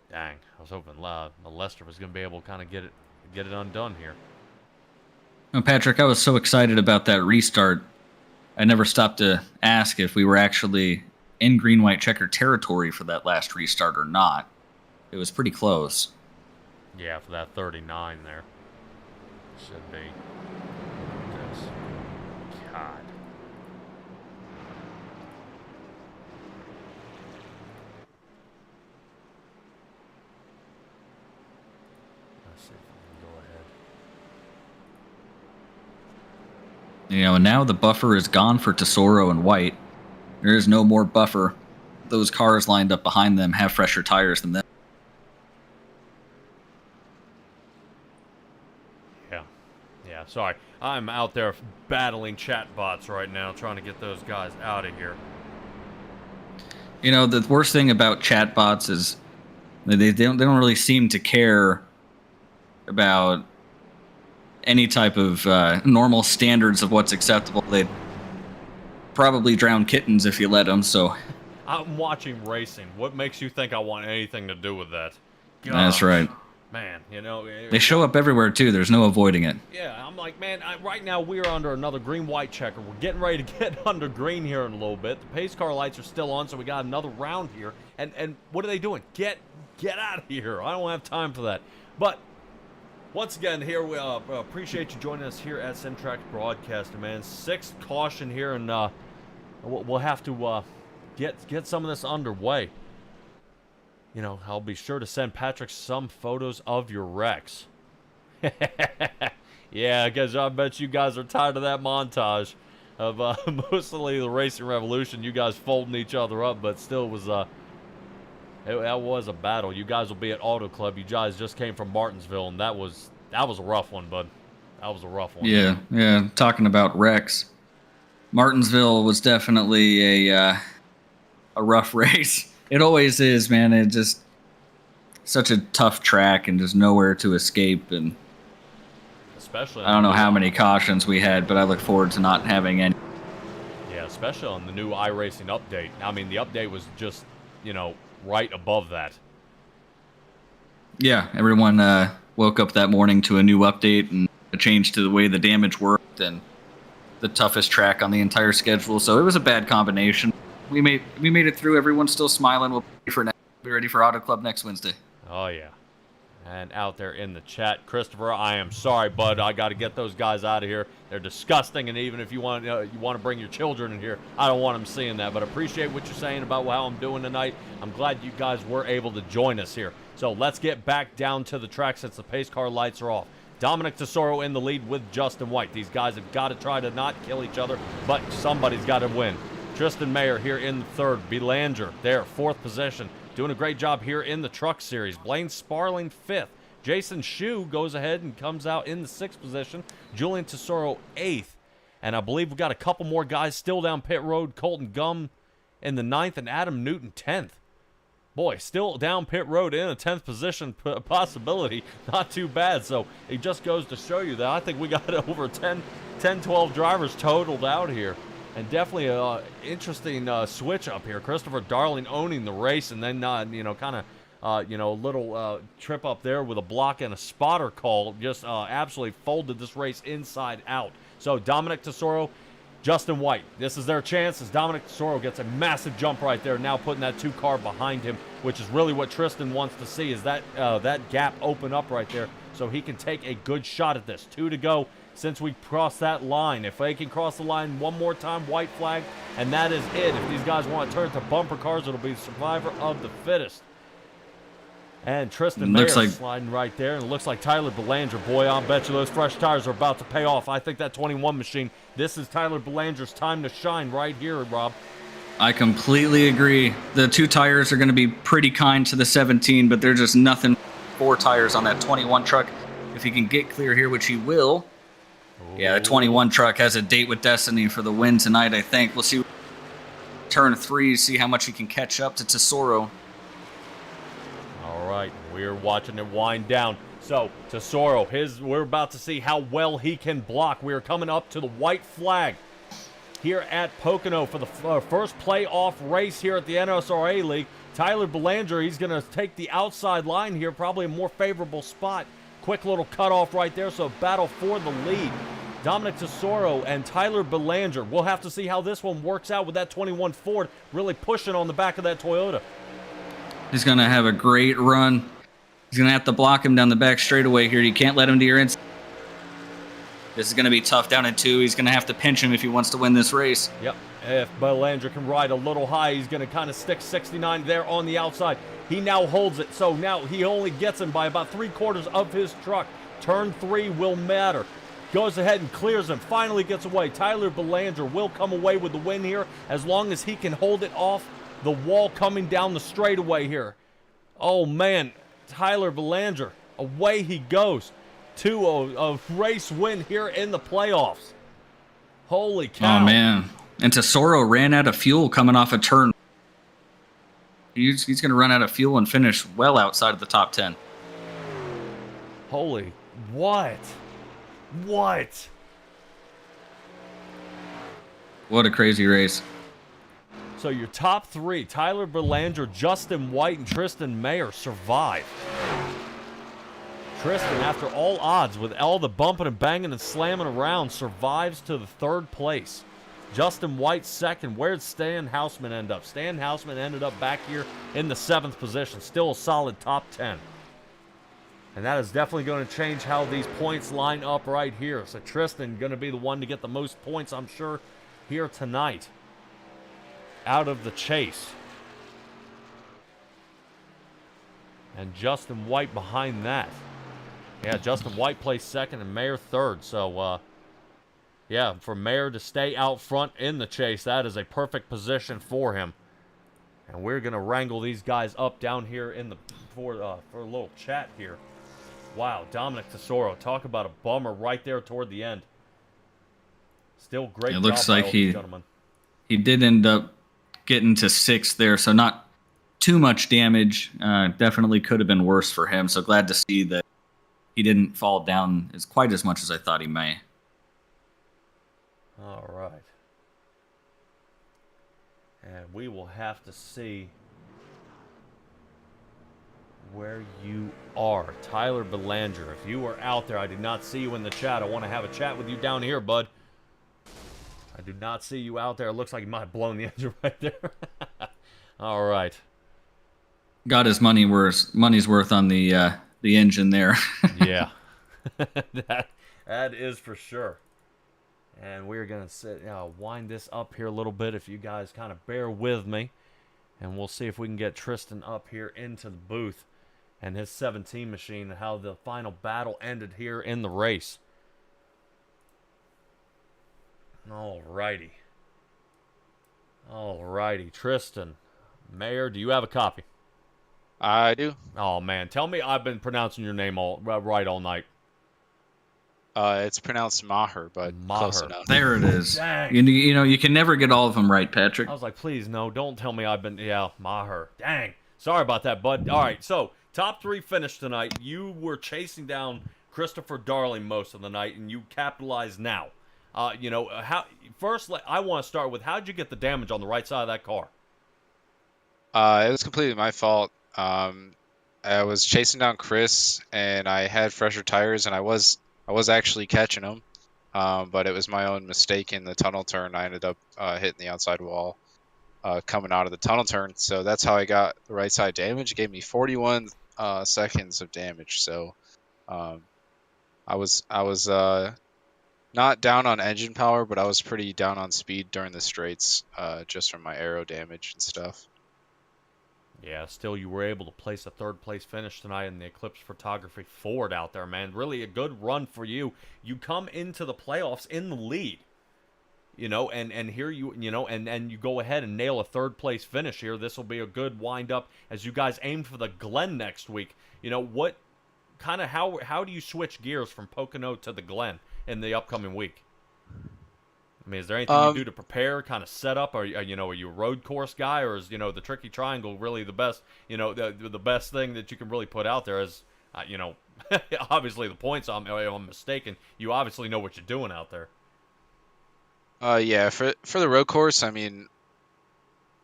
Dang, I was hoping Lester was going to be able to kind of get it undone here. Oh, Patrick, I was so excited about that restart. I never stopped to ask if we were actually in green-white checker territory for that last restart or not. It was pretty close. Yeah, for that 39 there. Should be. This. God. Let's see if we can go ahead. And now the buffer is gone for Tesoro and White. There is no more buffer. Those cars lined up behind them have fresher tires than them. Yeah, sorry. I'm out there battling chat bots right now, trying to get those guys out of here. The worst thing about chat bots is they don't really seem to care about any type of normal standards of what's acceptable. They'd probably drown kittens if you let them, so. I'm watching racing. What makes you think I want anything to do with that? Gosh. That's right. Man, they show up everywhere, too. There's no avoiding it. Yeah, I'm like, man, right now we're under another green-white checker. We're getting ready to get under green here in a little bit. The pace car lights are still on, so we got another round here. And what are they doing? Get out of here. I don't have time for that. But once again, here we appreciate you joining us here at Simtrack Broadcaster, man. 6th caution here, and we'll have to get some of this underway. I'll be sure to send Patrick some photos of your wrecks. Yeah, because I bet you guys are tired of that montage of mostly the Racing Revolution, you guys folding each other up, but still it was that was a battle. You guys will be at Auto Club. You guys just came from Martinsville, and that was a rough one, bud. That was a rough one. Yeah. Talking about wrecks, Martinsville was definitely a rough race. It always is, man. It's just such a tough track and just nowhere to escape. And especially, I don't know how many cautions we had, but I look forward to not having any. Yeah, especially on the new iRacing update. I mean, the update was just, right above that. Yeah, everyone woke up that morning to a new update and a change to the way the damage worked and the toughest track on the entire schedule. So it was a bad combination. We made it through. Everyone's still smiling. We'll be ready for Auto Club next Wednesday. Oh yeah, and out there in the chat, Christopher, I am sorry, bud. I got to get those guys out of here. They're disgusting, and even if you want to bring your children in here, I don't want them seeing that. But appreciate what you're saying about how I'm doing tonight. I'm glad you guys were able to join us here. So let's get back down to the track since the pace car lights are off. Dominic Tesoro in the lead with Justin White. These guys have got to try to not kill each other, but somebody's got to win. Tristan Mayer here in the third. Belanger there, 4th position. Doing a great job here in the truck series. Blaine Sparling 5th. Jason Shue goes ahead and comes out in the 6th position. Julian Tesoro 8th. And I believe we've got a couple more guys still down pit road. Colton Gum in the 9th and Adam Newton 10th. Boy, still down pit road in a 10th position possibility. Not too bad. So it just goes to show you that I think we got over 10, 12 drivers totaled out here. And definitely an interesting switch up here. Christopher Darling owning the race, and then, kind of, a little trip up there with a block and a spotter call. Just absolutely folded this race inside out. So Dominic Tesoro, Justin White. This is their chance as Dominic Tesoro gets a massive jump right there, now putting that 2 car behind him, which is really what Tristan wants to see, is that gap open up right there so he can take a good shot at this. 2 to go since we crossed that line. If they can cross the line one more time, white flag, and that is it. If these guys want to turn to bumper cars, it'll be survivor of the fittest. And Tristan Mayer sliding right there. And it looks like Tyler Belanger. Boy, I'll bet you those fresh tires are about to pay off. I think that 21 machine, this is Tyler Belanger's time to shine right here, Rob. I completely agree. The 2 tires are going to be pretty kind to the 17, but they're just nothing. 4 tires on that 21 truck. If he can get clear here, which he will. Ooh. Yeah, the 21 truck has a date with destiny for the win tonight, I think. We'll see. Turn 3, see how much he can catch up to Tesoro. All right, we're watching it wind down. So, Tesoro, we're about to see how well he can block. We are coming up to the white flag here at Pocono for the first playoff race here at the NSRA League. Tyler Belanger, he's going to take the outside line here, probably a more favorable spot. Quick little cutoff right there, so battle for the lead. Dominic Tesoro and Tyler Belanger. We'll have to see how this one works out with that 21 Ford really pushing on the back of that Toyota. He's going to have a great run. He's going to have to block him down the back straightaway here. You can't let him to your inside. This is going to be tough down at 2. He's going to have to pinch him if he wants to win this race. Yep. If Belanger can ride a little high, he's going to kind of stick 69 there on the outside. He now holds it, so now he only gets him by about 3/4 of his truck. Turn 3 will matter. Goes ahead and clears him. Finally gets away. Tyler Belanger will come away with the win here as long as he can hold it off the wall coming down the straightaway here. Oh, man. Tyler Belanger, away he goes to a race win here in the playoffs. Holy cow. Oh, man. And Tesoro ran out of fuel coming off a turn. He's going to run out of fuel and finish well outside of the top 10. Holy, what? What? What a crazy race. So your top 3, Tyler Belanger, Justin White, and Tristan Mayer survive. Tristan, after all odds, with all the bumping and banging and slamming around, survives to the 3rd place. Justin White 2nd. Where did Stan Houseman end up? Stan Houseman ended up back here in the 7th position. Still a solid top 10. And that is definitely going to change how these points line up right here. So Tristan going to be the one to get the most points, I'm sure, here tonight out of the chase. And Justin White behind that. Yeah, Justin White placed 2nd and Mayer 3rd. So, yeah, for Mayer to stay out front in the chase, that is a perfect position for him. And we're going to wrangle these guys up down here in the for a little chat here. Wow, Dominic Tesoro, talk about a bummer right there toward the end. Still great job. It looks like he did end up getting to 6th there, so not too much damage. Definitely could have been worse for him, so glad to see that he didn't fall down quite as much as I thought he may. All right. And we will have to see where you are. Tyler Belanger, if you are out there, I did not see you in the chat. I want to have a chat with you down here, bud. I do not see you out there. It looks like you might have blown the engine right there. All right. Got his money's worth on the engine there. Yeah. that is for sure. And we're going to wind this up here a little bit if you guys kind of bear with me. And we'll see if we can get Tristan up here into the booth and his 17 machine and how the final battle ended here in the race. Alrighty. Alrighty. Tristan, Mayer, do you have a copy? I do. Oh man, tell me I've been pronouncing your name right all night. It's pronounced Maher, but close Maher. enough. There it is. Dang. You know, you can never get all of them right, Patrick. I was like, please, no, don't tell me I've been, yeah, Maher. Dang. Sorry about that, bud. All right, so top 3 finish tonight. You were chasing down Christopher Darling most of the night, and you capitalized now. How first, I want to start with how'd you get the damage on the right side of that car? It was completely my fault. I was chasing down Chris, and I had fresher tires, and I was actually catching him. But it was my own mistake in the tunnel turn. I ended up hitting the outside wall coming out of the tunnel turn. So that's how I got the right side damage. It gave me 41 seconds of damage. So um, I was not down on engine power, but I was pretty down on speed during the straights, just from my aero damage and stuff. Yeah, still you were able to place a 3rd place finish tonight in the Eclipse Photography Ford out there, man. Really a good run for you. You come into the playoffs in the lead. And here and you go ahead and nail a 3rd place finish here. This will be a good wind up as you guys aim for the Glen next week. What kind of how do you switch gears from Pocono to the Glen in the upcoming week? I mean, is there anything you do to prepare, kind of set up? Are you a road course guy, or is the tricky triangle really the best? The best thing that you can really put out there is, obviously the points. I'm mistaken. You obviously know what you're doing out there. Yeah, for the road course, I mean,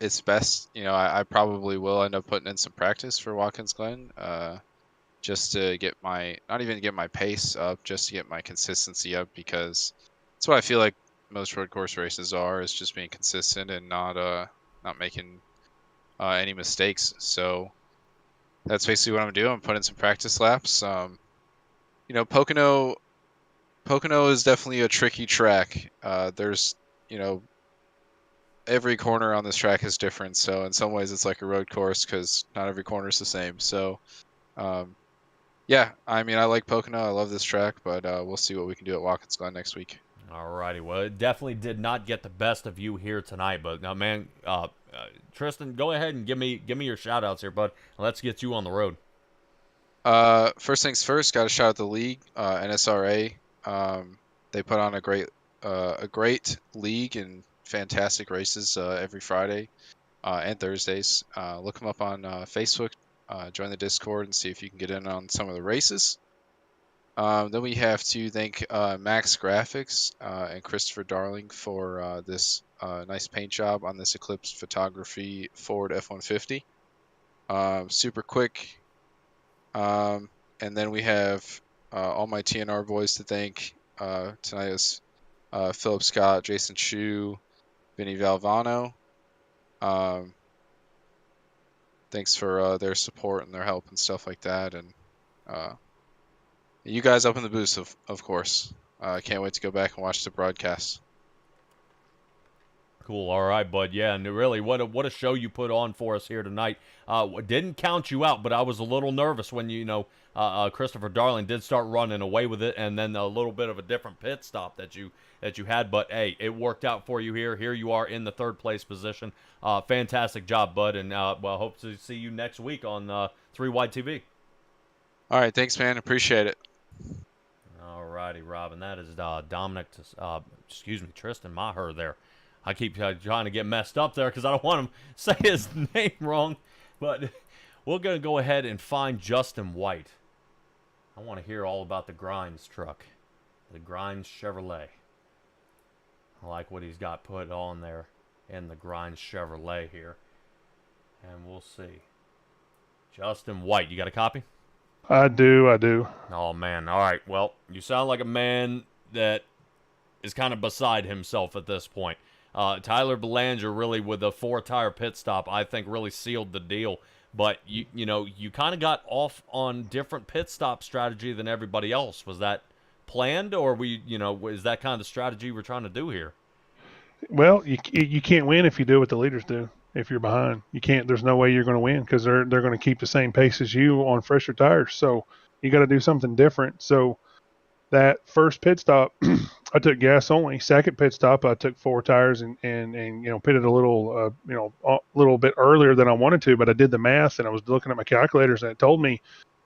it's best. I probably will end up putting in some practice for Watkins Glen, just to get not even get my pace up, just to get my consistency up, because that's what I feel like most road course races is just being consistent and not making any mistakes. So that's basically what I'm doing. I'm putting some practice laps. Pocono is definitely a tricky track. There's every corner on this track is different. So in some ways it's like a road course because not every corner is the same. So yeah, I mean, I like Pocono. I love this track, but we'll see what we can do at Watkins Glen next week. Alrighty, well, it definitely did not get the best of you here tonight, but now, man, Tristan, go ahead and give me your shout-outs here, bud. Let's get you on the road. First things first, got to shout out the league, NSRA. They put on a great league and fantastic races every Friday and Thursdays. Look them up on Facebook. Join the Discord and see if you can get in on some of the races. Then we have to thank Max Graphics and Christopher Darling for this nice paint job on this Eclipse Photography Ford F-150. Super quick. And then we have all my TNR boys to thank. Tonight is Philip Scott, Jason Chu, Vinny Valvano. Thanks for their support and their help and stuff like that. And you guys up in the booth, of course. I can't wait to go back and watch the broadcast. Cool. All right, bud. Yeah, and really, what a show you put on for us here tonight. Didn't count you out, but I was a little nervous when Christopher Darling did start running away with it, and then a little bit of a different pit stop that you had. But hey, it worked out for you here. Here you are in the 3rd place position. Fantastic job, bud. And hope to see you next week on 3 Wide TV. All right, thanks, man. Appreciate it. All righty, Robin. That is Tristan Maher there. I keep trying to get messed up there because I don't want him to say his name wrong. But we're going to go ahead and find Justin White. I want to hear all about the Grimes truck. The Grimes Chevrolet. I like what he's got put on there in the Grimes Chevrolet here. And we'll see. Justin White, you got a copy? I do. Oh, man. All right. Well, you sound like a man that is kind of beside himself at this point. Tyler Belanger really with a 4-tire pit stop, I think really sealed the deal. But you kind of got off on different pit stop strategy than everybody else. Was that planned, or is that kind of the strategy we're trying to do here? Well, you can't win if you do what the leaders do. If you're behind, you can't. There's no way you're going to win because they're going to keep the same pace as you on fresher tires. So you got to do something different. So that first pit stop, I took gas only. Second pit stop, I took 4 tires and pitted a little a little bit earlier than I wanted to, but I did the math and I was looking at my calculators and it told me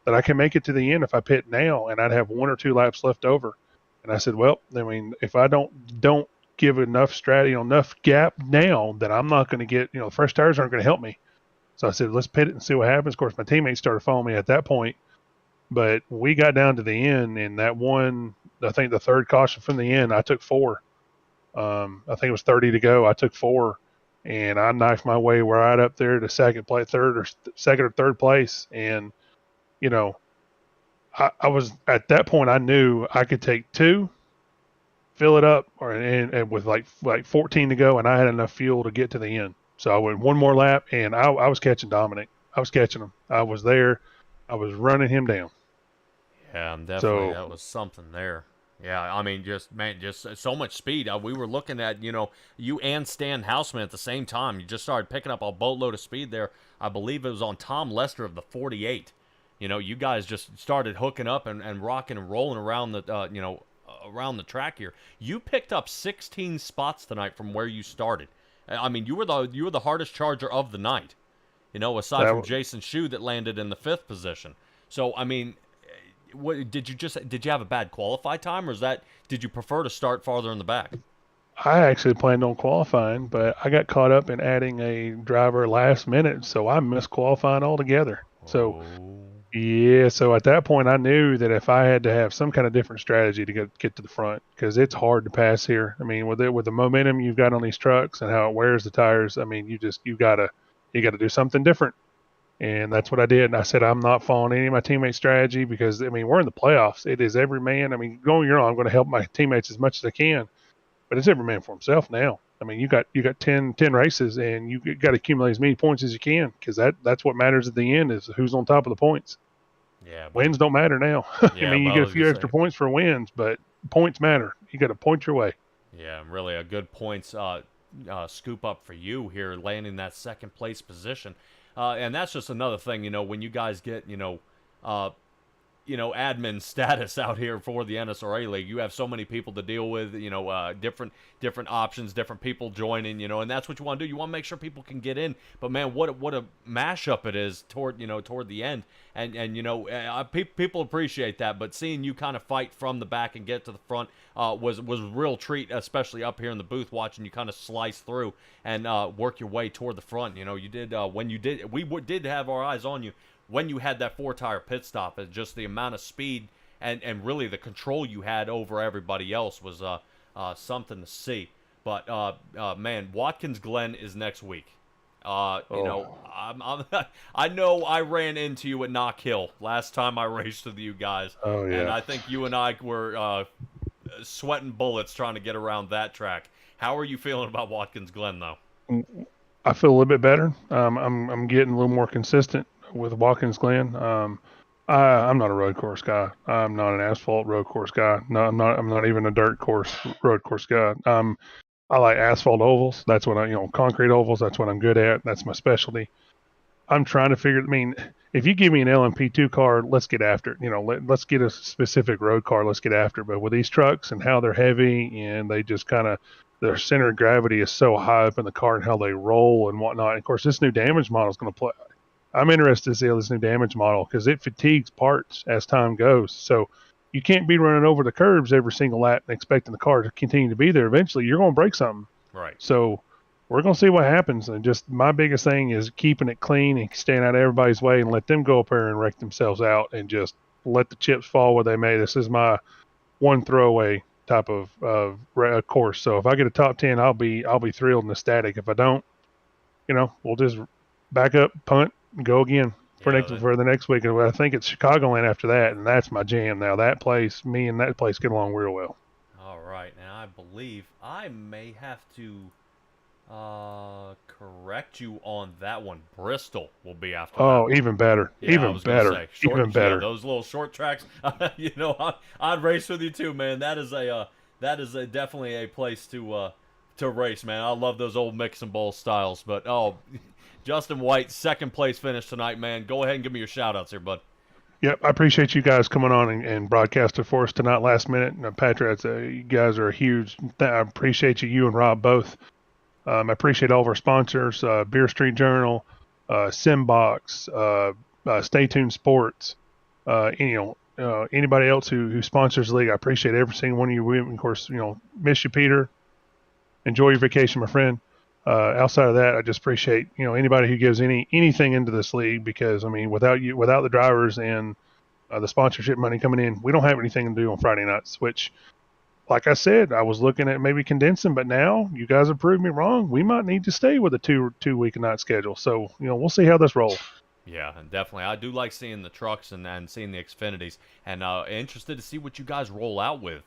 that I can make it to the end if I pit now and I'd have 1 or 2 laps left over. And I said, well, I mean, if I don't give enough strategy, enough gap now, then I'm not going to get, fresh tires aren't going to help me. So I said, let's pit it and see what happens. Of course, my teammates started following me at that point, but we got down to the end, and that one, I think the third caution from the end, I took 4. I think it was 30 to go. I took 4, and I knifed my way right up there to second or third place. And I was at that point. I knew I could take 2, fill it up, and with like 14 to go, and I had enough fuel to get to the end. So I went 1 more lap, and I was catching Dominic. I was catching him. I was there. I was running him down. Yeah, definitely. That was something there. Yeah, I mean, just so much speed. We were looking at, you and Stan Houseman at the same time. You just started picking up a boatload of speed there. I believe it was on Tom Lester of the 48. You guys just started hooking up and rocking and rolling around the, around the track here. You picked up 16 spots tonight from where you started. I mean, you were the hardest charger of the night, aside from Jason Shue that landed in the 5th position. So, I mean, did you have a bad qualify time, or did you prefer to start farther in the back? I actually planned on qualifying, but I got caught up in adding a driver last minute, so I missed qualifying altogether. So, yeah, so at that point, I knew that if I had to have some kind of different strategy to get to the front, because it's hard to pass here. I mean, with the momentum you've got on these trucks and how it wears the tires, I mean, you gotta do something different. And that's what I did. And I said, I'm not following any of my teammates' strategy because, I mean, we're in the playoffs. It is every man. I mean, I'm going to help my teammates as much as I can, but it's every man for himself now. I mean, you got 10 races, and you got to accumulate as many points as you can, because that's what matters at the end is who's on top of the points. Yeah, wins don't matter now. Yeah, I mean, you get a few extra points for wins, but points matter. You got to point your way. Yeah, really a good points scoop up for you here, landing that second place position. And that's just another thing, when you guys get, admin status out here for the NSRA League. You have so many people to deal with, different options, different people joining, and that's what you want to do. You want to make sure people can get in. But man, what a mashup it is toward the end. And people appreciate that. But seeing you kind of fight from the back and get to the front was a real treat, especially up here in the booth, watching you kind of slice through and work your way toward the front. You did we did have our eyes on you when you had that 4-tire pit stop. And just the amount of speed and really the control you had over everybody else was something to see. But man, Watkins Glen is next week. I know I ran into you at Knock Hill last time I raced with you guys. Oh yeah. And I think you and I were sweating bullets trying to get around that track. How are you feeling about Watkins Glen though? I feel a little bit better. I'm getting a little more consistent with Watkins Glen. I'm not a road course guy. I'm not an asphalt road course guy. No, I'm not even a dirt course road course guy. I like asphalt ovals. That's what concrete ovals. That's what I'm good at. That's my specialty. I'm trying to figure. I mean, if you give me an LMP2 car, let's get after it. Let's get a specific road car. Let's get after it. But with these trucks and how they're heavy and they just kind of, their center of gravity is so high up in the car and how they roll and whatnot. And of course, this new damage model is going to play. I'm interested to see how this new damage model, because it fatigues parts as time goes. So you can't be running over the curbs every single lap and expecting the car to continue to be there. Eventually, you're going to break something. Right. So we're going to see what happens. And just my biggest thing is keeping it clean and staying out of everybody's way and let them go up there and wreck themselves out and just let the chips fall where they may. This is my one throwaway type of course. So if I get a top 10, I'll be thrilled and ecstatic. If I don't, we'll just back up, punt, and go again for the next week. I think it's Chicagoland after that, and that's my jam now. That place, me and that place get along real well. All right, and I believe I may have to correct you on that one. Bristol will be after. Oh, even better, yeah, even better, even better. Yeah, those little short tracks. I'd race with you too, man. That is definitely a place to race, man. I love those old mix and bowl styles. But Justin White, second place finish tonight, man. Go ahead and give me your shout outs here, bud. Yep, I appreciate you guys coming on and broadcasting for us tonight, last minute. And Patriots, you guys are a huge. I appreciate you and Rob both. I appreciate all of our sponsors: Beer Street Journal, Simbox, Stay Tuned Sports. Anybody else who sponsors the league. I appreciate every single one of you. We, of course, miss you, Peter. Enjoy your vacation, my friend. Outside of that, I just appreciate anybody who gives anything into this league, because I mean, without the drivers and the sponsorship money coming in, we don't have anything to do on Friday nights. Which, like I said, I was looking at maybe condensing, but now you guys have proved me wrong. We might need to stay with a two week a night schedule. So we'll see how this rolls. Yeah, and definitely. I do like seeing the trucks and seeing the Xfinities, and interested to see what you guys roll out with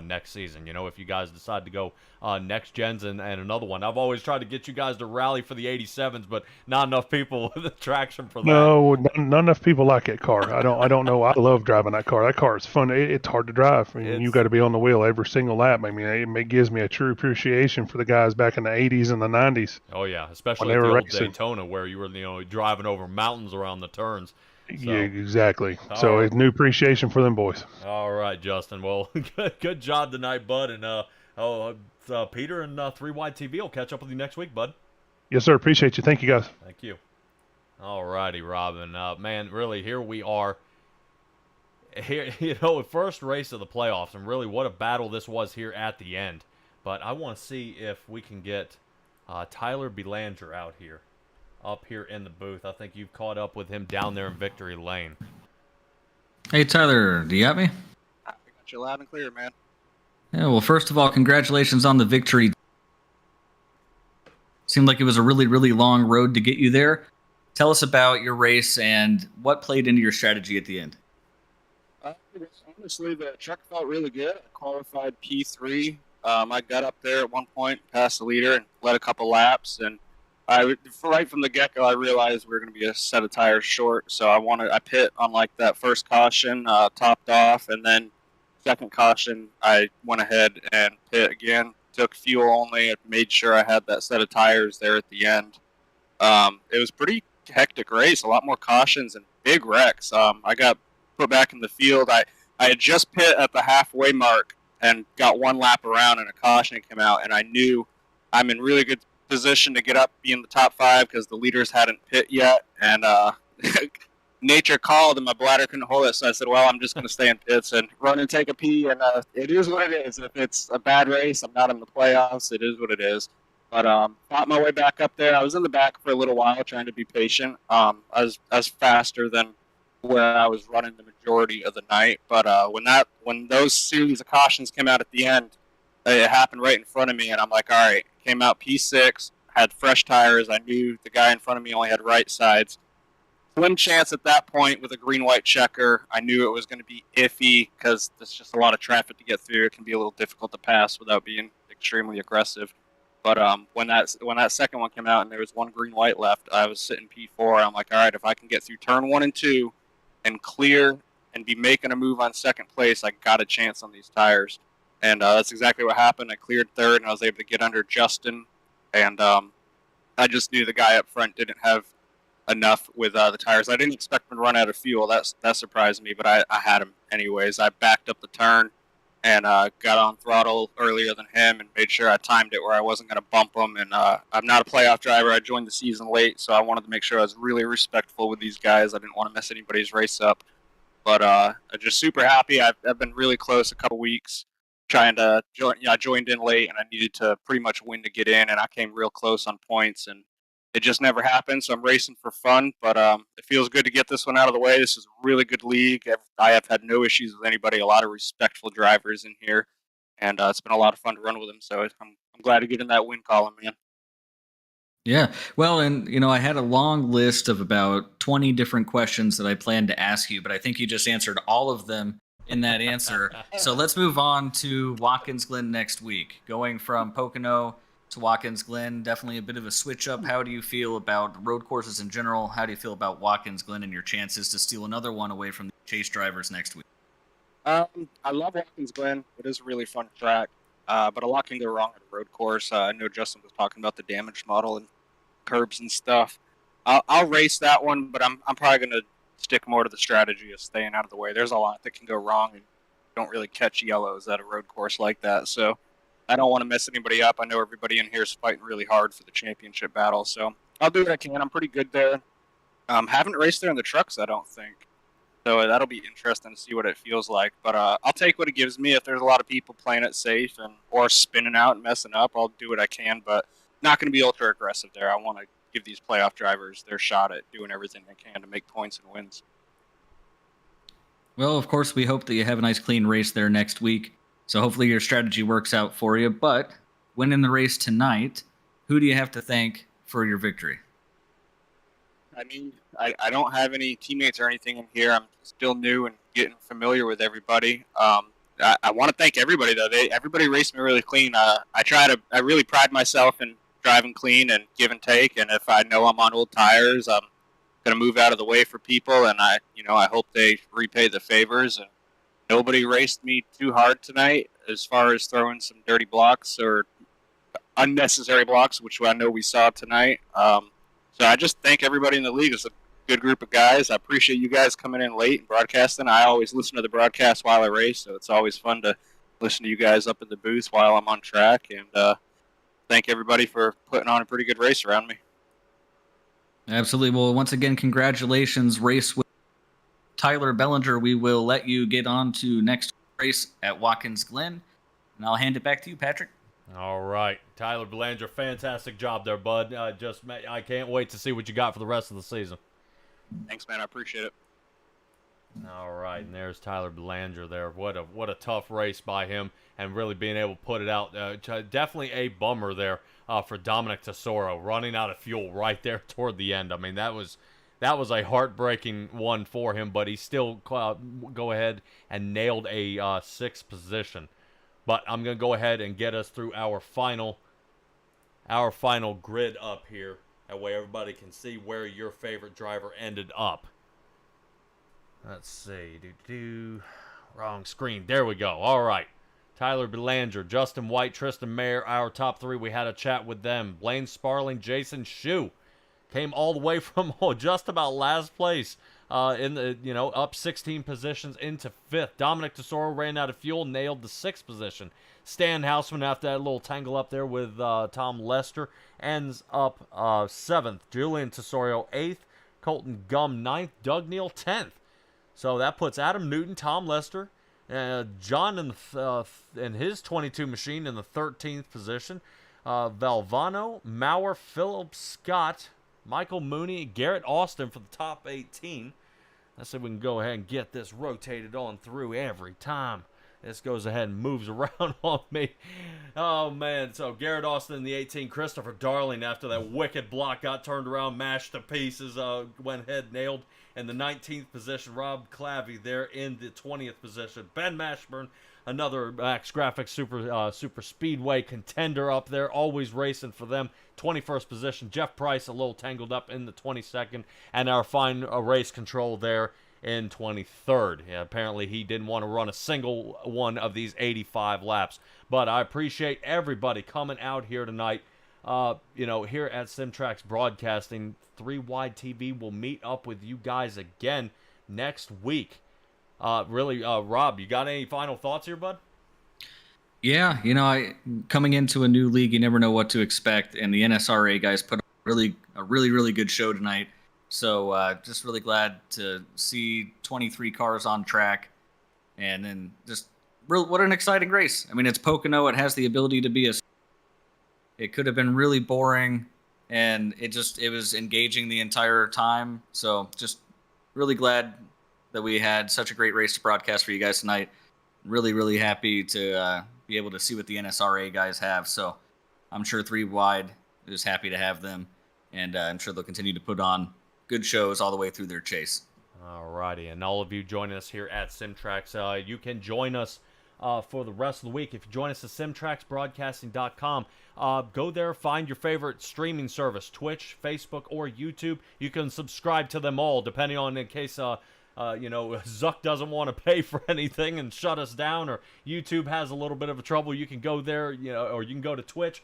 next season. If you guys decide to go next gens and another one. I've always tried to get you guys to rally for the 87s, but not enough people with the traction for that. No, not enough people like that car. I don't know. I love driving that car. That car is fun. It's hard to drive. I mean, you got to be on the wheel every single lap. I mean, it gives me a true appreciation for the guys back in the 80s and the 90s. Oh yeah, especially when they at the were old racing. Daytona, where you were driving over mountains around the turns. So, Yeah, exactly. So right. it's new appreciation for them boys. All right, Justin. Well, good job tonight, bud. And Peter and 3 Wide TV will catch up with you next week, bud. Yes, sir. Appreciate you. Thank you, guys. Thank you. All righty, Robin. Man, really, here we are. Here, first race of the playoffs, and really what a battle this was here at the end. But I want to see if we can get Tyler Belanger out here, up here in the booth. I think you've caught up with him down there in Victory Lane. Hey, Tyler, do you got me? I got you loud and clear, man. Yeah, well, first of all, congratulations on the victory. Seemed like it was a really, really long road to get you there. Tell us about your race and what played into your strategy at the end. Honestly, the truck felt really good. I qualified P3. I got up there at one point, passed the leader, and led a couple laps. And right from the get-go, I realized we were going to be a set of tires short. So I pit on like that first caution, topped off, and then second caution, I went ahead and pit again. Took fuel only. And made sure I had that set of tires there at the end. It was pretty hectic race. A lot more cautions and big wrecks. I got put back in the field. I had just pit at the halfway mark and got one lap around, and a caution came out, and I knew I'm in really good position to get up, be in the top 5 because the leaders hadn't pit yet, and nature called and my bladder couldn't hold it, so I said, well, I'm just going to stay in pits and run and take a pee, and it is what it is. If it's a bad race, I'm not in the playoffs, it is what it is. But fought my way back up there. I was in the back for a little while trying to be patient. I was faster than where I was running the majority of the night. But when those series of cautions came out at the end, it happened right in front of me, and I'm like, all right. Came out P6, had fresh tires. I knew the guy in front of me only had right sides. Slim chance at that point with a green-white checker. I knew it was going to be iffy because there's just a lot of traffic to get through. It can be a little difficult to pass without being extremely aggressive. But when that second one came out and there was one green-white left, I was sitting P4. I'm like, all right, if I can get through turn 1 and 2 and clear and be making a move on second place, I got a chance on these tires. And that's exactly what happened. I cleared third, and I was able to get under Justin. And I just knew the guy up front didn't have enough with the tires. I didn't expect him to run out of fuel. That surprised me, but I had him anyways. I backed up the turn and got on throttle earlier than him and made sure I timed it where I wasn't going to bump him. And I'm not a playoff driver. I joined the season late, so I wanted to make sure I was really respectful with these guys. I didn't want to mess anybody's race up. But I'm just super happy. I've been really close a couple weeks. Trying to join, I joined in late, and I needed to pretty much win to get in, and I came real close on points, and it just never happened. So I'm racing for fun, but it feels good to get this one out of the way. This is a really good league. I have had no issues with anybody. A lot of respectful drivers in here, and it's been a lot of fun to run with them. So I'm glad to get in that win column, man. Yeah, well, and I had a long list of about 20 different questions that I planned to ask you, but I think you just answered all of them in that answer. So let's move on to Watkins Glen next week. Going from Pocono to Watkins Glen, definitely a bit of a switch up. How do you feel about road courses in general? How do you feel about Watkins Glen and your chances to steal another one away from the Chase drivers next week? I love Watkins Glen. It is a really fun track, but a lot can go wrong at a road course. I know Justin was talking about the damage model and curbs and stuff. I'll race that one, but I'm probably going to stick more to the strategy of staying out of the way. There's a lot that can go wrong, and don't really catch yellows at a road course like that. So I don't want to mess anybody up. I know everybody in here is fighting really hard for the championship battle, so I'll do what I can. I'm pretty good there. Haven't raced there in the trucks, I don't think. So that'll be interesting to see what it feels like. But I'll take what it gives me. If there's a lot of people playing it safe or spinning out and messing up, I'll do what I can. But not going to be ultra aggressive there. I want to give these playoff drivers their shot at doing everything they can to make points and wins. Well, of course, we hope that you have a nice clean race there next week. So hopefully your strategy works out for you. But winning the race tonight, who do you have to thank for your victory? I mean, I don't have any teammates or anything in here. I'm still new and getting familiar with everybody. I want to thank everybody, though. Everybody raced me really clean. I really pride myself in driving clean and give and take. And if I know I'm on old tires, I'm going to move out of the way for people. And I hope they repay the favors. And nobody raced me too hard tonight as far as throwing some dirty blocks or unnecessary blocks, which I know we saw tonight. So I just thank everybody in the league. It's a good group of guys. I appreciate you guys coming in late and broadcasting. I always listen to the broadcast while I race, so it's always fun to listen to you guys up in the booth while I'm on track. And thank everybody for putting on a pretty good race around me. Absolutely. Well, once again, congratulations, race with Tyler Bellinger. We will let you get on to next race at Watkins Glen, and I'll hand it back to you, Patrick. All right, Tyler Belanger, fantastic job there, bud. I can't wait to see what you got for the rest of the season. Thanks, man. I appreciate it. All right, and there's Tyler Belanger there. What a tough race by him, and really being able to put it out. Definitely a bummer there for Dominic Tesoro, running out of fuel right there toward the end. I mean, that was a heartbreaking one for him, but he still go ahead and nailed a sixth position. But I'm going to go ahead and get us through our final grid up here. That way everybody can see where your favorite driver ended up. Let's see. Wrong screen. There we go. All right. Tyler Belanger, Justin White, Tristan Mayer, our top three. We had a chat with them. Blaine Sparling, Jason Shue came all the way from just about last place. In the up 16 positions into fifth. Dominic Tesoro ran out of fuel, nailed the sixth position. Stan Houseman, after that little tangle up there with Tom Lester, ends up seventh. Julian Tesoro eighth. Colton Gum ninth. Doug Neal 10th. So that puts Adam Newton, Tom Lester, John in his 22 machine in the 13th position. Valvano, Maurer, Philip Scott, Michael Mooney, Garrett Austin for the top 18. Let's see if we can go ahead and get this rotated on through every time. This goes ahead and moves around on me. Oh, man. So Garrett Austin in the 18. Christopher Darling, after that wicked block, got turned around, mashed to pieces, went ahead, nailed. In the 19th position, Rob Clavey there in the 20th position. Ben Mashburn, another Max Graphics super speedway contender up there, always racing for them. 21st position. Jeff Price a little tangled up in the 22nd, and our fine race control there in 23rd. Yeah, apparently he didn't want to run a single one of these 85 laps. But I appreciate everybody coming out here tonight. Here at Simtrax Broadcasting, 3 Wide TV will meet up with you guys again next week. Rob, you got any final thoughts here, bud? Yeah, coming into a new league, you never know what to expect, and the NSRA guys put on a really good show tonight. So just really glad to see 23 cars on track, and then what an exciting race. I mean, it's Pocono. It has the ability to be it could have been really boring, and it was engaging the entire time. So just really glad that we had such a great race to broadcast for you guys tonight. Really happy to be able to see what the NSRA guys have. So I'm sure 3 Wide is happy to have them, and I'm sure they'll continue to put on good shows all the way through their chase. Alrighty, and all of you joining us here at Simtrax, you can join us for the rest of the week. If you join us at simtraxbroadcasting.com, go there, find your favorite streaming service, Twitch, Facebook, or YouTube. You can subscribe to them all, depending on in case Zuck doesn't want to pay for anything and shut us down, or YouTube has a little bit of a trouble. You can go there, or you can go to Twitch.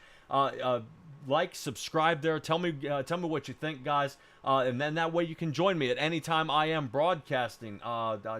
like, subscribe there. Tell me what you think, guys. And then that way you can join me at any time I am broadcasting.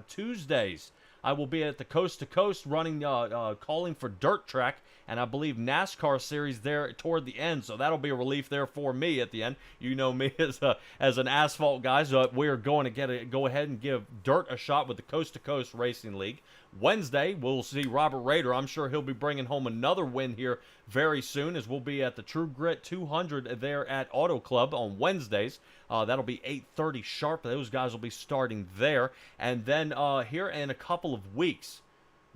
Tuesdays, I will be at the Coast to Coast running, calling for Dirt Track, and I believe NASCAR series there toward the end. So that'll be a relief there for me at the end. You know me as an asphalt guy, so we're going to go ahead and give dirt a shot with the Coast to Coast Racing League. Wednesday, we'll see Robert Rader. I'm sure he'll be bringing home another win here very soon, as we'll be at the True Grit 200 there at Auto Club on Wednesdays. That'll be 8:30 sharp. Those guys will be starting there. And then here in a couple of weeks,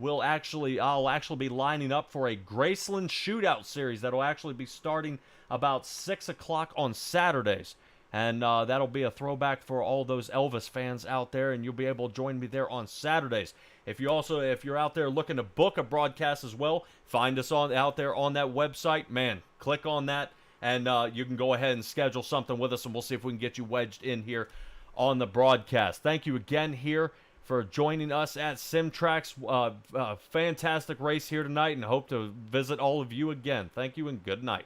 I'll actually be lining up for a Graceland Shootout Series that'll actually be starting about 6 o'clock on Saturdays. And that'll be a throwback for all those Elvis fans out there, and you'll be able to join me there on Saturdays. If you're out there looking to book a broadcast as well, find us out there on that website. Man, click on that, and you can go ahead and schedule something with us, and we'll see if we can get you wedged in here on the broadcast. Thank you again here for joining us at Simtrax. Fantastic race here tonight, and hope to visit all of you again. Thank you and good night.